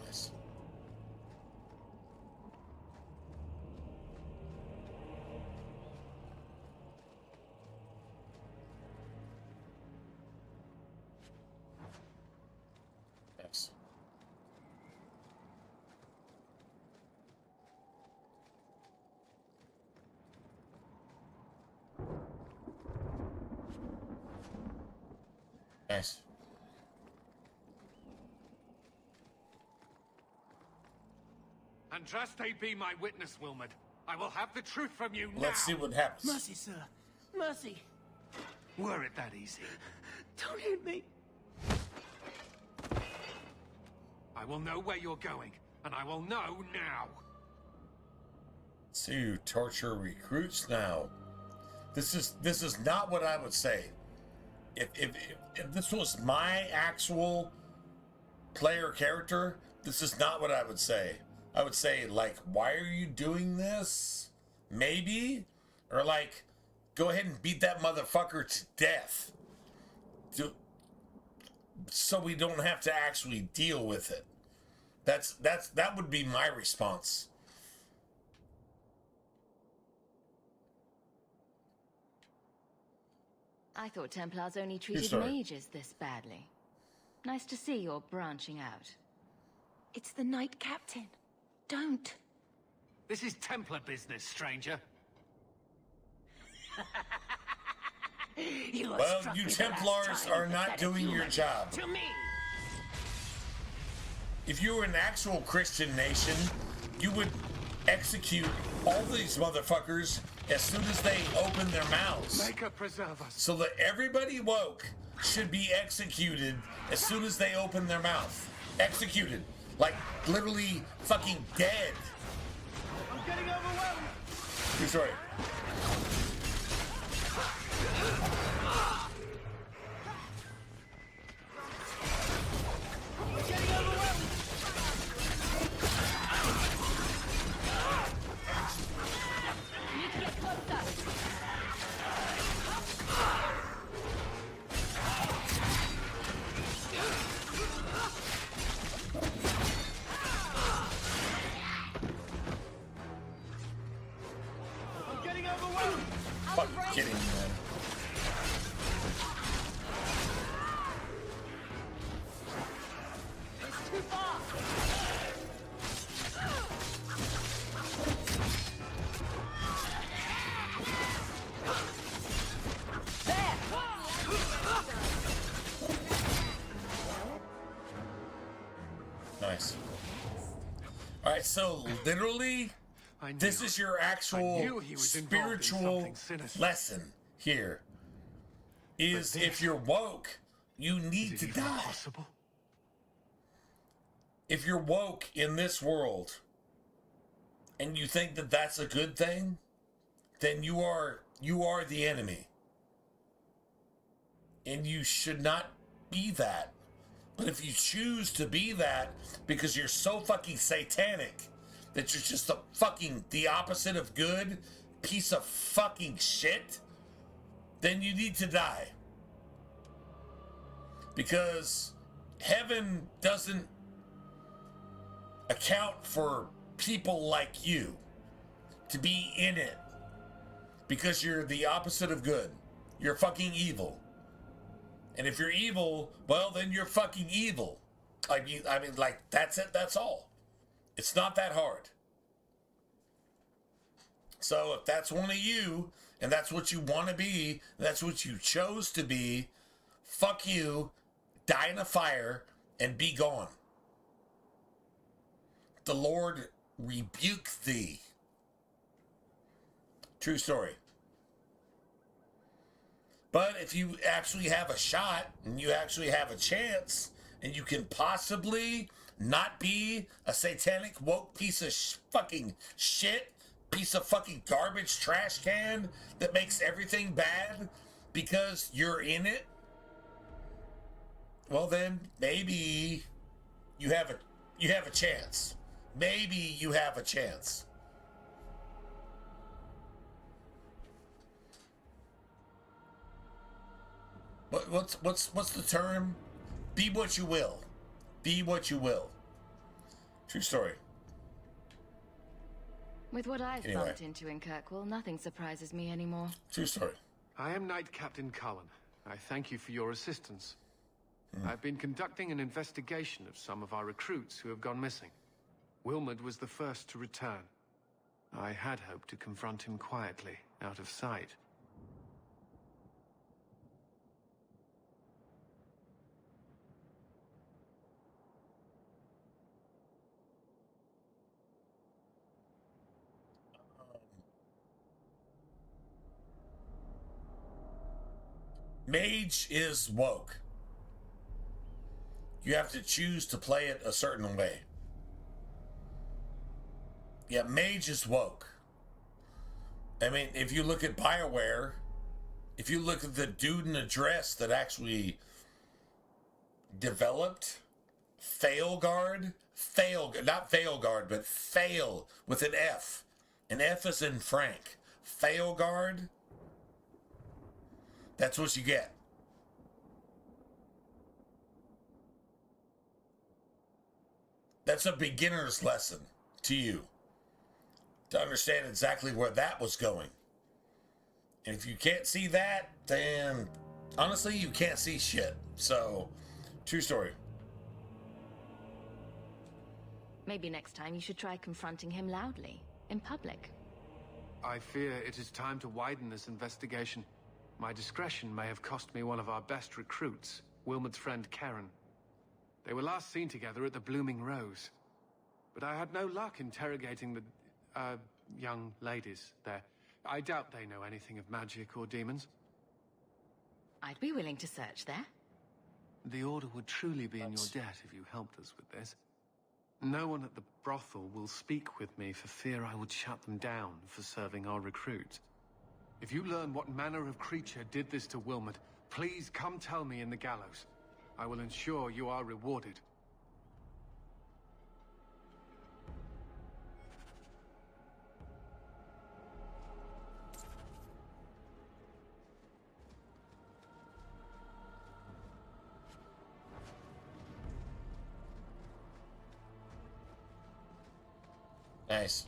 Nice. Nice. Nice. Andraste be my witness, Wilmot. I will have the truth from you now. Let's see what happens. Mercy, sir. Mercy. Were it that easy? Don't hit me. I will know where you're going, and I will know now. So you torture recruits now. This is not what I would say. If this was my actual player character, this is not what I would say. I would say, like, why are you doing this? Maybe? Or like, go ahead and beat that motherfucker to death. So we don't have to actually deal with it. That would be my response. I thought Templars only treated mages this badly. Nice to see you're branching out. It's the Knight Captain. Don't. This is Templar business, stranger. Well, you Templars are not doing your job. To me. If you were an actual Christian nation, you would execute all these motherfuckers as soon as they open their mouths. Maker preserve us. So that everybody woke should be executed as soon as they open their mouth. Executed. Like, literally fucking dead. I'm getting overwhelmed. True story. I'm getting overwhelmed. You need to get closer. I'm getting overwhelmed. Fuck kidding, man. It's too far. Nice. Alright, so literally, this is your actual spiritual lesson here. Is if you're woke, you need to die. Possible? If you're woke in this world, and you think that that's a good thing, then you are the enemy. And you should not be that. But if you choose to be that because you're so fucking satanic that you're just the opposite of good piece of fucking shit, then you need to die. Because heaven doesn't account for people like you to be in it because you're the opposite of good. You're fucking evil. And if you're evil, well, then you're fucking evil. I mean, like, that's it. That's all. It's not that hard. So if that's one of you, and that's what you want to be, that's what you chose to be, fuck you, die in a fire, and be gone. The Lord rebuke thee. True story. But if you actually have a shot and you actually have a chance and you can possibly not be a satanic woke piece of fucking shit, piece of fucking garbage trash can that makes everything bad because you're in it, well then maybe you have a chance. Maybe you have a chance. What's the term? Be what you will. Be what you will. True story. With what I've Anyway. bumped into in Kirkwall, nothing surprises me anymore. True story. I am Knight Captain Cullen. I thank you for your assistance. I've been conducting an investigation of some of our recruits who have gone missing. Wilmot was the first to return. I had hoped to confront him quietly, out of sight. Mage is woke. You have to choose to play it a certain way. Yeah, Mage is woke. I mean, if you look at BioWare, if you look at the dude in the dress that actually developed Failguard, not Failguard, but Fail with an F. An F is in Frank. Failguard, that's what you get. That's a beginner's lesson to you to understand exactly where that was going. And if you can't see that, then honestly, you can't see shit. So, true story. Maybe next time you should try confronting him loudly, in public. I fear it is time to widen this investigation. My discretion may have cost me one of our best recruits, Wilmot's friend Karen. They were last seen together at the Blooming Rose. But I had no luck interrogating the, young ladies there. I doubt they know anything of magic or demons. I'd be willing to search there. The Order would truly be in your debt if you helped us with this. No one at the brothel will speak with me for fear I would shut them down for serving our recruit. If you learn what manner of creature did this to Wilmot, please come tell me in the gallows. I will ensure you are rewarded. Nice.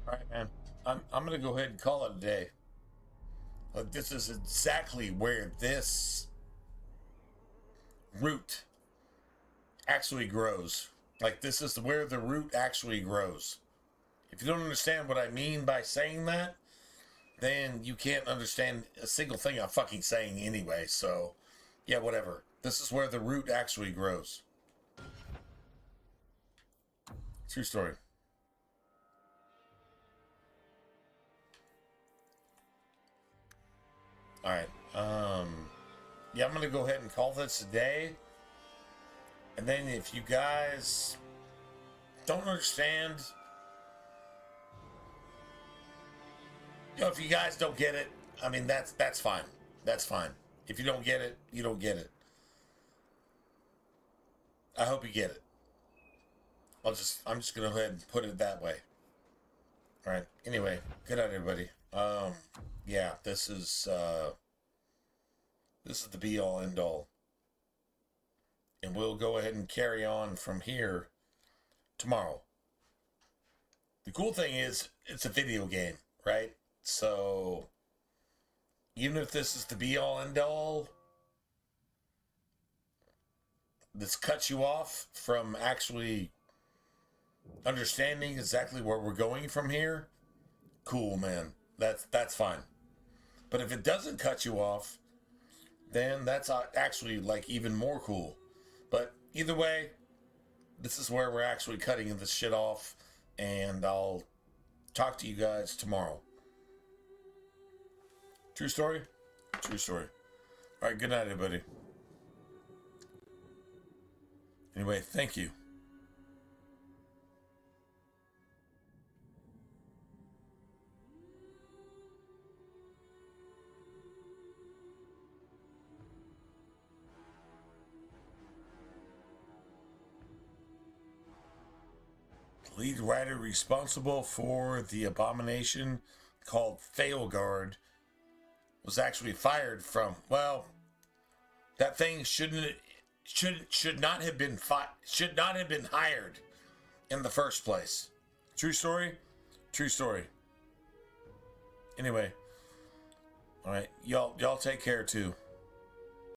All right, man. I'm gonna go ahead and call it a day. Like, this is exactly where this root actually grows. Like, this is where the root actually grows. If you don't understand what I mean by saying that, then you can't understand a single thing I'm fucking saying anyway. So, yeah, whatever. This is where the root actually grows. True story. All right. Yeah, I'm gonna go ahead and call this a day. And then if you guys don't understand, you know, if you guys don't get it, I mean, that's fine. That's fine. If you don't get it, you don't get it. I hope you get it. I'm just gonna go ahead and put it that way. All right. Anyway, good night, everybody. Yeah, this is the be all end all. And we'll go ahead and carry on from here tomorrow. The cool thing is it's a video game, right? So even if this is the be all end all, this cuts you off from actually understanding exactly where we're going from here, cool, man. That's fine. But if it doesn't cut you off, then that's actually like even more cool. But either way, this is where we're actually cutting this shit off, and I'll talk to you guys tomorrow. True story? True story. All right, good night, everybody. Anyway, thank you. Lead writer responsible for the abomination called Failguard was actually fired from, well, that thing should not have been hired in the first place. True story? True story. Anyway. All right. Y'all take care too.